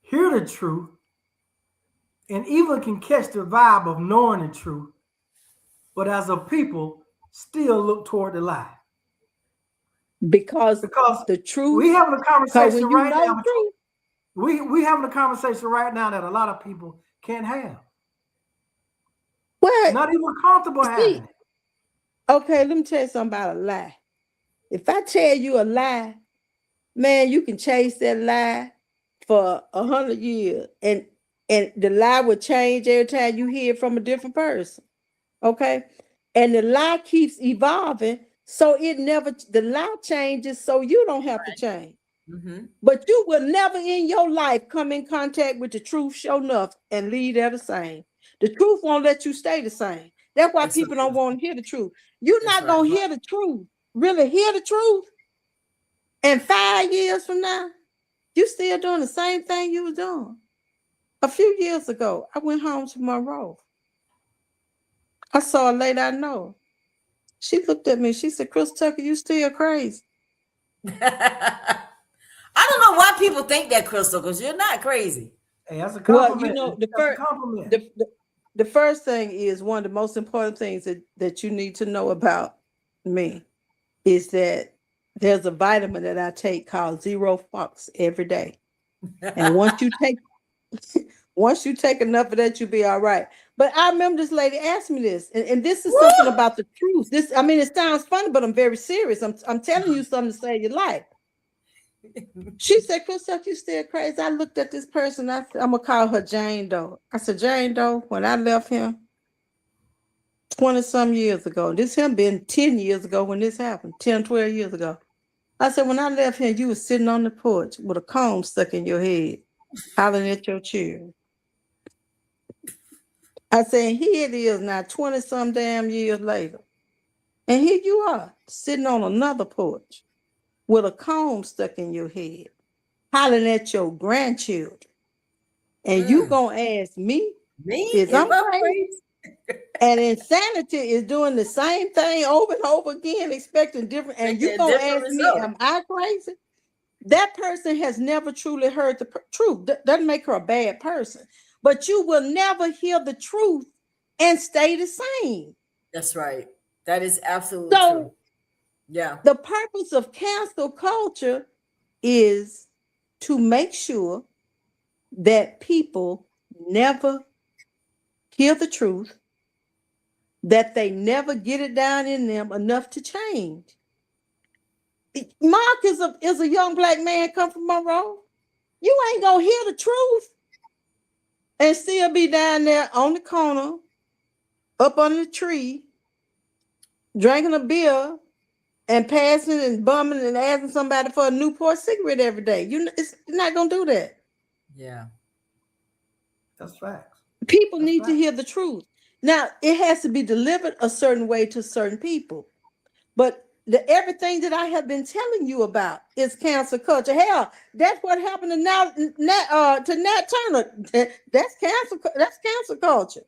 hear the truth, and even can catch the vibe of knowing the truth, but as a people still look toward the lie? Because the truth. We having a conversation right now. Truth, we having a conversation right now that a lot of people can't have. What? Not even comfortable having it. Okay, let me tell you something about a lie. If I tell you a lie, man, you can chase that lie for 100 years, and the lie will change every time you hear it from a different person. Okay, and the lie keeps evolving. So the lie changes, so you don't have to change. But you will never in your life come in contact with the truth, sure enough, and leave there the same. The truth won't let you stay the same. That's why people don't want to hear the truth. You're not going to hear the truth, really hear the truth. And 5 years from now, you still doing the same thing you were doing. A few years ago, I went home to Monroe. I saw a lady I know. She looked at me. She said, Chris Tucker, you still crazy. I don't know why people think that, Crystal, because you're not crazy. Hey, that's a Well, compliment. the That's a first compliment. the first thing is one of the most important things that you need to know about me is that there's a vitamin that I take called Zero Fox every day. And once you take enough of that, you'll be all right. But I remember this lady asked me this, and this is something about the truth. This, I mean, it sounds funny, but I'm very serious. I'm telling you something to save your life. She said, Christoph, you still crazy. I looked at this person. I'm gonna call her Jane Doe. I said, Jane Doe, when I left him 20 some years ago, this him been 10 years ago when this happened, 10, 12 years ago. I said, when I left him, you was sitting on the porch with a comb stuck in your head, hollering at your children. I said, here it is now, 20 some damn years later. And here you are, sitting on another porch with a comb stuck in your head, hollering at your grandchildren. And you gonna ask me, is I'm crazy? And insanity is doing the same thing over and over again, expecting different, and you gonna ask me, am I crazy? That person has never truly heard the truth. Doesn't make her a bad person, but you will never hear the truth and stay the same. That's right. That is absolutely true. Yeah. The purpose of cancel culture is to make sure that people never hear the truth, that they never get it down in them enough to change. Mark is a young black man come from Monroe. You ain't gonna hear the truth and still be down there on the corner, up under the tree, drinking a beer and passing and bumming and asking somebody for a Newport cigarette every day. You're not gonna do that. Yeah. That's facts. People need to hear the truth. Now, it has to be delivered a certain way to certain people. But everything that I have been telling you about is cancel culture. Hell, that's what happened to Nat Turner. That's cancel culture.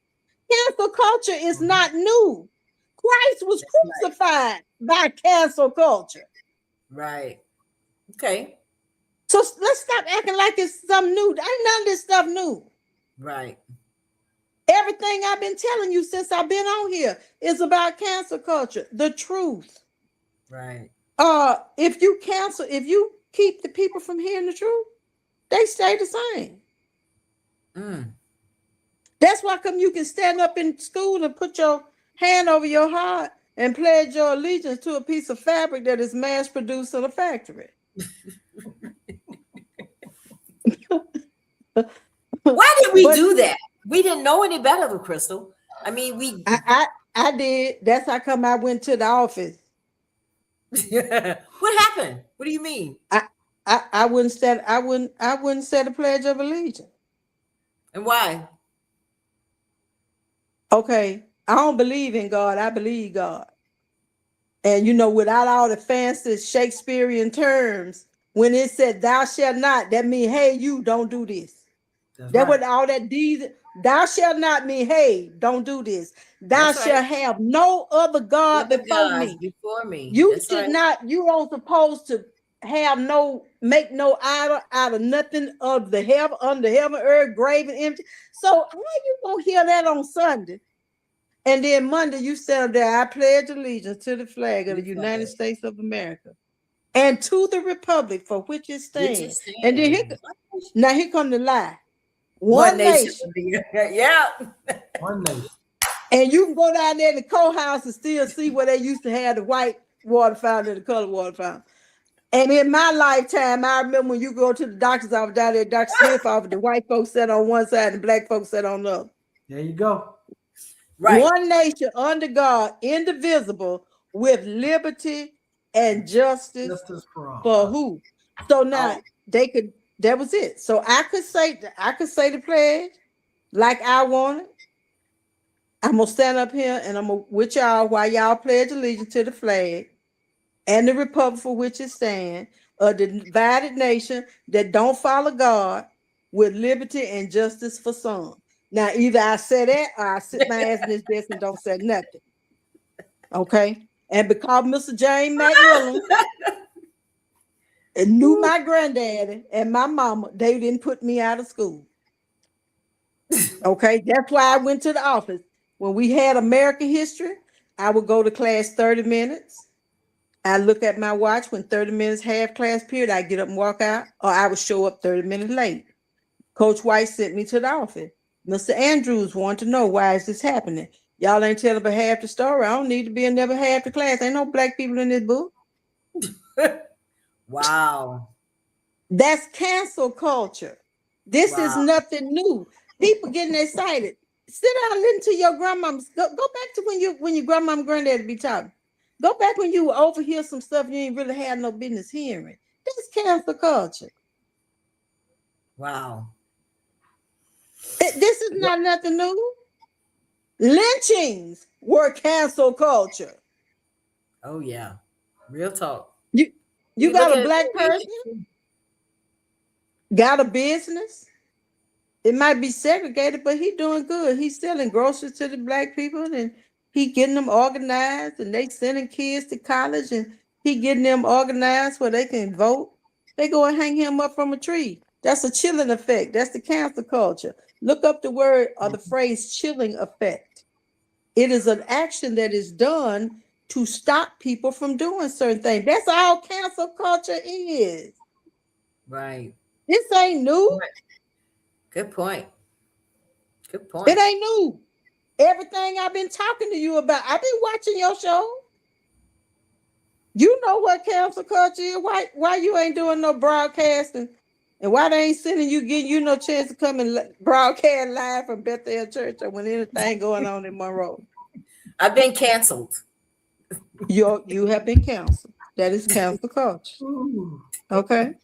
Cancel culture is not new. Christ was crucified by cancel culture. Right. Okay. So let's stop acting like it's something new. Ain't none of this stuff new. Right. Everything I've been telling you since I've been on here is about cancel culture, the truth. Right. If you keep the people from hearing the truth, they stay the same. That's why come you can stand up in school and put your hand over your heart and pledge your allegiance to a piece of fabric that is mass produced in a factory. Why did we do that? We didn't know any better than Crystal. I mean, I did. That's how come I went to the office. What happened? What do you mean? I wouldn't say a pledge of allegiance. And why? Okay, I don't believe in God. I believe God. And without all the fancy Shakespearean terms, when it said "thou shalt not," that means, hey, you don't do this. That what all that deeds. Thou shalt not mean, hey, don't do this. Thou shalt have no other God before me. You should not. You aren't supposed to make no idol out of nothing of the heaven, under heaven, earth, grave, and empty. So how you gonna hear that on Sunday? And then Monday you stand there, I pledge allegiance to the flag of the United States of America and to the republic for which it stands. And then here come the lie. One nation. Yeah. One nation. And you can go down there in the courthouse and still see where they used to have the white water fountain and the colored water fountain. And in my lifetime, I remember when you go to the doctor's office down there, Dr. Smith office, the white folks sat on one side and the black folks sat on the other. There you go. Right. One nation under God, indivisible, with liberty and justice for who? So now that was it. So I could say the pledge like I wanted. I'm gonna stand up here and I'm gonna with y'all while y'all pledge allegiance to the flag and the republic for which it stands, a divided nation that don't follow God, with liberty and justice for some. Now, either I say that or I sit my ass in this desk and don't say nothing. Okay? And because Mr. James McMillan knew my granddaddy and my mama, they didn't put me out of school. Okay, that's why I went to the office. When we had American history, I would go to class 30 minutes. I look at my watch when 30 minutes half class period, I get up and walk out, or I would show up 30 minutes late. Coach White sent me to the office. Mr. Andrews wanted to know, why is this happening? Y'all ain't telling but half the story. I don't need to be in never half the class. Ain't no black people in this book. Wow. That's cancel culture. This is Wow. nothing new. People getting excited. Sit down and listen to your grandmama. Go back to when your grandmama and granddaddy be talking. Go back when you overhear some stuff you ain't really had no business hearing. That's cancel culture. Wow. This is not nothing new. Lynchings were cancel culture. Oh yeah. Real talk. You got a black person, got a business. It might be segregated, but he doing good. He's selling groceries to the black people, and he getting them organized, and they sending kids to college, and he getting them organized where they can vote. They go and hang him up from a tree. That's a chilling effect. That's the cancel culture. Look up the word or the phrase chilling effect. It is an action that is done to stop people from doing certain things. That's all cancel culture is. Right. This ain't new. Good point. Good point. It ain't new. Everything I've been talking to you about, I've been watching your show. You know what cancel culture is. Why you ain't doing no broadcasting? And why they ain't sending you, getting you no chance to come and broadcast live from Bethel Church or when anything going on in Monroe? I've been canceled. You have been canceled. That is cancel culture. Okay.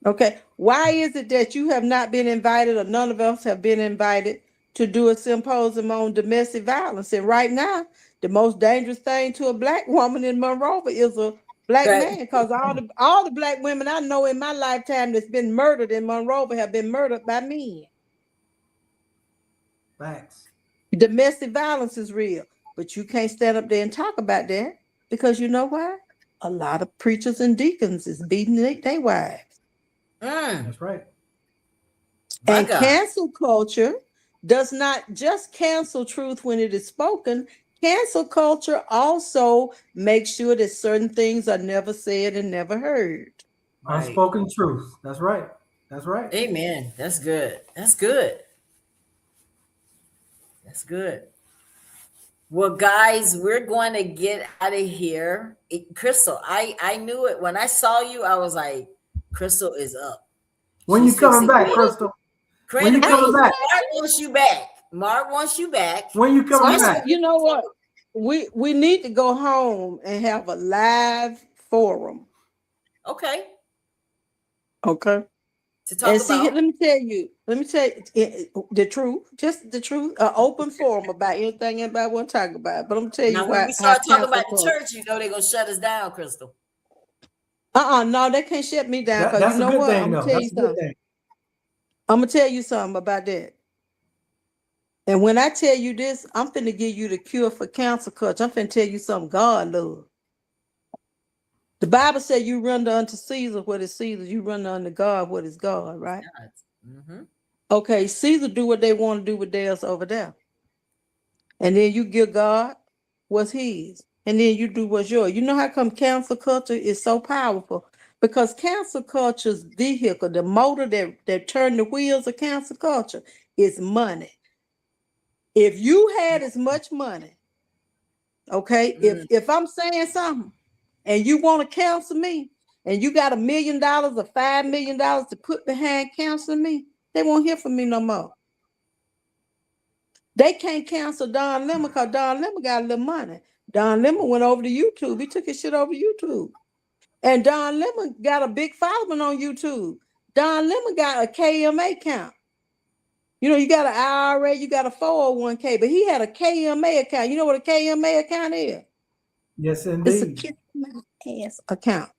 Okay. Why is it that you have not been invited, or none of us have been invited to do a symposium on domestic violence? And right now, the most dangerous thing to a black woman in Monroe is a black man, because all the black women I know in my lifetime that's been murdered in Monroe have been murdered by men. Facts. Domestic violence is real, but you can't stand up there and talk about that, because you know why? A lot of preachers and deacons is beating their wives. That's right. And cancel culture does not just cancel truth when it is spoken. Cancel culture also makes sure that certain things are never said and never heard. Right. Unspoken truth. That's right. That's right. Amen. That's good. That's good. That's good. Well, guys, we're going to get out of here. Crystal, I knew it. When I saw you, I was like, Crystal is up. When you coming back, Crystal? When you coming back? Mark wants you back. Mark wants you back. When you coming back? You know what? We need to go home and have a live forum. Okay. Okay. To talk about. Let me tell you the truth, just the truth, an open forum about anything anybody want to talk about. But I'm tell you now, why. when we start talking about the church, you know they're gonna shut us down, Crystal. No, they can't shut me down, because you know what? I'm gonna tell you something. I'm gonna tell you something about that. And when I tell you this, I'm finna give you the cure for cancel culture. I'm finna tell you something God love. The Bible said you render unto Caesar what is Caesar. You render unto God what is God, right? Mm-hmm. Okay, Caesar do what they want to do with theirs over there. And then you give God what's his. And then you do what's yours. You know how come cancel culture is so powerful? Because cancel culture's vehicle, the motor that turn the wheels of cancel culture, is money. If you had as much money, okay, if I'm saying something and you want to cancel me, and you got $1 million or $5 million to put behind canceling me, they won't hear from me no more. They can't cancel Don Lemon because Don Lemon got a little money. Don Lemon went over to YouTube. He took his shit over YouTube. And Don Lemon got a big following on YouTube. Don Lemon got a KMA account. You know, you got an IRA, you got a 401k, but he had a KMA account. You know what a KMA account is? Yes, indeed. It's a kiss my ass account.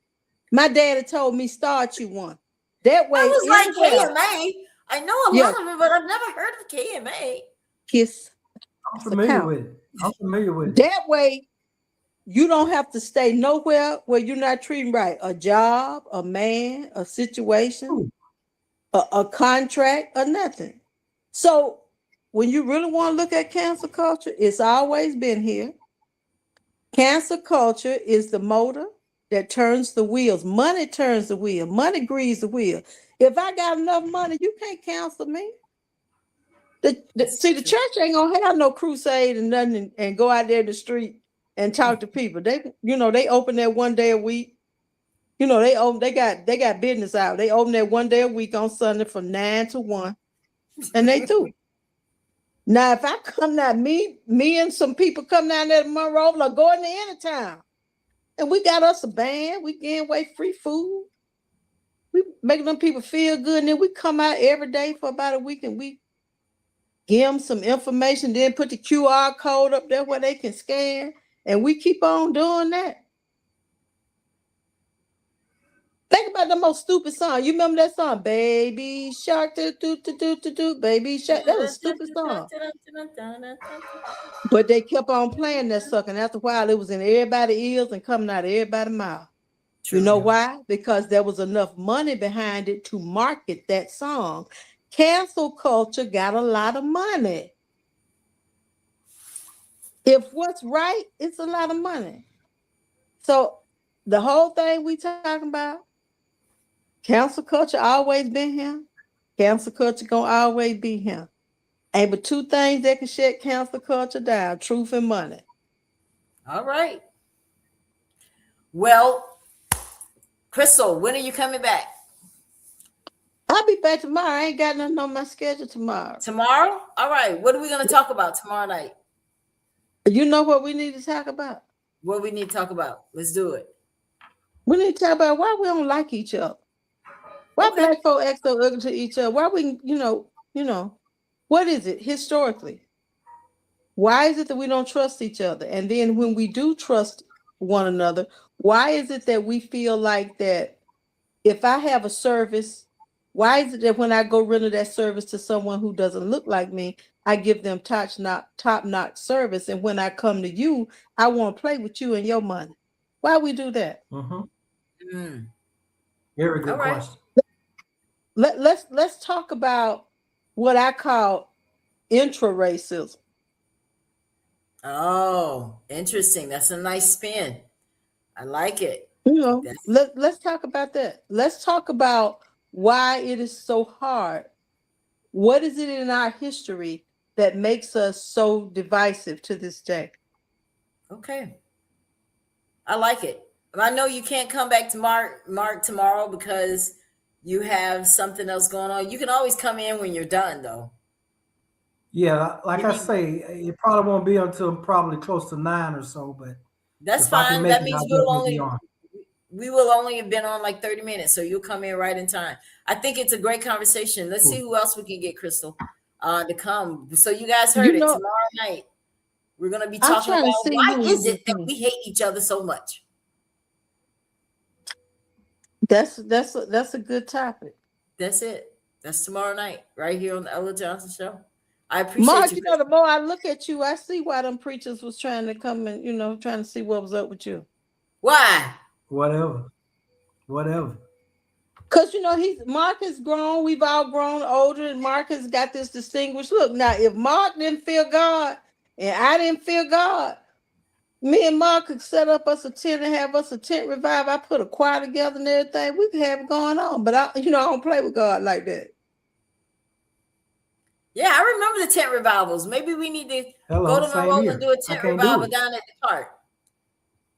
My daddy told me start you one. That way, I was like KMA. I know a lot of it, but I've never heard of KMA. Kiss. I'm familiar with it. I'm familiar with it. That way, you don't have to stay nowhere where you're not treating right. A job, a man, a situation, a contract, or nothing. So when you really want to look at cancel culture, it's always been here. Cancel culture is the motor that turns the wheels. Money turns the wheel. Money greases the wheel. If I got enough money, you can't cancel me. See, the church ain't gonna have no crusade and nothing and go out there in the street and talk to people. They, they open that one day a week. They got business out. They open that one day a week on Sunday from 9 to 1, and they do. Now, if I come down, me and some people come down there to Monroe, or go in the end of town, and we got us a band, we giving away free food, we making them people feel good, and then we come out every day for about a week, and we give them some information, then put the QR code up there where they can scan, and we keep on doing that. Think about the most stupid song. You remember that song, Baby Shark, Baby Shark? That was a stupid song. But they kept on playing that sucker, and after a while, it was in everybody's ears and coming out of everybody's mouth. True. You know why? Because there was enough money behind it to market that song. Cancel culture got a lot of money. If what's right, it's a lot of money. So the whole thing we talking about, cancel culture always been here. Cancel culture gonna always be here. Ain't but two things that can shut cancel culture down: truth and money. All right. Well, Crystal, when are you coming back? I'll be back tomorrow. I ain't got nothing on my schedule tomorrow. Tomorrow? All right. What are we going to talk about tomorrow night? You know what we need to talk about? What we need to talk about? Let's do it. We need to talk about why we don't like each other. Why black folks act so ugly to each other? Why we, what is it historically? Why is it that we don't trust each other? And then when we do trust one another, why is it that we feel like that if I have a service, why is it that when I go render that service to someone who doesn't look like me, I give them top-notch service, and when I come to you, I want to play with you and your money? Why we do that? Mm-hmm. Very good question. Let's talk about what I call intra-racism. Oh, interesting. That's a nice spin. I like it. Let's talk about that. Let's talk about why it is so hard. What is it in our history that makes us so divisive to this day? Okay. I like it. I know you can't come back to Mark tomorrow because you have something else going on. You can always come in when you're done, though. Yeah, like I say, it probably won't be until probably close to 9 or so, but that's fine. That means we will only have been on like 30 minutes, so you'll come in right in time. I think it's a great conversation. Let's see who else we can get, Crystal, to come. So you guys heard it. Tomorrow night, we're going to be talking about why is it that we hate each other so much? That's a good topic. That's it. That's tomorrow night, right here on the Ella Johnson Show. I appreciate Mark, you. The more I look at you, I see why them preachers was trying to come and, trying to see what was up with you. Why? Whatever. Because, Mark has grown. We've all grown older, and Mark has got this distinguished look. Now, if Mark didn't fear God and I didn't fear God, me and Mark could set up us a tent and have us a tent revival. I put a choir together and everything. We could have it going on. But, I don't play with God like that. Yeah, I remember the tent revivals. Maybe we need to go to Monroe and do a tent revival down at the park.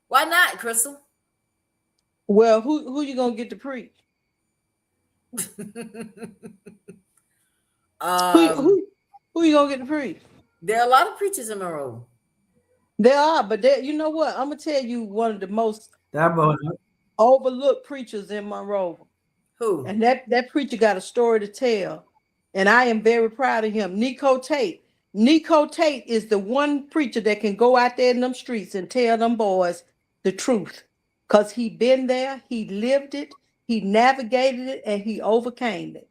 Why not, Crystal? Well, who you gonna get to preach? Who you gonna get to preach? There are a lot of preachers in Monroe. There are, but you know what? I'm gonna tell you one of the most overlooked preachers in Monroe. Who? And that preacher got a story to tell. And I am very proud of him. Nico Tate. Nico Tate is the one preacher that can go out there in them streets and tell them boys the truth. Because he been there, he lived it, he navigated it, and he overcame it.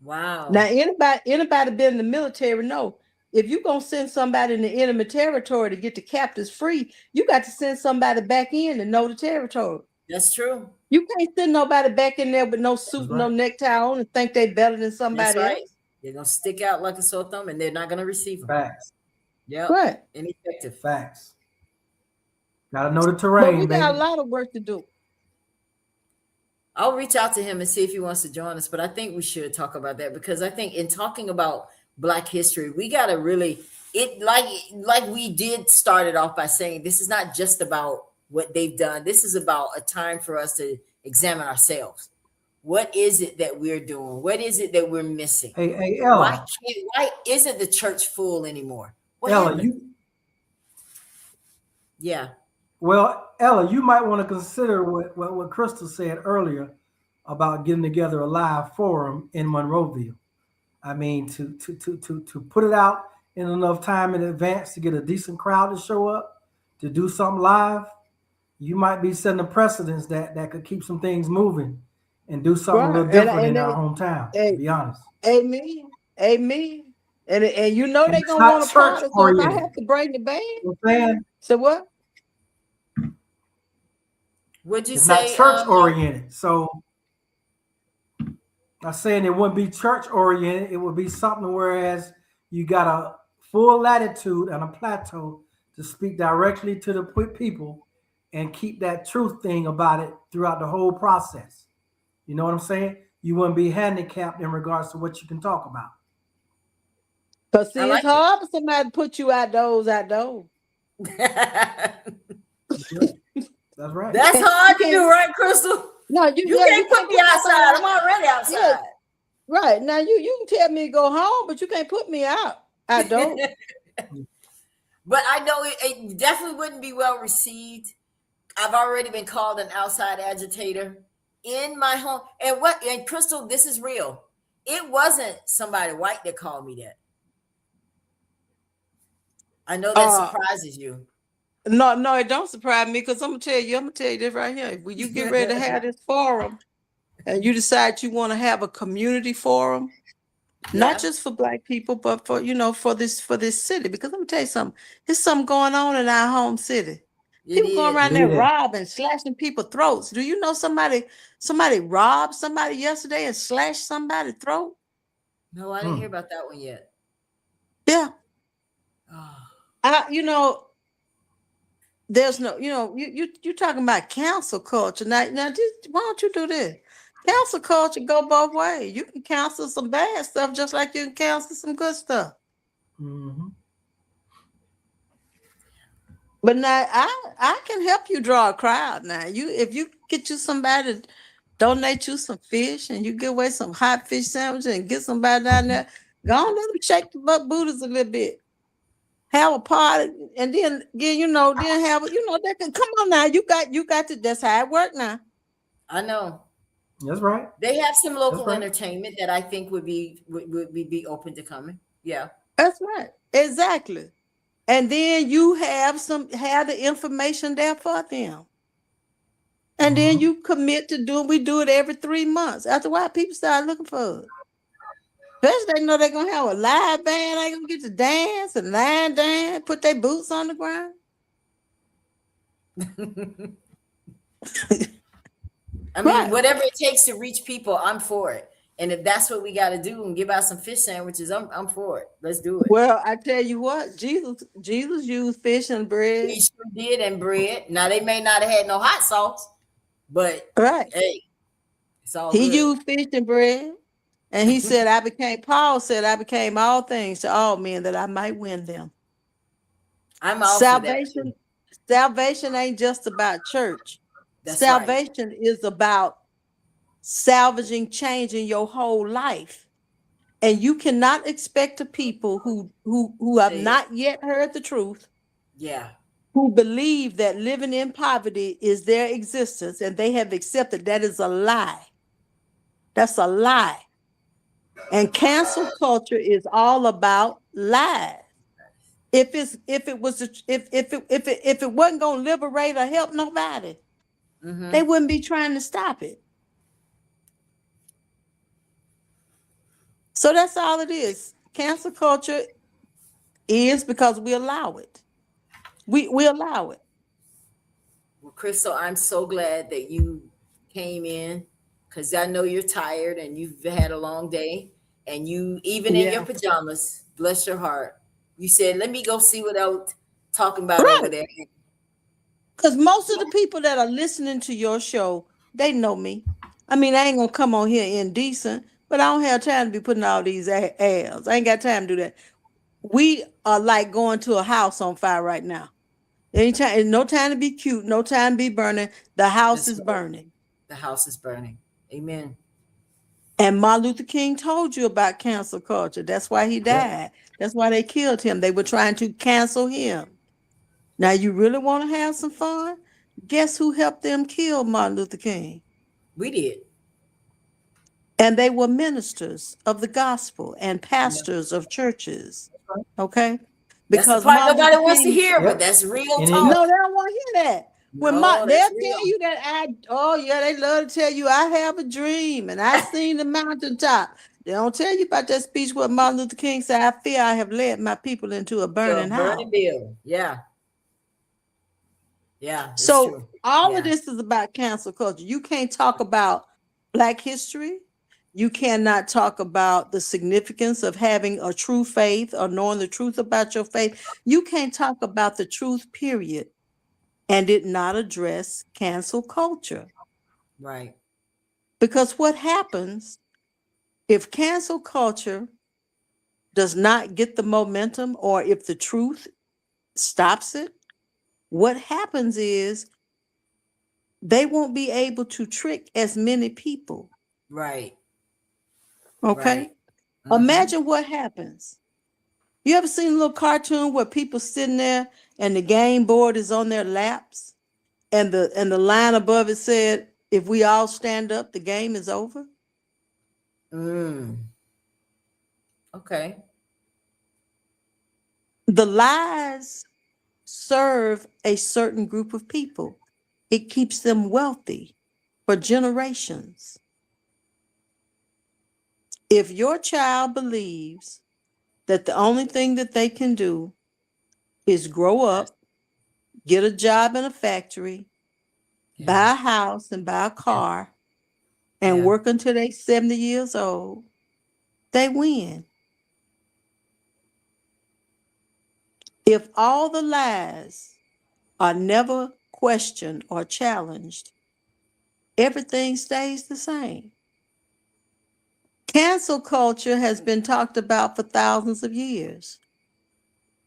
Wow. Now, anybody been in the military know, if you're going to send somebody in the enemy territory to get the captives free, you got to send somebody back in to know the territory. That's true. You can't send nobody back in there with no suit, no necktie on and think they better than somebody else. They're gonna stick out like a sore thumb, and they're not gonna receive them. Facts. Yep, Right. ineffective. Facts. Gotta know the But terrain, we got a baby. lot of work to do. I'll reach out to him and see if he wants to join us. But I think we should talk about that, because I think in talking about Black history, we gotta really like we did start it off by saying this is not just about what they've done. This is about a time for us to examine ourselves. What is it that we're doing? What is it that we're missing? Hey, Why Ella. why isn't the church full anymore? What Ella, happened? Yeah. Well, Ella, you might want to consider what Crystal said earlier about getting together a live forum in Monroeville. I mean, to put it out in enough time in advance to get a decent crowd to show up to do something live. You might be setting a precedence that could keep some things moving and do something a Right. little different And in our hometown. hey, To be honest, Amen. Amen. And you know And they're it's gonna not want to part church us. So if I oriented. have to bring the band, you know what I'm saying so what? Would you it's not say church oriented. So I'm saying it wouldn't be church oriented. It would be something whereas you got a full latitude and a plateau to speak directly to the people and keep that truth thing about it throughout the whole process. You know what I'm saying? You wouldn't be handicapped in regards to what you can talk about. Because see, I like it's hard for somebody to put you outdoors. That's right. That's hard to do, right, Crystal? No, You can't put me outside. I'm already outside. Yeah. Right. Now you can tell me to go home, but you can't put me outdoors. But I know it definitely wouldn't be well received. I've already been called an outside agitator in my home. And Crystal, this is real. It wasn't somebody white that called me that. I know that surprises you. No, it don't surprise me because I'm gonna tell you this right here. When you get ready to have this forum and you decide you want to have a community forum, not just for Black people, but for for this city. Because I'm gonna tell you something, there's something going on in our home city. People going around there robbing, slashing people's throats. Do you know somebody robbed somebody yesterday and slashed somebody's throat? No, I didn't hear about that one yet. Yeah. Oh. There's no, you talking about cancel culture. Now why don't you do this? Cancel culture go both ways. You can cancel some bad stuff just like you can cancel some good stuff. Mm-hmm. But now I can help you draw a crowd. Now if you get you somebody to donate you some fish and you give away some hot fish sandwiches and get somebody down there, go on, let them shake the butt booties a little bit. Have a party and then then have they can come on now. You got to, that's how it work now. I know. That's right. They have some local entertainment that I think would be open to coming. Yeah. That's right. Exactly. And then you have the information there for them. And then you commit to we do it every 3 months. After a while, people start looking for it. Especially they know they're gonna have a live band. They're gonna get to dance and line dance, put their boots on the ground. I mean, whatever it takes to reach people, I'm for it. And if that's what we got to do and give out some fish sandwiches, I'm for it. Let's do it. Well, I tell you what, Jesus used fish and bread. He sure did, and bread. Now they may not have had no hot sauce, but hey, it's all he good. used fish and bread. And he said, Paul said, I became all things to all men that I might win them. I'm all salvation. Salvation ain't just about church. Salvation is about salvaging, changing your whole life. And you cannot expect the people who have not yet heard the truth. Yeah. Who believe that living in poverty is their existence and they have accepted that is a lie. That's a lie. And cancel culture is all about lies. If it wasn't going to liberate or help nobody, they wouldn't be trying to stop it. So that's all it is. Cancel culture is because we allow it. We allow it. Well, Crystal, I'm so glad that you came in because I know you're tired and you've had a long day. and you, even in your Yeah. pajamas, bless your heart, you said, let me go see what else talking about Right. over there. Because most of the people that are listening to your show, they know me. I mean, I ain't gonna come on here indecent, but I don't have time to be putting all these ads. I ain't got time to do that. We are like going to a house on fire right now. Anytime, no time to be cute, no time to be burning. The house That's is right. burning. The house is burning. Amen. And Martin Luther King told you about cancel culture. That's why he Yep. died. That's why they killed him. They were trying to cancel him. Now, you really want to have some fun? Guess who helped them kill Martin Luther King? We did. And they were ministers of the gospel and Yeah. pastors of churches. Okay? That's the Because part Martin nobody Luther wants to King, hear, but Yep. that's real And talk. no, they don't want to hear that. When No, they'll that's tell real. you that they love to tell you, I have a dream and I seen the mountaintop. They don't tell you about that speech where Martin Luther King said, I fear I have led my people into a So a burning house. burning bill. Yeah. Yeah, it's So true. all of Yeah. this is about cancel culture. You can't talk about Black history. You cannot talk about the significance of having a true faith or knowing the truth about your faith. You can't talk about the truth, period, and it not address cancel culture. Right. Because what happens if cancel culture does not get the momentum, or if the truth stops it? What happens is they won't be able to trick as many people. Right. Okay. Right. Mhm. Imagine what happens. You ever seen a little cartoon where people sitting there and the game board is on their laps and the line above it said, if we all stand up, the game is over? Mm. Okay. The lies serve a certain group of people. It keeps them wealthy for generations. If your child believes that the only thing that they can do is grow up, get a job in a factory, buy Yeah. a house and buy a car, and Yeah. work until they're 70 years old, they win. If all the lies are never questioned or challenged, everything stays the same. Cancel culture has been talked about for thousands of years.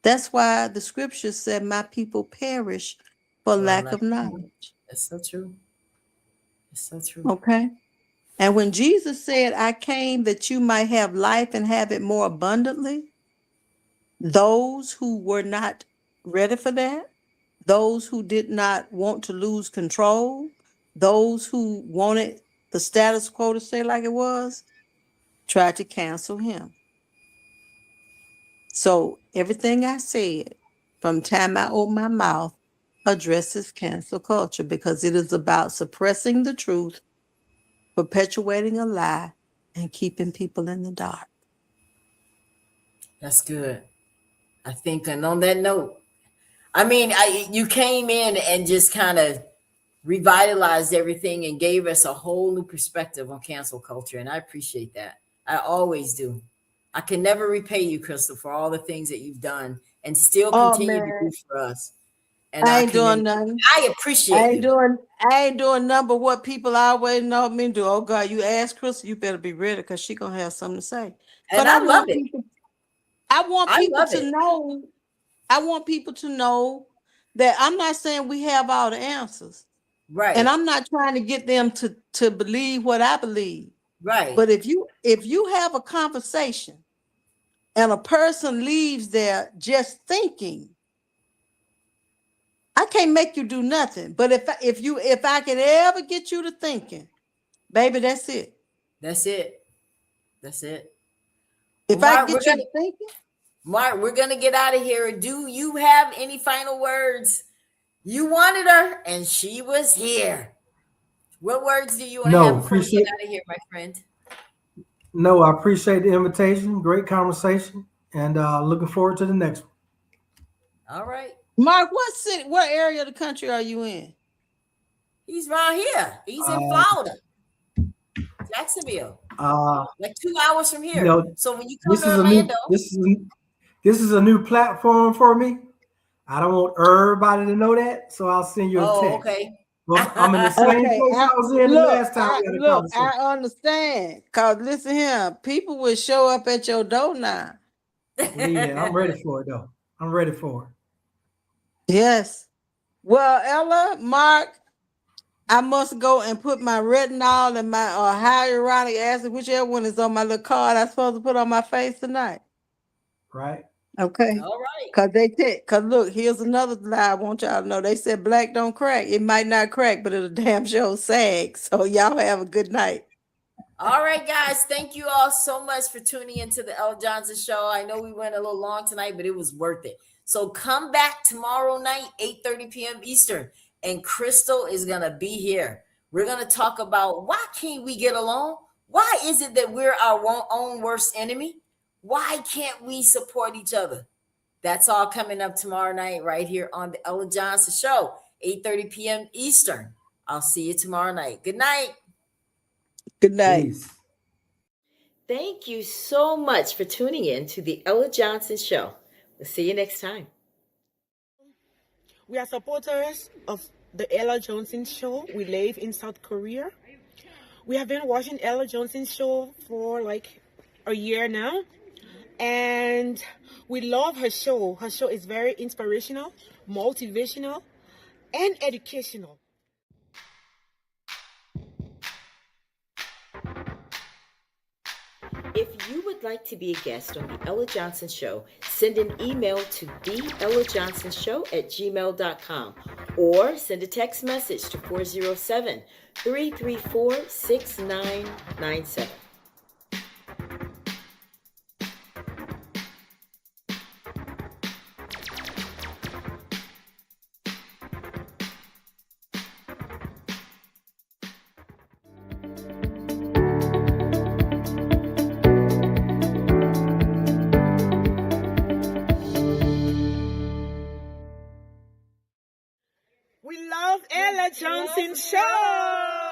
That's why the scriptures said, my people perish for lack of knowledge. That's so true. It's so true. Okay. And when Jesus said, I came that you might have life and have it more abundantly, those who were not ready for that, those who did not want to lose control, those who wanted the status quo to stay like it was, tried to cancel him. So everything I said from the time I opened my mouth addresses cancel culture, because it is about suppressing the truth, perpetuating a lie, and keeping people in the dark. That's good. I think, and on that note, I mean, you came in and just kind of revitalized everything and gave us a whole new perspective on cancel culture, and I appreciate that. I always do. I can never repay you, Crystal, for all the things that you've done and still Oh continue to man, do for us. And I I ain't doing can, nothing. I appreciate you. I ain't doing nothing but what people always know me to do. Oh God, you ask Crystal, you better be ready, because she gonna have something to say. And But I love it. I want I people love to it. know, I want people to know that I'm not saying we have all the answers. Right. And I'm not trying to get them to believe what I believe. Right. But if you have a conversation and a person leaves there just thinking, I can't make you do nothing. But if I could ever get you to thinking, baby, that's it. That's it. That's it. If Well, I Mark, get you to thinking, we're gonna get out of here. Do you have any final words? You wanted her, and she was here. What words do you want to have No, before we get appreciate. out of here, my friend? No, I appreciate the invitation. Great conversation, and looking forward to the next one. All right. Mark, what area of the country are you in? He's right here. He's in Uh, Florida. Jacksonville, Uh, like 2 hours from here. you know, So when you come this to is a new Orlando, this is a new platform for me. I don't want everybody to know that, so I'll send you a oh, text. okay. Well, I'm in the same Okay, place I was in the last time we had a look, conversation. I understand. Cause listen here, people will show up at your door now. Believe that. I'm ready for it though. I'm ready for it. Yes. Well, Ella, Mark, I must go and put my retinol and my hyaluronic acid, whichever one is on my little card I'm supposed to put on my face tonight. Right? Okay. All right. Cause look, here's another lie I want y'all to know. They said black don't crack. It might not crack, but it'll damn sure sag. So y'all have a good night. All right, guys. Thank you all so much for tuning into the Ella Johnson Show. I know we went a little long tonight, but it was worth it. So come back tomorrow night, 8:30 p.m. Eastern, and Crystal is gonna be here. We're gonna talk about why can't we get along? Why is it that we're our own worst enemy? Why can't we support each other? That's all coming up tomorrow night, right here on the Ella Johnson Show, 8:30 p.m. Eastern. I'll see you tomorrow night. Good night. Good night. Peace. Thank you so much for tuning in to the Ella Johnson Show. We'll see you next time. We are supporters of the Ella Johnson Show. We live in South Korea. We have been watching Ella Johnson Show for like a year now. And we love her show. Her show is very inspirational, motivational, and educational. If you would like to be a guest on the Ella Johnson Show, send an email to theellajohnsonshow@gmail.com or send a text message to 407-334-6997. We love Ella Johnson Show.